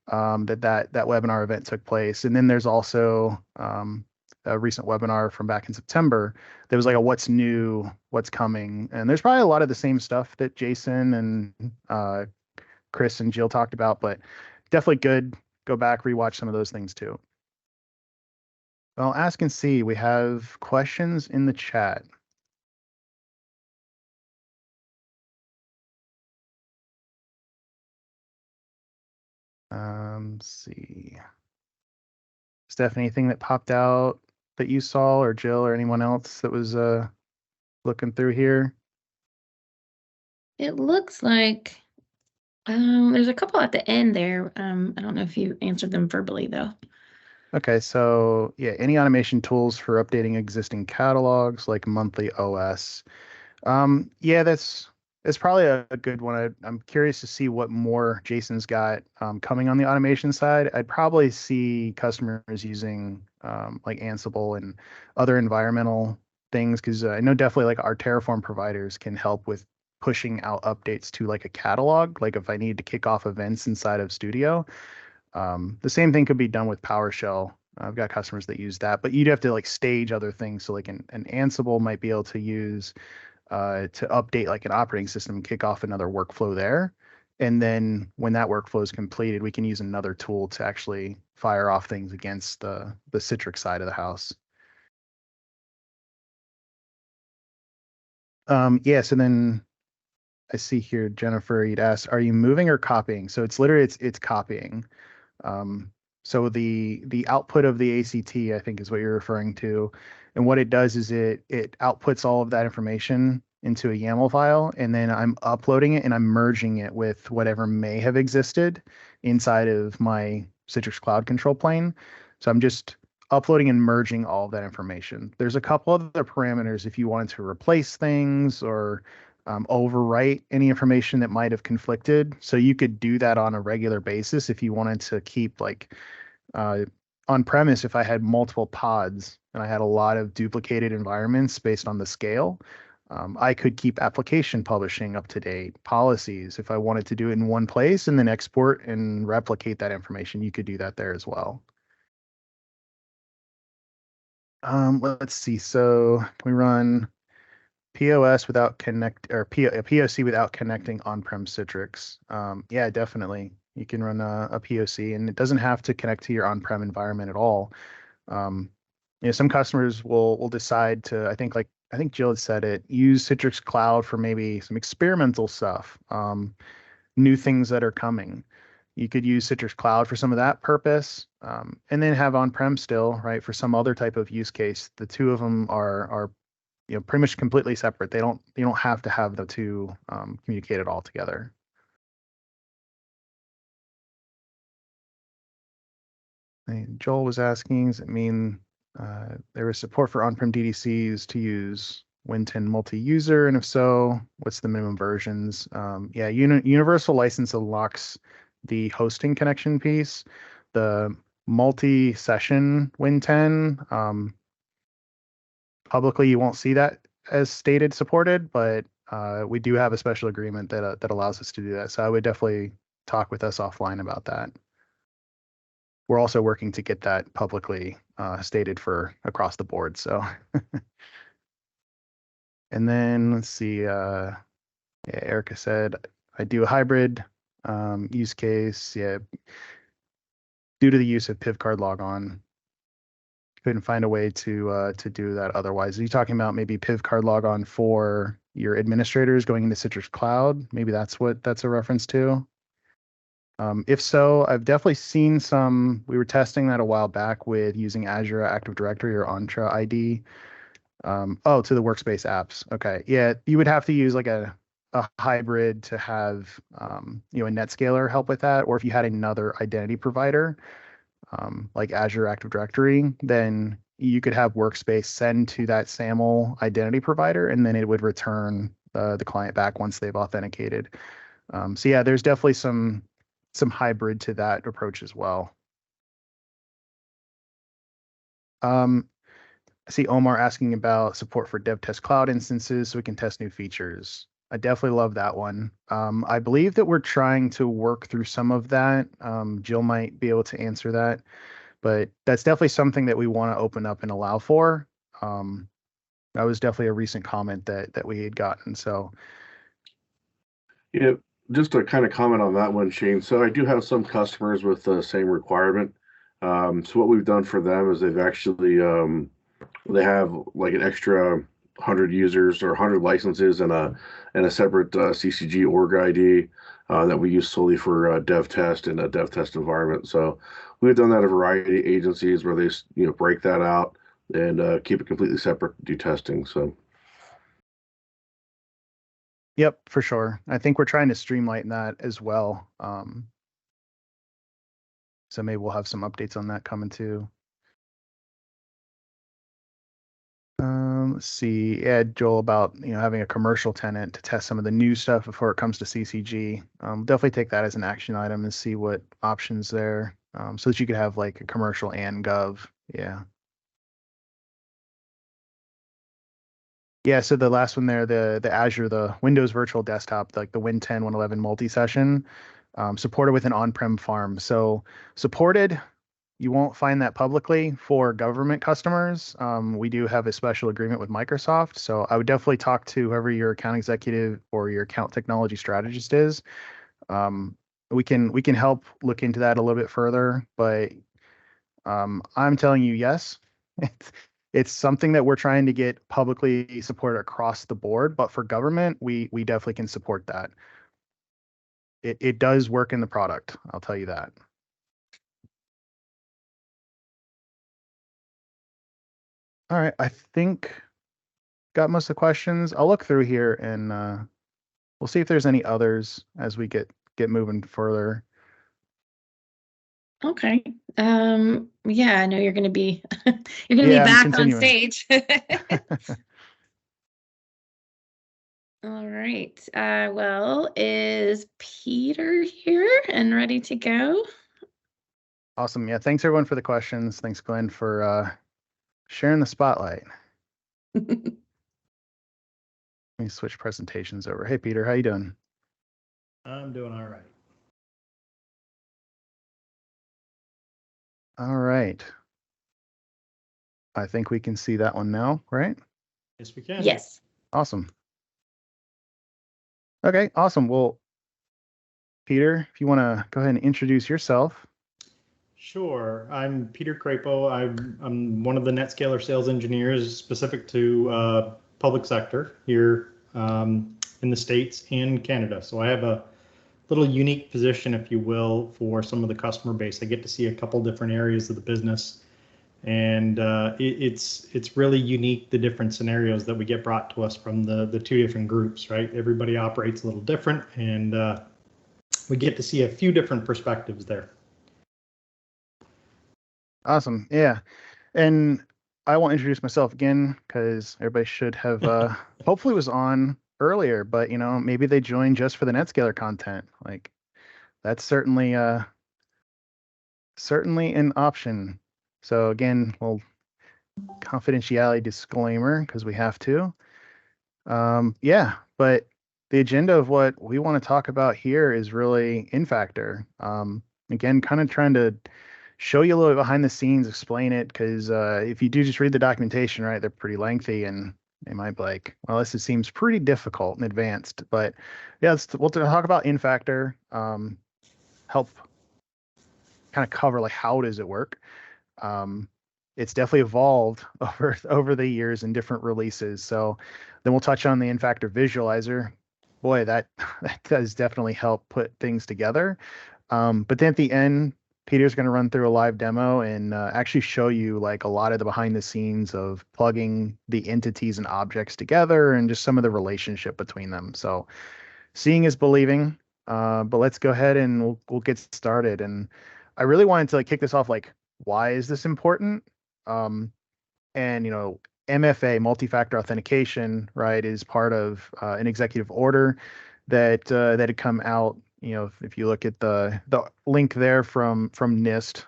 that webinar event took place. And then there's also a recent webinar from back in September. There was like a what's new, what's coming. And there's probably a lot of the same stuff that Jason and Chris and Jill talked about, but definitely good. Go back, rewatch some of those things too. Well, ask and see. We have questions in the chat. Let's see. Steph, anything that popped out that you saw, or Jill, or anyone else that was looking through here? It looks like there's a couple at the end there. I don't know if you answered them verbally though. Okay, so yeah, any automation tools for updating existing catalogs like monthly OS? Yeah, that's probably a good one. I'm curious to see what more Jason's got coming on the automation side. I'd probably see customers using like Ansible and other environmental things, because I know definitely like our Terraform providers can help with pushing out updates to like a catalog. Like if I need to kick off events inside of Studio, the same thing could be done with PowerShell. I've got customers that use that, but you'd have to like stage other things. So like an Ansible might be able to use to update like an operating system and kick off another workflow there. And then when that workflow is completed, we can use another tool to actually fire off things against the Citrix side of the house. Yes, and then I see here, Jennifer, you'd asked, are you moving or copying? So it's literally, it's copying. So the output of the ACT, I think, is what you're referring to. And what it does is it outputs all of that information into a YAML file, and then I'm uploading it and I'm merging it with whatever may have existed inside of my Citrix Cloud control plane. So I'm just uploading and merging all of that information. There's a couple other parameters if you wanted to replace things or overwrite any information that might have conflicted. So you could do that on a regular basis if you wanted to keep like on premise. If I had multiple pods and I had a lot of duplicated environments based on the scale, I could keep application publishing up to date, policies. If I wanted to do it in one place and then export and replicate that information, you could do that there as well. Let's see. So can we run POS without POC without connecting on-prem Citrix? Yeah, definitely. You can run a POC, and it doesn't have to connect to your on-prem environment at all. Some customers will decide to, I think Jill had said it, use Citrix Cloud for maybe some experimental stuff, new things that are coming. You could use Citrix Cloud for some of that purpose, and then have on-prem still, right, for some other type of use case. The two of them are pretty much completely separate. You don't have to have the two communicated all together. And Joel was asking, does it mean there is support for on-prem DDCs to use Win10 multi-user, and if so, what's the minimum versions? Yeah, universal license unlocks the hosting connection piece. The multi-session Win10, publicly you won't see that as stated supported, but we do have a special agreement that allows us to do that. So I would definitely talk with us offline about that. We're also working to get that publicly stated for across the board. So, and then let's see. Yeah, Erica said I do a hybrid use case. Yeah, due to the use of PivCard logon, couldn't find a way to do that otherwise. Are you talking about maybe PivCard logon for your administrators going into Citrix Cloud? Maybe that's what that's a reference to. If so, I've definitely seen some. We were testing that a while back with using Azure Active Directory or Entra ID. Oh, to the workspace apps. Okay, yeah, you would have to use like a hybrid to have a NetScaler help with that, or if you had another identity provider like Azure Active Directory, then you could have workspace send to that SAML identity provider, and then it would return the client back once they've authenticated. So yeah, there's definitely some hybrid to that approach as well. I see Omar asking about support for dev test cloud instances so we can test new features. I definitely love that one. I believe that we're trying to work through some of that. Jill might be able to answer that, but that's definitely something that we want to open up and allow for. That was definitely a recent comment that we had gotten. So yeah, just to kind of comment on that one, Shane. So I do have some customers with the same requirement. So what we've done for them is they've actually they have like an extra 100 users or 100 licenses and a separate CCG org ID that we use solely for dev test in a dev test environment. So we've done that at a variety of agencies where they break that out and keep it completely separate to do testing. So. Yep, for sure. I think we're trying to streamline that as well. So maybe we'll have some updates on that coming too. Let's see. Yeah, Joel, about having a commercial tenant to test some of the new stuff before it comes to CCG. Definitely take that as an action item and see what options there, so that you could have like a commercial and gov. Yeah. Yeah, so the last one there, the Azure, the Windows Virtual Desktop, like the Win10 111 multi-session, supported with an on-prem farm. So supported, you won't find that publicly for government customers. We do have a special agreement with Microsoft, so I would definitely talk to whoever your account executive or your account technology strategist is. We can help look into that a little bit further, but I'm telling you, yes. It's something that we're trying to get publicly supported across the board, but for government, we definitely can support that. It does work in the product, I'll tell you that. All right, I think got most of the questions. I'll look through here and we'll see if there's any others as we get moving further. Okay. Yeah, I know you're going to be you're going to be back on stage. All right. Well, is Peter here and ready to go? Awesome. Yeah, thanks everyone for the questions. Thanks, Glenn, for sharing the spotlight. Let me switch presentations over. Hey, Peter, how you doing? I'm doing all right. All right. I think we can see that one now, right? Yes, we can. Yes. Awesome. Okay, awesome. Well, Peter, if you want to go ahead and introduce yourself. Sure. I'm Peter Crapo. I'm one of the NetScaler sales engineers specific to public sector here in the States and Canada. So I have a little unique position, if you will, for some of the customer base. I get to see a couple different areas of the business, and it's really unique, the different scenarios that we get brought to us from the two different groups, right? Everybody operates a little different, and we get to see a few different perspectives there. Awesome. Yeah. And I won't introduce myself again because everybody should have hopefully was on earlier, but maybe they joined just for the NetScaler content. Like that's certainly an option. So again, well, confidentiality disclaimer because we have to. Yeah, but the agenda of what we want to talk about here is really InFactor. Again, kind of trying to show you a little bit behind the scenes, explain it, because if you do just read the documentation, right, they're pretty lengthy and they might be like, well, this seems pretty difficult and advanced. But yeah, we'll talk about InFactor, help kind of cover like how does it work. It's definitely evolved over the years in different releases. So then we'll touch on the InFactor visualizer. Boy, that does definitely help put things together. But then at the end, Peter's going to run through a live demo and actually show you like a lot of the behind the scenes of plugging the entities and objects together and just some of the relationship between them. So seeing is believing, but let's go ahead and we'll get started. And I really wanted to like kick this off, like, why is this important? And MFA, multi-factor authentication, right, is part of an executive order that had come out. If you look at the link there from NIST,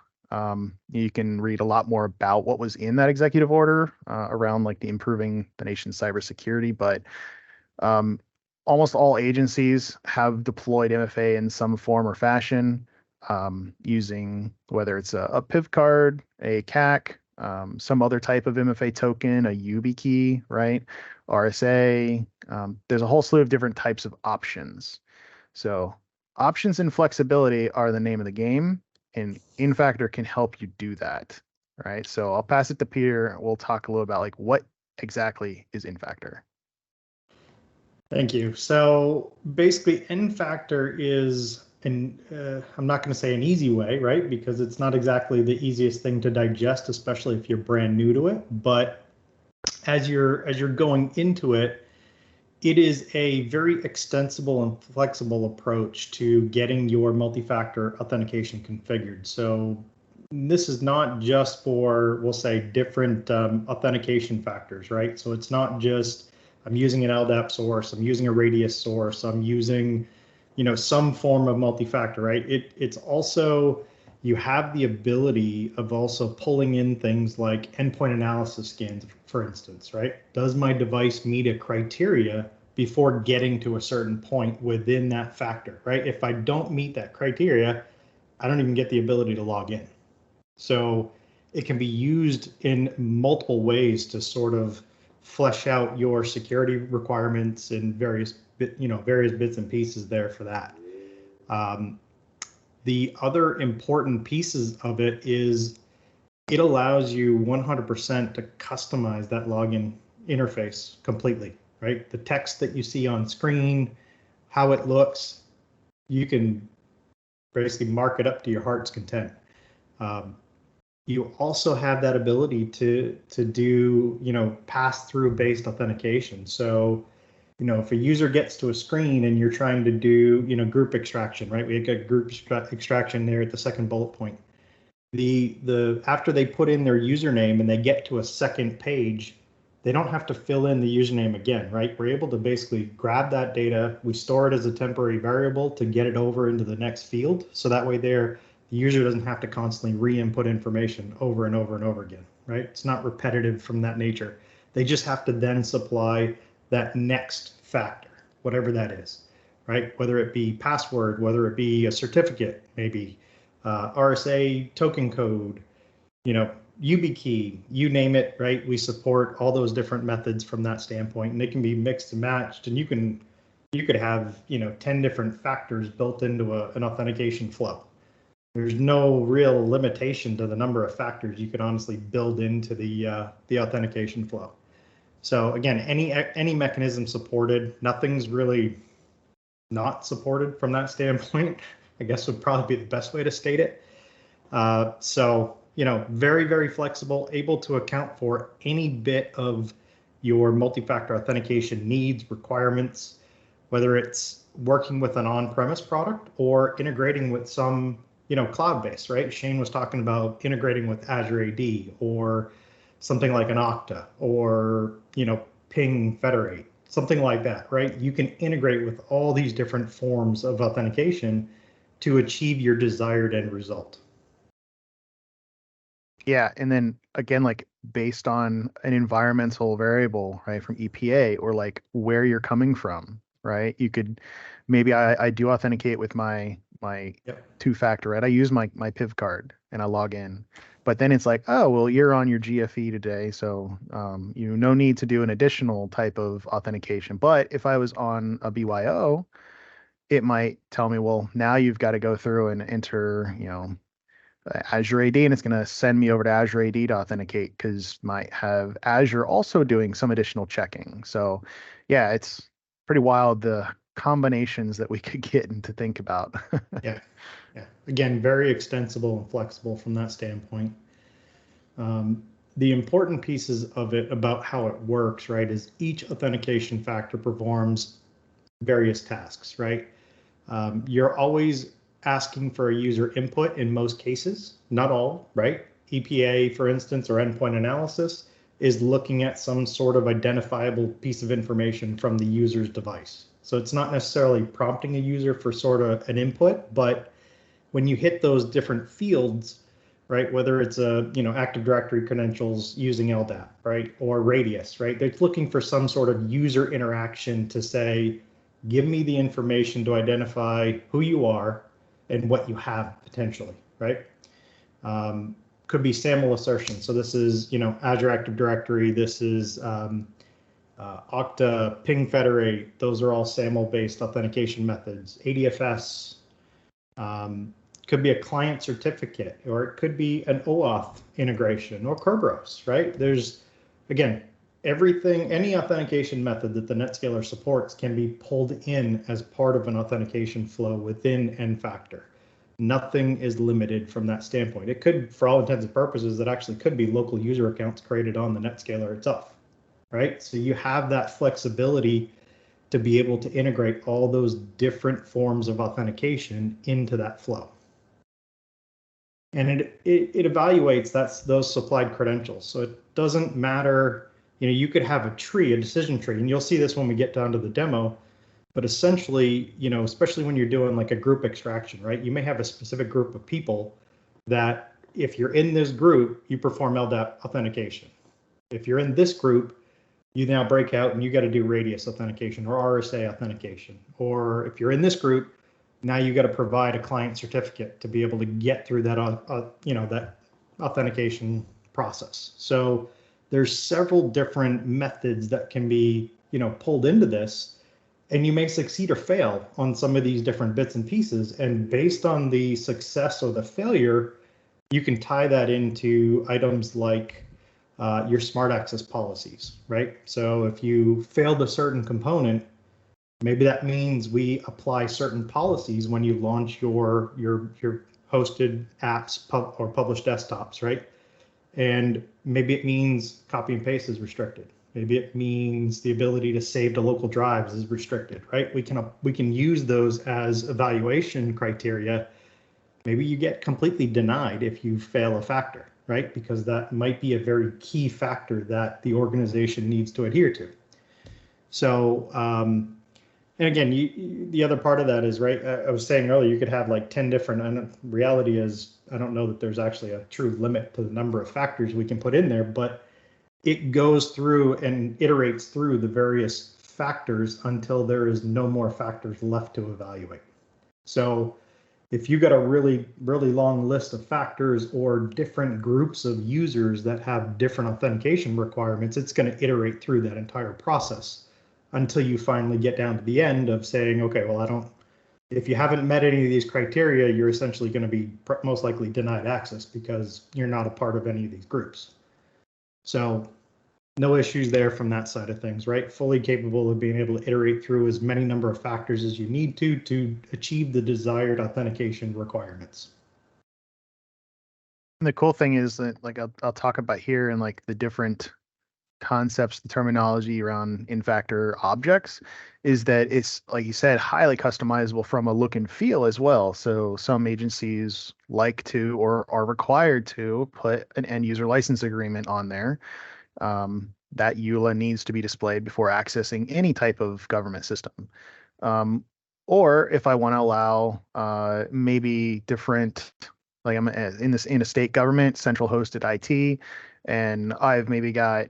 you can read a lot more about what was in that executive order around like the improving the nation's cybersecurity. But almost all agencies have deployed MFA in some form or fashion, using whether it's a PIV card, a CAC, some other type of MFA token, a YubiKey, right? RSA. There's a whole slew of different types of options. So options and flexibility are the name of the game, and InFactor can help you do that, right? So I'll pass it to Peter. We'll talk a little about like what exactly is InFactor. Thank you. So basically, InFactor is I'm not going to say an easy way, right? Because it's not exactly the easiest thing to digest, especially if you're brand new to it. But as you're going into it, it is a very extensible and flexible approach to getting your multi-factor authentication configured. So this is not just for, we'll say, different authentication factors, right? So it's not just I'm using an LDAP source, I'm using a radius source, I'm using some form of multi-factor, right? It's also, you have the ability of also pulling in things like endpoint analysis scans, for instance, right? Does my device meet a criteria before getting to a certain point within that factor, right? If I don't meet that criteria, I don't even get the ability to log in. So it can be used in multiple ways to sort of flesh out your security requirements and various bits and pieces there for that. The other important pieces of it is it allows you 100% to customize that login interface completely, right? The text that you see on screen, how it looks, you can basically mark it up to your heart's content. You also have that ability to do, pass-through based authentication. So, if a user gets to a screen and you're trying to do, group extraction, right? We got group extraction there at the second bullet point. After they put in their username and they get to a second page, they don't have to fill in the username again, right? We're able to basically grab that data, we store it as a temporary variable to get it over into the next field. So that way the user doesn't have to constantly re-input information over and over and over again, right? It's not repetitive from that nature. They just have to then supply that next factor, whatever that is, right? Whether it be password, whether it be a certificate, maybe RSA token code, YubiKey, you name it, right? We support all those different methods from that standpoint, and they can be mixed and matched, and you could have 10 different factors built into an authentication flow. There's no real limitation to the number of factors you could honestly build into the authentication flow. So again, any mechanism supported, nothing's really not supported from that standpoint, I guess would probably be the best way to state it. So, very, very flexible, able to account for any bit of your multi-factor authentication needs, requirements, whether it's working with an on-premise product or integrating with some, cloud-based, right? Shane was talking about integrating with Azure AD or something like an Okta or, Ping Federate, something like that, right? You can integrate with all these different forms of authentication to achieve your desired end result. Yeah, and then again, like based on an environmental variable, right, from EPA or like where you're coming from, right? You could maybe I do authenticate with my two-factor, right? I use my PIV card and I log in, but then it's like, oh, well, you're on your GFE today, so no need to do an additional type of authentication. But if I was on a BYO, it might tell me, well, now you've got to go through and enter, Azure AD, and it's going to send me over to Azure AD to authenticate because might have Azure also doing some additional checking. So yeah, it's pretty wild the combinations that we could get and to think about. Yeah. Again, very extensible and flexible from that standpoint. The important pieces of it about how it works, right, is each authentication factor performs various tasks, right? You're always asking for a user input in most cases, not all, right? EPA, for instance, or endpoint analysis is looking at some sort of identifiable piece of information from the user's device. So it's not necessarily prompting a user for sort of an input, but when you hit those different fields, right, whether it's Active Directory credentials using LDAP, right, or Radius, right, they're looking for some sort of user interaction to say, give me the information to identify who you are and what you have potentially, right? Could be SAML assertion. So this is, Azure Active Directory. This is Okta, Ping Federate. Those are all SAML-based authentication methods. ADFS could be a client certificate, or it could be an OAuth integration or Kerberos, right? There's, again, everything, any authentication method that the NetScaler supports can be pulled in as part of an authentication flow within Nfactor. Nothing is limited from that standpoint. It could, for all intents and purposes, that actually could be local user accounts created on the NetScaler itself, right? So you have that flexibility to be able to integrate all those different forms of authentication into that flow. And it evaluates those supplied credentials. So it doesn't matter. You could have a tree, a decision tree, and you'll see this when we get down to the demo, but essentially, especially when you're doing like a group extraction, right? You may have a specific group of people that if you're in this group, you perform LDAP authentication. If you're in this group, you now break out and you got to do Radius authentication or RSA authentication. Or if you're in this group, now you got to provide a client certificate to be able to get through that, that authentication process. So there's several different methods that can be, pulled into this, and you may succeed or fail on some of these different bits and pieces. And based on the success or the failure, you can tie that into items like your smart access policies, right? So if you failed a certain component, maybe that means we apply certain policies when you launch your hosted apps or published desktops, right? And maybe it means copy and paste is restricted. Maybe it means the ability to save to local drives is restricted, right? We can use those as evaluation criteria. Maybe you get completely denied if you fail a factor, right? Because that might be a very key factor that the organization needs to adhere to. So, and again, the other part of that is, right, I was saying earlier, you could have like 10 different, and reality is, I don't know that there's actually a true limit to the number of factors we can put in there, but it goes through and iterates through the various factors until there is no more factors left to evaluate. So if you got a really, really long list of factors or different groups of users that have different authentication requirements, it's going to iterate through that entire process until you finally get down to the end of saying, okay, well, if you haven't met any of these criteria, you're essentially going to be most likely denied access because you're not a part of any of these groups. So no issues there from that side of things, right? Fully capable of being able to iterate through as many number of factors as you need to achieve the desired authentication requirements. And the cool thing is that, like, I'll talk about here and like the different concepts, the terminology around in-factor objects, is that it's, like you said, highly customizable from a look and feel as well. So some agencies like to or are required to put an end user license agreement on there. That EULA needs to be displayed before accessing any type of government system. Or if I want to allow maybe different, like I'm in a state government, central hosted IT, and I've maybe got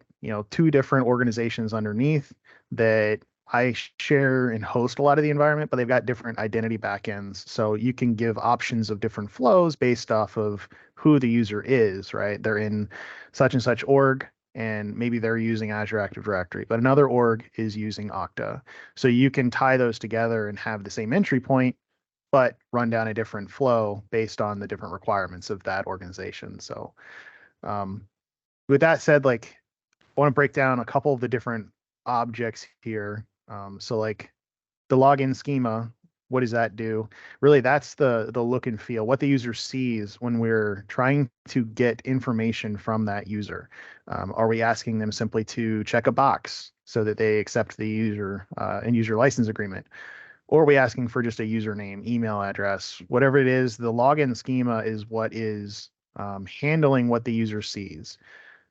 2 different organizations underneath that I share and host a lot of the environment, but they've got different identity backends. So you can give options of different flows based off of who the user is, right? They're in such and such org, and maybe they're using Azure Active Directory, but another org is using Okta. So you can tie those together and have the same entry point, but run down a different flow based on the different requirements of that organization. So with that said, like, I want to break down a couple of the different objects here. So like the login schema, what does that do? Really, that's the look and feel, what the user sees when we're trying to get information from that user. Are we asking them simply to check a box so that they accept the user and user license agreement? Or are we asking for just a username, email address, whatever it is? The login schema is what is handling what the user sees.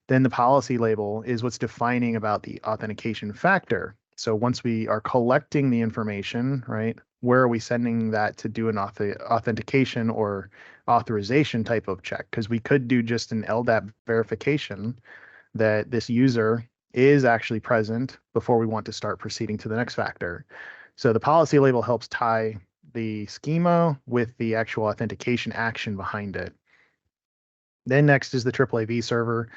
Then the policy label is what's defining about the authentication factor. So once we are collecting the information, right, where are we sending that to do an authentication or authorization type of check? Because we could do just an LDAP verification that this user is actually present before we want to start proceeding to the next factor. So the policy label helps tie the schema with the actual authentication action behind it. Then next is the AAA server.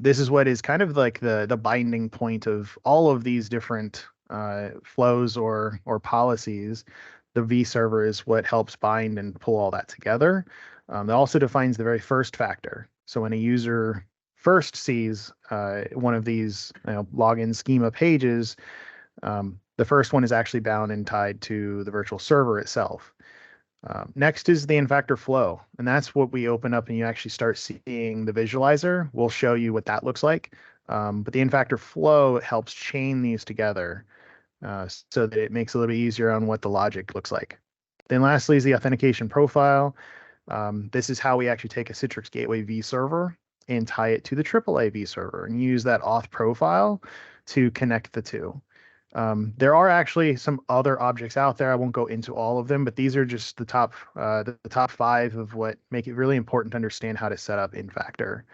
This is what is kind of like the binding point of all of these different flows or policies. The V server is what helps bind and pull all that together. It also defines the very first factor. So when a user first sees one of these login schema pages, the first one is actually bound and tied to the virtual server itself. Next is the in-factor flow, and that's what we open up and you actually start seeing the visualizer. We'll show you what that looks like. But the in-factor flow helps chain these together so that it makes it a little bit easier on what the logic looks like. Then lastly is the authentication profile. This is how we actually take a Citrix Gateway V server and tie it to the AAA V server and use that auth profile to connect the two. There are actually some other objects out there. I won't go into all of them, but these are just the top 5 of what make it really important to understand how to set up in-factor.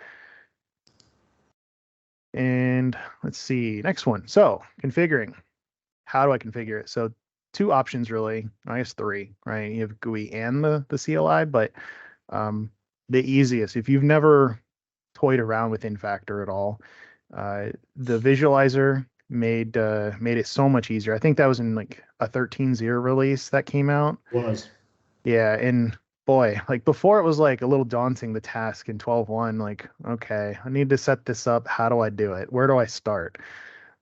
And let's see, next one. So configuring. How do I configure it? So 2 options really, I guess 3, right? You have GUI and the CLI, but the easiest, if you've never toyed around with in-factor at all, the visualizer made it so much easier. I think that was in like a 13.0 release that came out. Yeah, and boy, like before it was like a little daunting, the task in 12.1, like, okay, I need to set this up. How do I do it? Where do I start?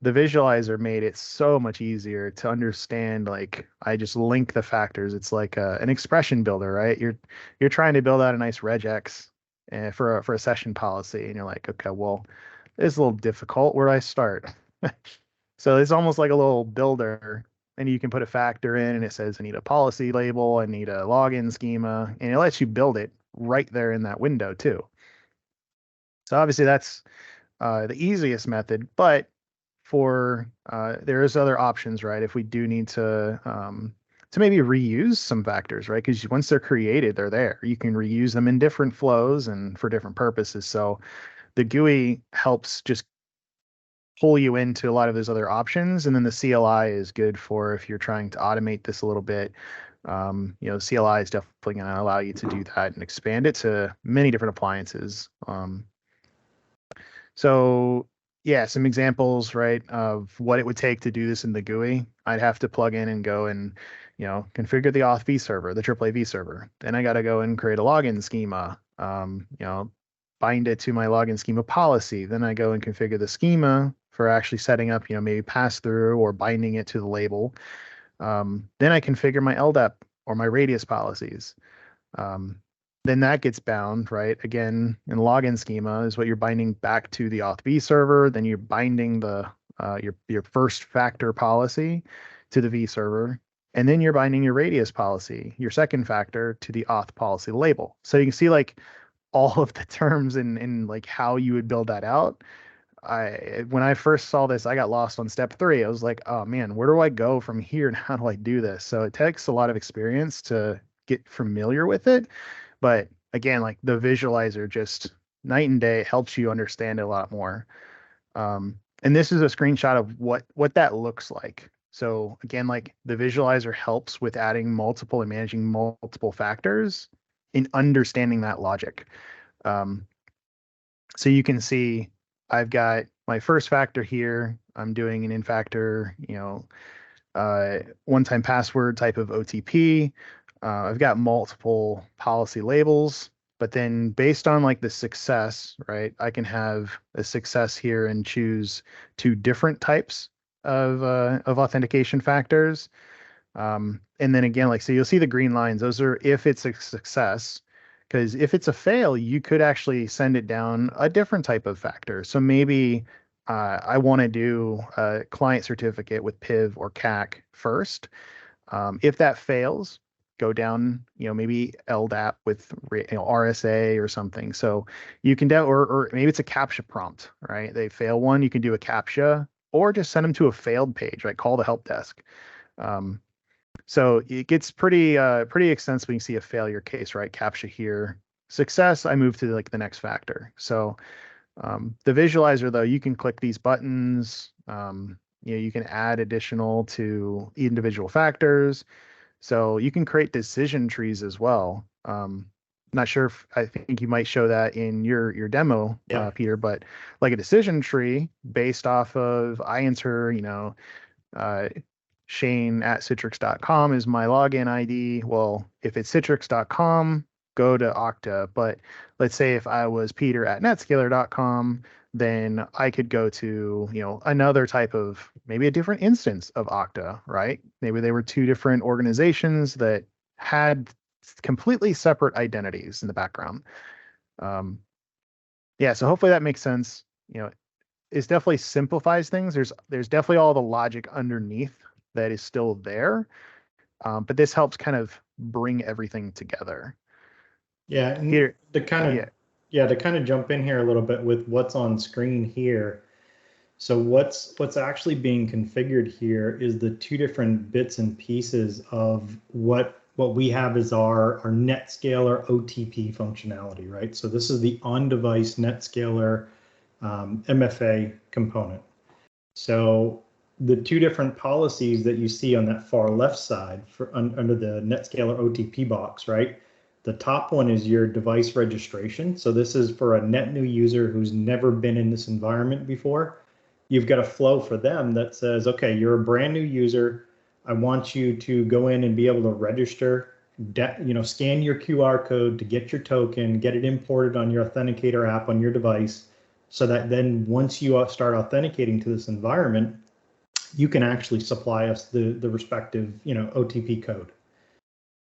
The visualizer made it so much easier to understand. Like, I just link the factors. It's like an expression builder, right? You're trying to build out a nice regex for a session policy, and you're like, okay, well, it's a little difficult. Where do I start? So it's almost like a little builder, and you can put a factor in and it says, I need a policy label, I need a login schema, and it lets you build it right there in that window too. So obviously that's the easiest method, but for there's other options, right? If we do need to maybe reuse some factors, right? Because once they're created, they're there. You can reuse them in different flows and for different purposes. So the GUI helps just pull you into a lot of those other options. And then the CLI is good for if you're trying to automate this a little bit. CLI is definitely going to allow you to do that and expand it to many different appliances. So yeah, some examples, right, of what it would take to do this in the GUI. I'd have to plug in and go and, configure the auth vServer, the AAA vServer. Then I got to go and create a login schema, bind it to my login schema policy. Then I go and configure the schema for actually setting up, maybe pass through or binding it to the label. Then I configure my LDAP or my radius policies. Then that gets bound, right? Again, in login schema is what you're binding back to the auth vServer. Then you're binding the your first factor policy to the vServer. And then you're binding your radius policy, your second factor, to the auth policy label. So you can see like all of the terms and like how you would build that out. When I first saw this, I got lost on step 3. I was like, oh man, where do I go from here and how do I do this? So it takes a lot of experience to get familiar with it. But again, like the visualizer, just night and day, helps you understand it a lot more. And this is a screenshot of what that looks like. So again, like the visualizer helps with adding multiple and managing multiple factors in understanding that logic. So you can see I've got my first factor here. I'm doing an in factor, one-time password type of OTP. I've got multiple policy labels, but then based on like the success, right, I can have a success here and choose 2 different types of authentication factors. And then again, like, so you'll see the green lines. Those are if it's a success, because if it's a fail, you could actually send it down a different type of factor. So maybe I want to do a client certificate with PIV or CAC first. If that fails, go down, maybe LDAP with RSA or something. So you can or maybe it's a CAPTCHA prompt, right? They fail one, you can do a CAPTCHA or just send them to a failed page, right? Call the help desk. So it gets pretty extensive when you see a failure case, right? CAPTCHA here. Success, I move to like the next factor. So the visualizer, though, you can click these buttons. You can add additional to individual factors. So you can create decision trees as well. Not sure if I think you might show that in your demo, Peter, but like a decision tree based off of I enter, Shane at citrix.com is my login ID. Well, if it's citrix.com, go to Okta. But let's say if I was Peter at netscaler.com, then I could go to, another type of, maybe a different instance of Okta, right? Maybe they were 2 different organizations that had completely separate identities in the background. So hopefully that makes sense. It definitely simplifies things. There's definitely all the logic underneath that is still there, but this helps kind of bring everything together. Yeah, and here to kind of jump in here a little bit with what's on screen here. So what's actually being configured here is the 2 different bits and pieces of what we have as our NetScaler OTP functionality, right? So this is the on-device NetScaler MFA component. So the 2 different policies that you see on that far left side under the NetScaler OTP box, right? The top one is your device registration. So this is for a net new user who's never been in this environment before. You've got a flow for them that says, okay, you're a brand new user. I want you to go in and be able to register, scan your QR code to get your token, get it imported on your authenticator app on your device, so that then once you start authenticating to this environment, you can actually supply us the respective, OTP code.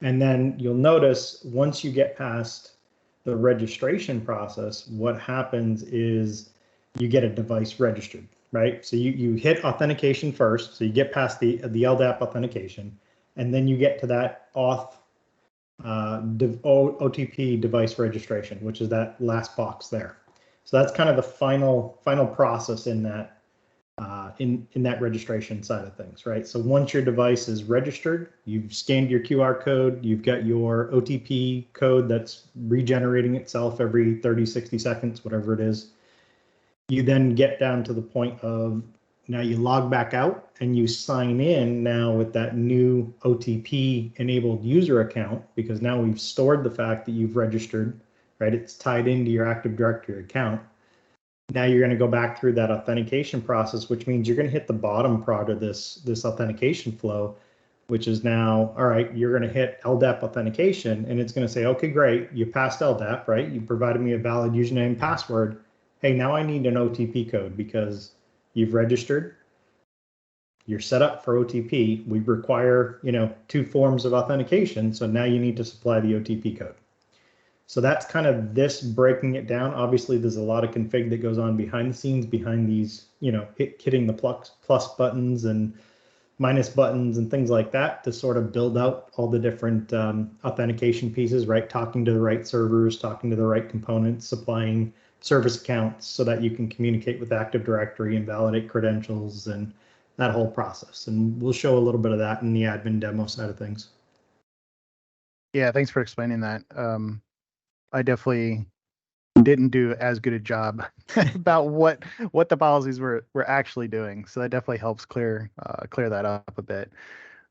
And then you'll notice once you get past the registration process, what happens is you get a device registered, right? So you hit authentication first. So you get past the LDAP authentication, and then you get to that auth OTP device registration, which is that last box there. So that's kind of the final process in that in that registration side of things, right? So once your device is registered, you've scanned your QR code, you've got your OTP code that's regenerating itself every 30, 60 seconds, whatever it is. You then get down to the point of now you log back out and you sign in now with that new OTP enabled user account, because now we've stored the fact that you've registered, right? It's tied into your Active Directory account. Now you're going to go back through that authentication process, which means you're going to hit the bottom part of this authentication flow, which is now, all right, you're going to hit LDAP authentication, and it's going to say, okay, great, you passed LDAP, right? You provided me a valid username and password. Hey, now I need an OTP code because you've registered, you're set up for OTP. We require, 2 forms of authentication. So now you need to supply the OTP code. So that's kind of this breaking it down. Obviously, there's a lot of config that goes on behind the scenes, behind these, hitting the plus buttons and minus buttons and things like that to sort of build out all the different authentication pieces, right? Talking to the right servers, talking to the right components, supplying service accounts so that you can communicate with Active Directory and validate credentials and that whole process. And we'll show a little bit of that in the admin demo side of things. Yeah, thanks for explaining that. I definitely didn't do as good a job about what the policies were actually doing. So that definitely helps clear that up a bit.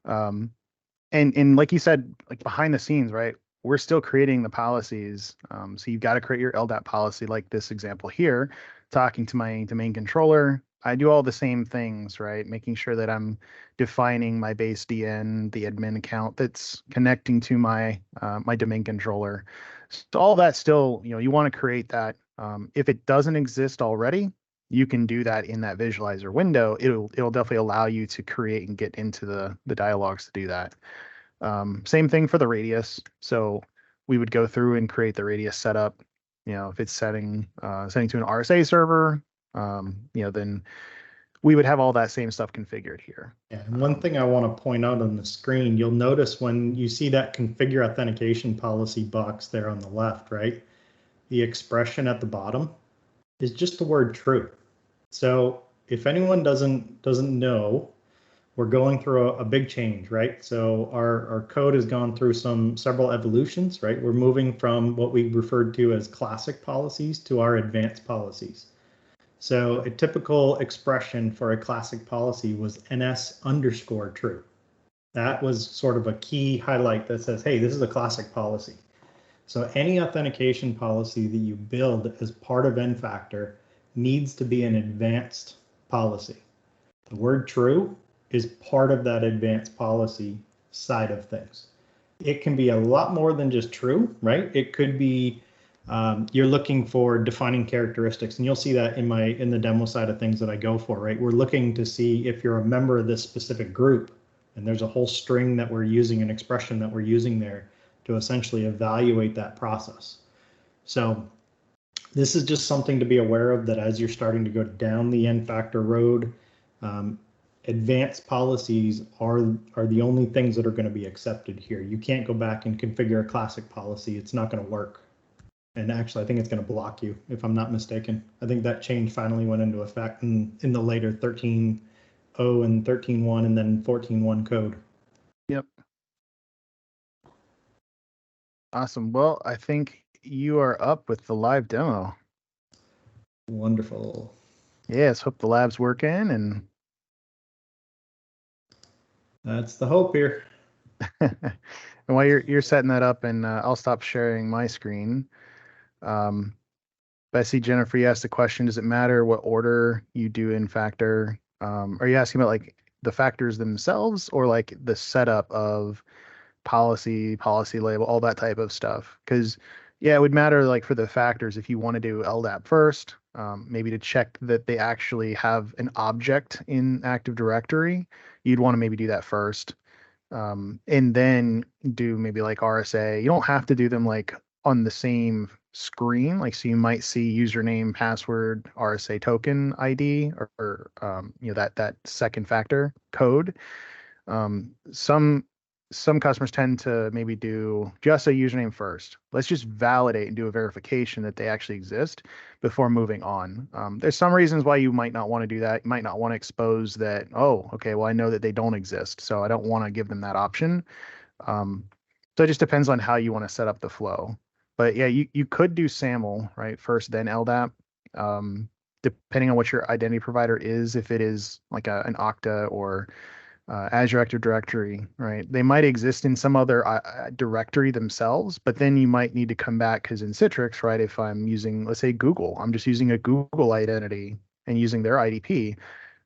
And like you said, like behind the scenes, right? We're still creating the policies. So you've got to create your LDAP policy, like this example here, talking to my domain controller. I do all the same things, right? Making sure that I'm defining my base DN, the admin account that's connecting to my my domain controller. So all that still, you want to create that. If it doesn't exist already, you can do that in that visualizer window. It'll definitely allow you to create and get into the dialogues to do that. Same thing for the radius. So we would go through and create the radius setup. If it's setting to an RSA server, then we would have all that same stuff configured here. Yeah, and one thing I want to point out on the screen, you'll notice when you see that configure authentication policy box there on the left, right? The expression at the bottom is just the word true. So if anyone doesn't know, we're going through a big change, right? So our code has gone through several evolutions, right? We're moving from what we referred to as classic policies to our advanced policies. So a typical expression for a classic policy was NS_true. That was sort of a key highlight that says, hey, this is a classic policy. So any authentication policy that you build as part of N-Factor needs to be an advanced policy. The word true is part of that advanced policy side of things. It can be a lot more than just true, right? It could be you're looking for defining characteristics, and you'll see that in the demo side of things that I go for, right? We're looking to see if you're a member of this specific group, and there's a whole string that we're using, an expression that we're using there to essentially evaluate that process. So this is just something to be aware of, that as you're starting to go down the N-Factor road, advanced policies are the only things that are going to be accepted here. You can't go back and configure a classic policy. It's not going to work. And actually, I think it's going to block you, if I'm not mistaken. I think that change finally went into effect in the later 13.0 and 13.1 and then 14.1 code. Yep. Awesome. Well, I think you are up with the live demo. Wonderful. Yes, hope the lab's working, and that's the hope here. And while you're setting that up, and I'll stop sharing my screen. But I see Jennifer, you asked the question, does it matter what order you do N-Factor? Are you asking about like the factors themselves, or like the setup of policy label, all that type of stuff? Because yeah, it would matter like for the factors if you want to do LDAP first, maybe to check that they actually have an object in Active Directory. You'd want to maybe do that first, and then do maybe like RSA. You don't have to do them like on the same screen, like so you might see username, password, RSA token ID, or that second factor code. Some customers tend to maybe do just a username first. Let's just validate and do a verification that they actually exist before moving on. There's some reasons why you might not want to do that. You might not want to expose that, oh, okay, well, I know that they don't exist, so I don't want to give them that option. So it just depends on how you want to set up the flow. But yeah, you could do SAML, right? First, then LDAP. depending on what your identity provider is, if it is like an Okta or Azure Active Directory, right? They might exist in some other directory themselves, but then you might need to come back because in Citrix, right? If I'm using, let's say Google, I'm just using a Google identity and using their IDP.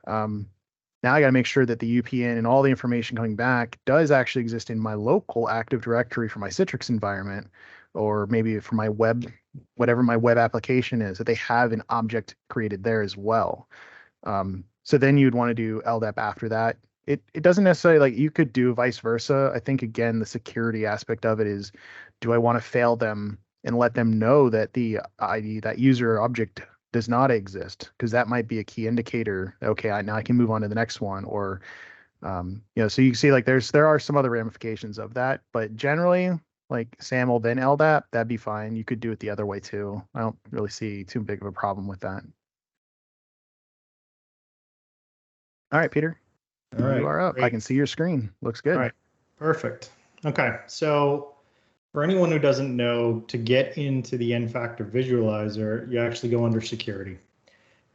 Now I got to make sure that the UPN and all the information coming back does actually exist in my local Active Directory for my Citrix environment, or maybe for my web, whatever my web application is, that they have an object created there as well. So then you'd want to do LDAP after that. It doesn't necessarily, like, you could do vice versa. I think, again, the security aspect of it is, do I want to fail them and let them know that the ID, that user object does not exist? Because that might be a key indicator. Okay, now I can move on to the next one. Or, so you can see, like, there are some other ramifications of that. But generally, like SAML, then LDAP, that'd be fine. You could do it the other way too. I don't really see too big of a problem with that. All right, Peter. All right, you are up. great. I can see your screen. Looks good. All right, perfect. Okay, so for anyone who doesn't know, to get into the N-Factor visualizer, you actually go under security.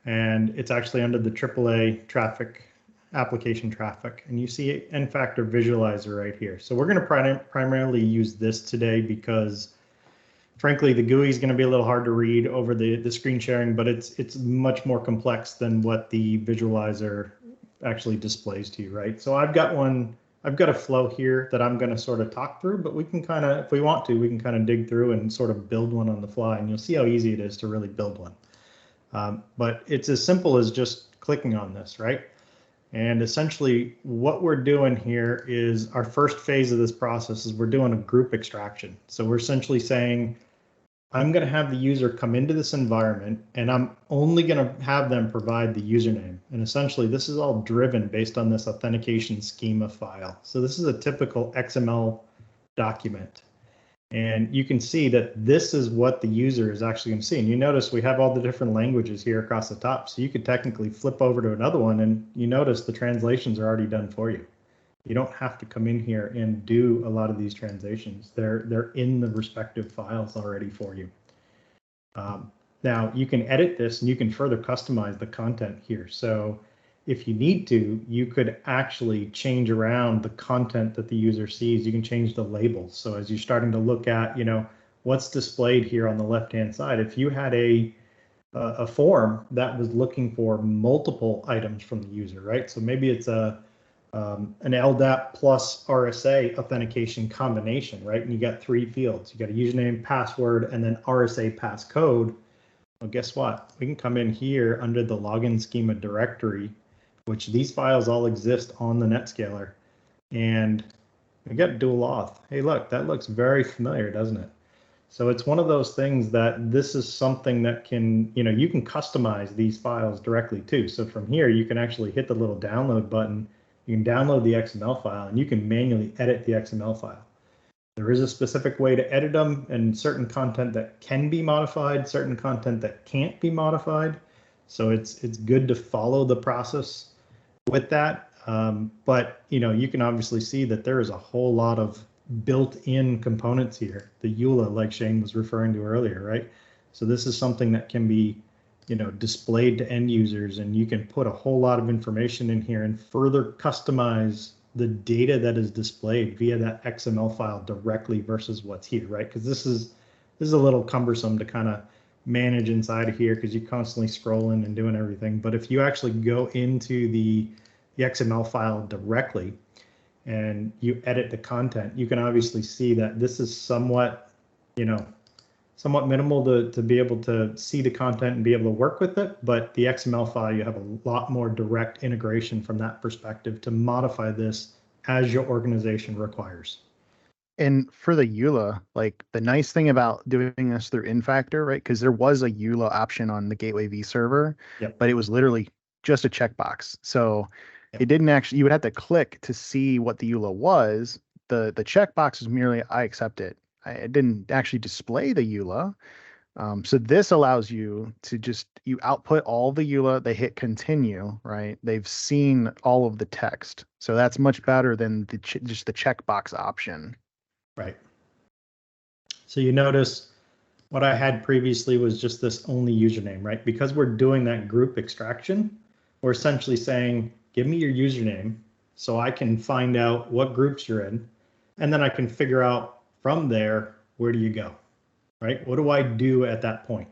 And it's actually under the AAA traffic, application traffic. And you see N-Factor visualizer right here. So we're going to primarily use this today because, frankly, the GUI is going to be a little hard to read over the screen sharing, but it's much more complex than what the visualizer actually displays to you, right? So I've got a flow here that I'm going to sort of talk through, but we can kind of, if we want to, we can kind of dig through and sort of build one on the fly, and you'll see how easy it is to really build one. But it's as simple as just clicking on this, right? And essentially what we're doing here is, our first phase of this process is we're doing a group extraction. So we're essentially saying, I'm going to have the user come into this environment, and I'm only going to have them provide the username. And essentially, this is all driven based on this authentication schema file. So this is a typical XML document. And you can see that this is what the user is actually going to see. And you notice we have all the different languages here across the top. So you could technically flip over to another one, and you notice the translations are already done for you. You don't have to come in here and do a lot of these translations. They're in the respective files already for you. Now you can edit this and you can further customize the content here. So if you need to, you could actually change around the content that the user sees. You can change the labels. So as you're starting to look at, what's displayed here on the left-hand side, if you had a form that was looking for multiple items from the user, right? So maybe it's an LDAP plus RSA authentication combination, right? And you got 3 fields. You got a username, password, and then RSA passcode. Well, guess what? We can come in here under the login schema directory, which these files all exist on the NetScaler, and we got dual auth. Hey, look, that looks very familiar, doesn't it? So it's one of those things that this is something that can, you can customize these files directly too. So from here, you can actually hit the little download button. You can download the XML file, and you can manually edit the XML file. There is a specific way to edit them, and certain content that can be modified, certain content that can't be modified. So it's good to follow the process with that. But you can obviously see that there is a whole lot of built-in components here. The EULA, like Shane was referring to earlier, right? So this is something that can be displayed to end users, and you can put a whole lot of information in here and further customize the data that is displayed via that XML file directly versus what's here, right? Because this is a little cumbersome to kind of manage inside of here because you're constantly scrolling and doing everything. But if you actually go into the XML file directly and you edit the content, you can obviously see that this is somewhat minimal to be able to see the content and be able to work with it. But the XML file, you have a lot more direct integration from that perspective to modify this as your organization requires. And for the EULA, like, the nice thing about doing this through N-Factor, right? Because there was a EULA option on the Gateway V server, but it was literally just a checkbox. So it didn't actually, you would have to click to see what the EULA was. The checkbox was merely, I accept it. It didn't actually display the EULA. So this allows you to you output all the EULA, they hit continue, right? They've seen all of the text. So that's much better than just the checkbox option. Right. So you notice What I had previously was just this only username, right? Because we're doing that group extraction, we're essentially saying, give me your username so I can find out what groups you're in, and then I can figure out from there, where do you go, right? What do I do at that point?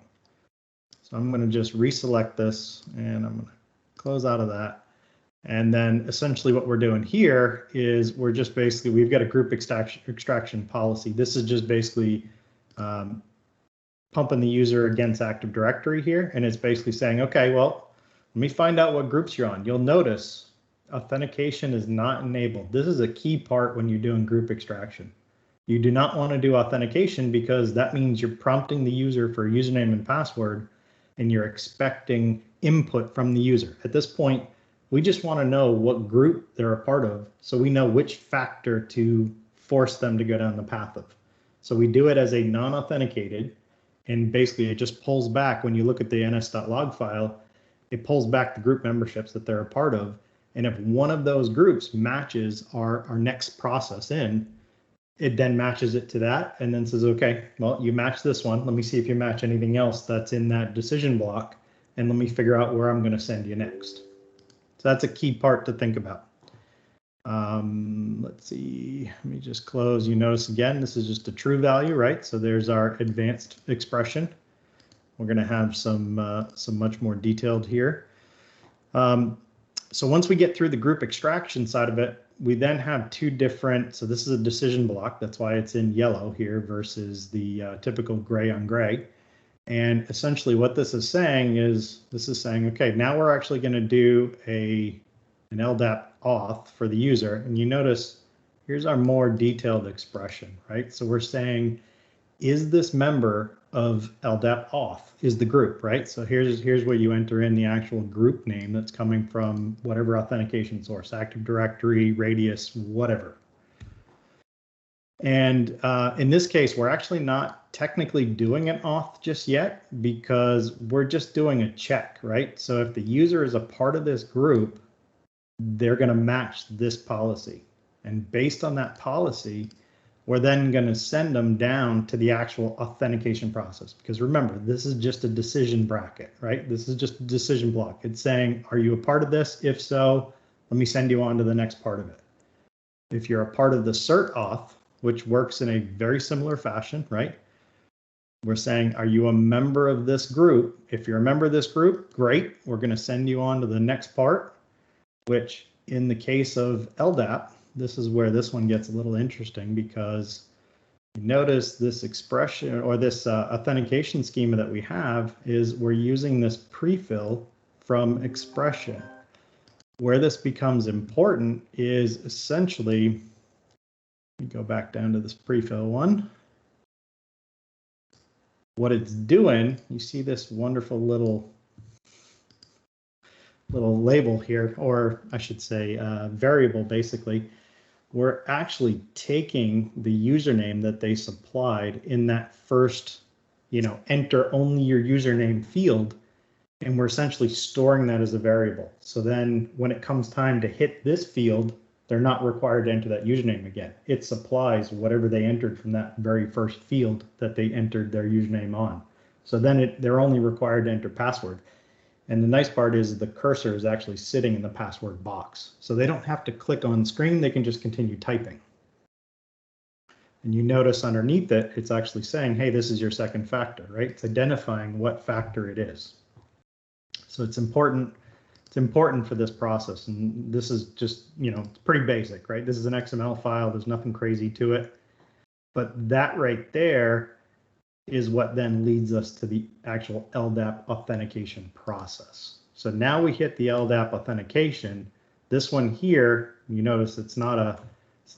So I'm going to just reselect this, and I'm going to close out of that. And then essentially what we're doing here is we're just basically, we've got a group extraction policy. This is just basically pumping the user against Active Directory here. And it's basically saying, okay, well, let me find out what groups you're on. You'll notice authentication is not enabled. This is a key part when you're doing group extraction. You do not want to do authentication because that means you're prompting the user for a username and password, and you're expecting input from the user. At this point, we just want to know what group they're a part of, so we know which factor to force them to go down the path of. So we do it as a non-authenticated, and basically it just pulls back. When you look at the ns.log file, it pulls back the group memberships that they're a part of. And if one of those groups matches our next process in, it then matches it to that and then says, okay, well, you match this one. Let me see if you match anything else that's in that decision block, and let me figure out where I'm going to send you next. So that's a key part to think about. Let's see, let me just close. You notice again, this is just a true value, right? So there's our advanced expression. We're going to have some much more detailed here. So once we get through the group extraction side of it, we then have two different, so this is a decision block. That's why it's in yellow here versus the typical gray on gray. And essentially what this is saying is, okay, now we're actually going to do an LDAP auth for the user. And you notice here's our more detailed expression, right? So we're saying, is this member of LDAP auth is the group, right? So here's where you enter in the actual group name that's coming from whatever authentication source, Active Directory, Radius, whatever. And in this case, we're actually not technically doing an auth just yet because we're just doing a check, right? So if the user is a part of this group, they're going to match this policy. And based on that policy, we're then going to send them down to the actual authentication process. Because remember, this is just a decision bracket, right? This is just a decision block. It's saying, are you a part of this? If so, let me send you on to the next part of it. If you're a part of the cert auth, which works in a very similar fashion, right? We're saying, are you a member of this group? If you're a member of this group, great. We're going to send you on to the next part, which in the case of LDAP, this is where this one gets a little interesting because you notice this expression or this authentication schema that we have is we're using this prefill from expression. Where this becomes important is essentially, let me go back down to this prefill one. What it's doing, you see this wonderful little label here, or I should say variable basically. We're actually taking the username that they supplied in that first, enter only your username field, and we're essentially storing that as a variable. So then when it comes time to hit this field, they're not required to enter that username again. It supplies whatever they entered from that very first field that they entered their username on. So then they're only required to enter password. And the nice part is the cursor is actually sitting in the password box. So they don't have to click on screen, they can just continue typing. And you notice underneath it, it's actually saying, hey, this is your second factor, right? It's identifying what factor it is. So it's important for this process. And this is just, it's pretty basic, right? This is an XML file, there's nothing crazy to it. But that right there is what then leads us to the actual LDAP authentication process. So now we hit the LDAP authentication. This one here, you notice it's not a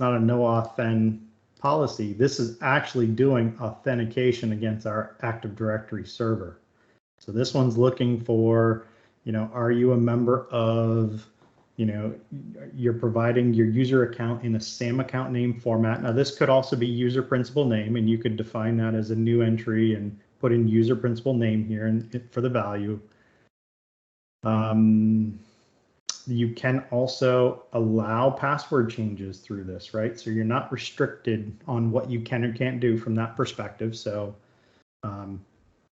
no auth policy. This is actually doing authentication against our Active Directory server. So this one's looking for, are you a member of, you're providing your user account in a SAM account name format. Now this could also be user principal name, and you could define that as a new entry and put in user principal name here and for the value. You can also allow password changes through this, right? So you're not restricted on what you can or can't do from that perspective. So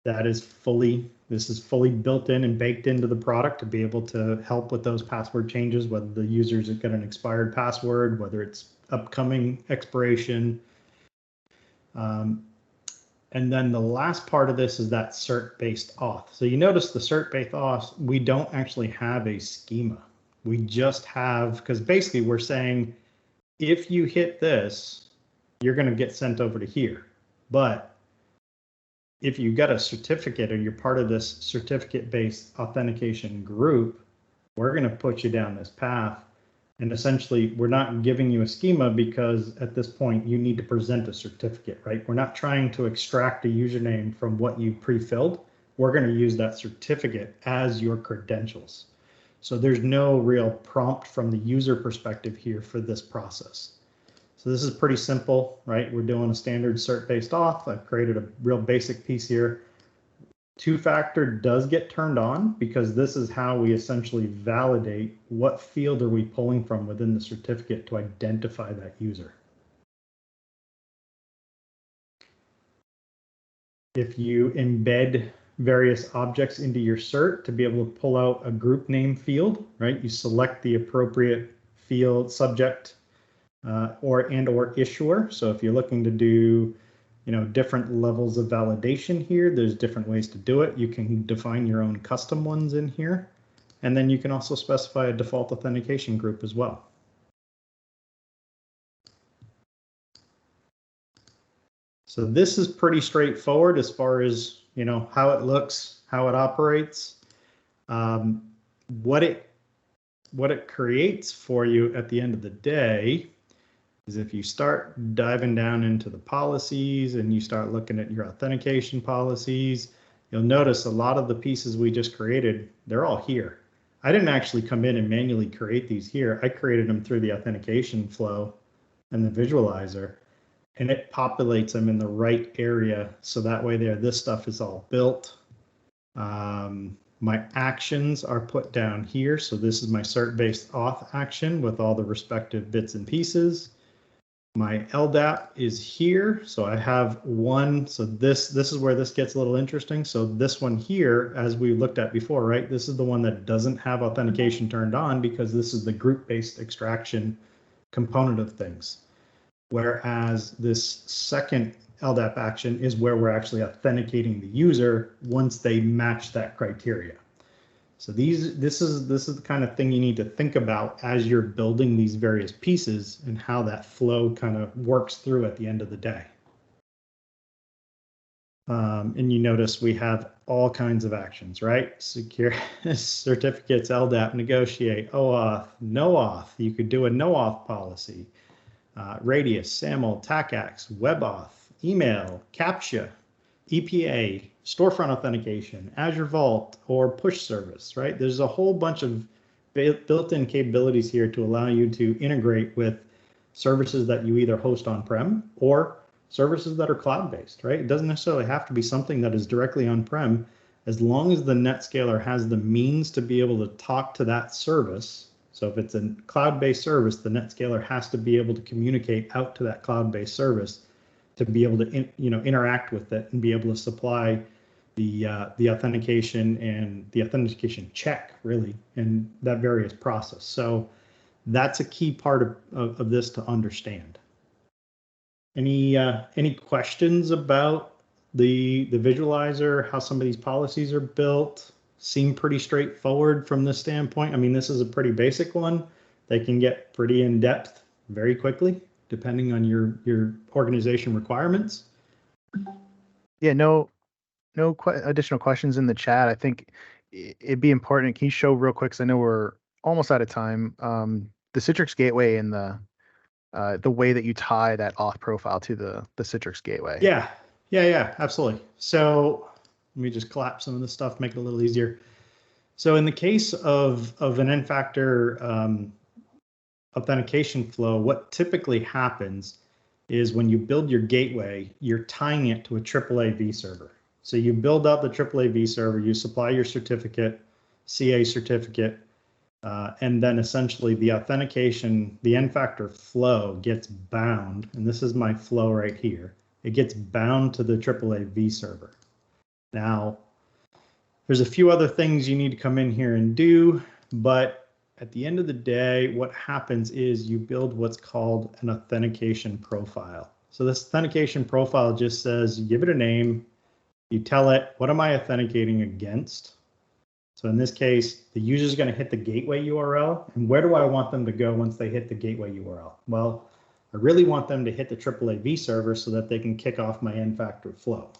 This is fully built in and baked into the product to be able to help with those password changes, whether the user's got an expired password, whether it's upcoming expiration. And then the last part of this is that cert-based auth. So you notice the cert-based auth, we don't actually have a schema. We just have, because basically we're saying, if you hit this, you're going to get sent over to here. But if you got a certificate or you're part of this certificate-based authentication group, we're going to put you down this path. And essentially, we're not giving you a schema because at this point, you need to present a certificate, right? We're not trying to extract a username from what you pre-filled. We're going to use that certificate as your credentials. So there's no real prompt from the user perspective here for this process. So this is pretty simple, right? We're doing a standard cert-based auth. I've created a real basic piece here. Two-factor does get turned on because this is how we essentially validate what field are we pulling from within the certificate to identify that user. If you embed various objects into your cert to be able to pull out a group name field, right? You select the appropriate field subject or issuer. So if you're looking to do different levels of validation here, there's different ways to do it. You can define your own custom ones in here. And then you can also specify a default authentication group as well. So this is pretty straightforward as far as, how it looks, how it operates. What it creates for you at the end of the day is if you start diving down into the policies and you start looking at your authentication policies, you'll notice a lot of the pieces we just created, they're all here. I didn't actually come in and manually create these here. I created them through the authentication flow and the visualizer, and it populates them in the right area. So that way this stuff is all built. My actions are put down here. So this is my cert-based auth action with all the respective bits and pieces. My LDAP is here. So I have one. So this is where this gets a little interesting. So this one here, as we looked at before, right? This is the one that doesn't have authentication turned on because this is the group-based extraction component of things. Whereas this second LDAP action is where we're actually authenticating the user once they match that criteria. So this is the kind of thing you need to think about as you're building these various pieces and how that flow kind of works through at the end of the day. And you notice we have all kinds of actions, right? Secure certificates, LDAP, negotiate, OAuth, no auth. You could do a no auth policy. Radius, SAML, TACAX, WebAuth, email, CAPTCHA, EPA, storefront authentication, Azure Vault, or push service, right? There's a whole bunch of built-in capabilities here to allow you to integrate with services that you either host on-prem or services that are cloud-based, right? It doesn't necessarily have to be something that is directly on-prem. As long as the NetScaler has the means to be able to talk to that service. So if it's a cloud-based service, the NetScaler has to be able to communicate out to that cloud-based service to be able to interact with it and be able to supply the authentication and the authentication check, really, and that various process. So that's a key part of this to understand. Any questions about the visualizer, how some of these policies are built? Seem pretty straightforward from this standpoint. I mean, this is a pretty basic one. They can get pretty in depth very quickly, depending on your organization requirements. Yeah, no additional questions in the chat. I think it'd be important. Can you show real quick, because I know we're almost out of time, the Citrix Gateway and the way that you tie that auth profile to the Citrix Gateway? Yeah, absolutely. So let me just collapse some of this stuff, make it a little easier. So in the case of an N-factor authentication flow, what typically happens is when you build your gateway, you're tying it to a AAA V server. So you build out the AAA V server, you supply your certificate, CA certificate, and then essentially the authentication, the N-factor flow gets bound, and this is my flow right here. it gets bound to the AAA V server. Now, there's a few other things you need to come in here and do, but at the end of the day, what happens is you build what's called an authentication profile. So this authentication profile just says, you give it a name, you tell it, what am I authenticating against? So in this case, the user is going to hit the gateway URL. And where do I want them to go once they hit the gateway URL? Well, I really want them to hit the AAA V server so that they can kick off my N-factor flow.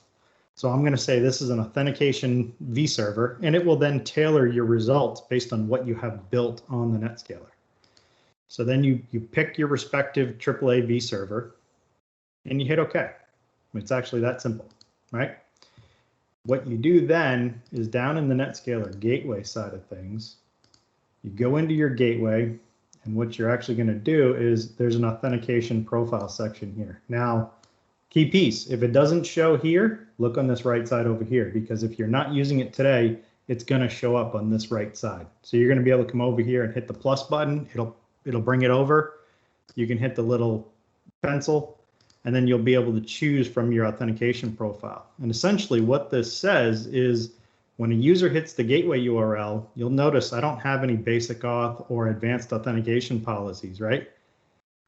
So I'm going to say this is an authentication V server, and it will then tailor your results based on what you have built on the NetScaler. So then you pick your respective AAA V server and you hit OK. It's actually that simple, right? What you do then is down in the NetScaler gateway side of things, you go into your gateway, and what you're actually going to do is there's an authentication profile section here. Now, key piece, if it doesn't show here, look on this right side over here, because if you're not using it today, it's going to show up on this right side. So you're going to be able to come over here and hit the plus button. It'll bring it over. You can hit the little pencil, and then you'll be able to choose from your authentication profile. And essentially what this says is when a user hits the gateway URL, you'll notice I don't have any basic auth or advanced authentication policies, right?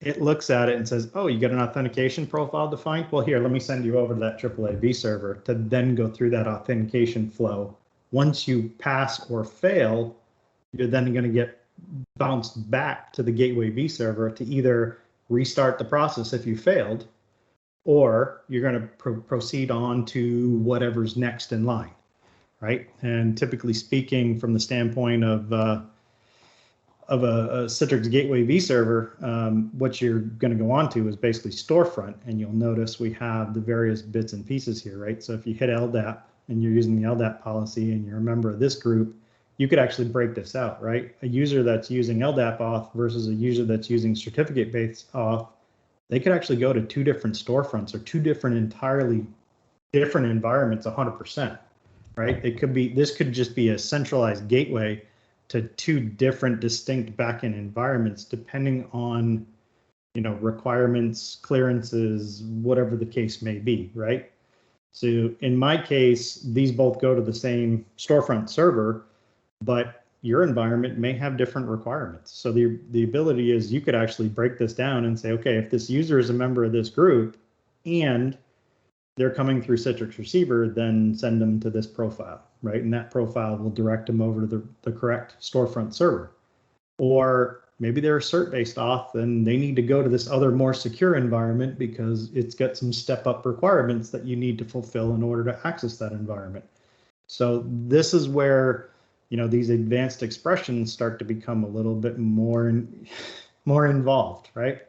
It looks at it and says, oh, you got an authentication profile defined? Well, here, let me send you over to that AAA V server to then go through that authentication flow. Once you pass or fail, you're then going to get bounced back to the gateway V server to either restart the process if you failed, or you're going to proceed on to whatever's next in line, right? And typically speaking, from the standpoint of a Citrix Gateway V server, what you're going to go on to is basically storefront, and you'll notice we have the various bits and pieces here, right? So if you hit LDAP and you're using the LDAP policy and you're a member of this group, you could actually break this out, right? A user that's using LDAP auth versus a user that's using certificate-based auth, they could actually go to two different storefronts or two different entirely different environments 100%, right? It could be, this could just be a centralized gateway to two different distinct backend environments, depending on, you know, requirements, clearances, whatever the case may be, right? So in my case, these both go to the same storefront server, but your environment may have different requirements. So the ability is you could actually break this down and say, okay, if this user is a member of this group and they're coming through Citrix Receiver, then send them to this profile, right? And that profile will direct them over to the correct storefront server. Or maybe they're cert-based auth and they need to go to this other more secure environment because it's got some step-up requirements that you need to fulfill in order to access that environment. So this is where, you know, these advanced expressions start to become a little bit more involved, right?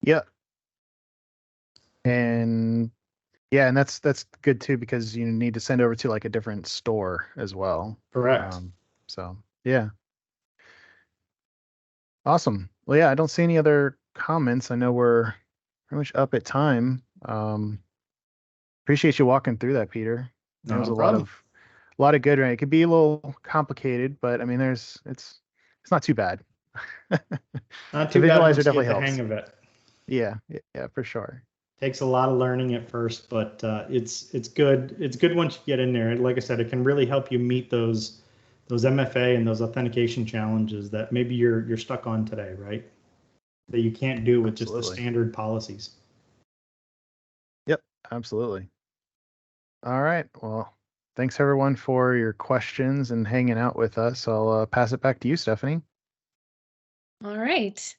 Yeah. And yeah, and that's good too, because you need to send over to like a different store as well. Correct. So yeah. Awesome. Well, yeah, I don't see any other comments. I know we're pretty much up at time. Appreciate you walking through that, Peter. There was a lot of good, right? It could be a little complicated, but I mean, it's not too bad. Not too bad once you definitely get the helps. hang of it. Yeah, for sure. Takes a lot of learning at first, but it's good. It's good once you get in there. Like I said, it can really help you meet those MFA and those authentication challenges that maybe you're stuck on today, right? That you can't do with just the standard policies. Yep, absolutely. All right. Well, thanks everyone for your questions and hanging out with us. I'll pass it back to you, Stephanie. All right.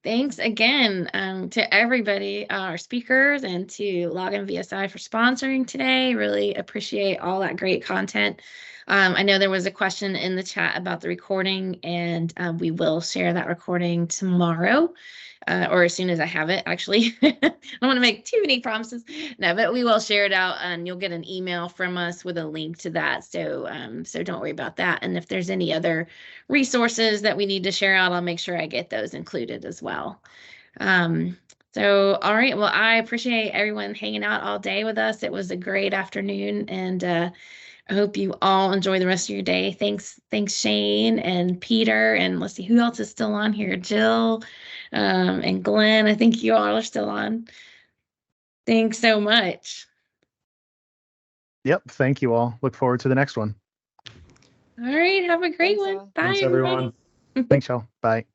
Thanks again to everybody, our speakers, and to Login VSI for sponsoring today. Really appreciate all that great content. I know there was a question in the chat about the recording, and we will share that recording tomorrow. Or as soon as I have it, actually. I don't want to make too many promises. No, but we will share it out, and you'll get an email from us with a link to that. So don't worry about that. And if there's any other resources that we need to share out, I'll make sure I get those included as well. So, all right. Well, I appreciate everyone hanging out all day with us. It was a great afternoon, and I hope you all enjoy the rest of your day. Thanks, Shane and Peter, and let's see who else is still on here. Jill, and Glenn. I think you all are still on. Thanks so much. Yep. Thank you all. Look forward to the next one. All right. Have a great Thanks, one. all. Bye, Thanks, everybody. everyone. Thanks, y'all. Bye.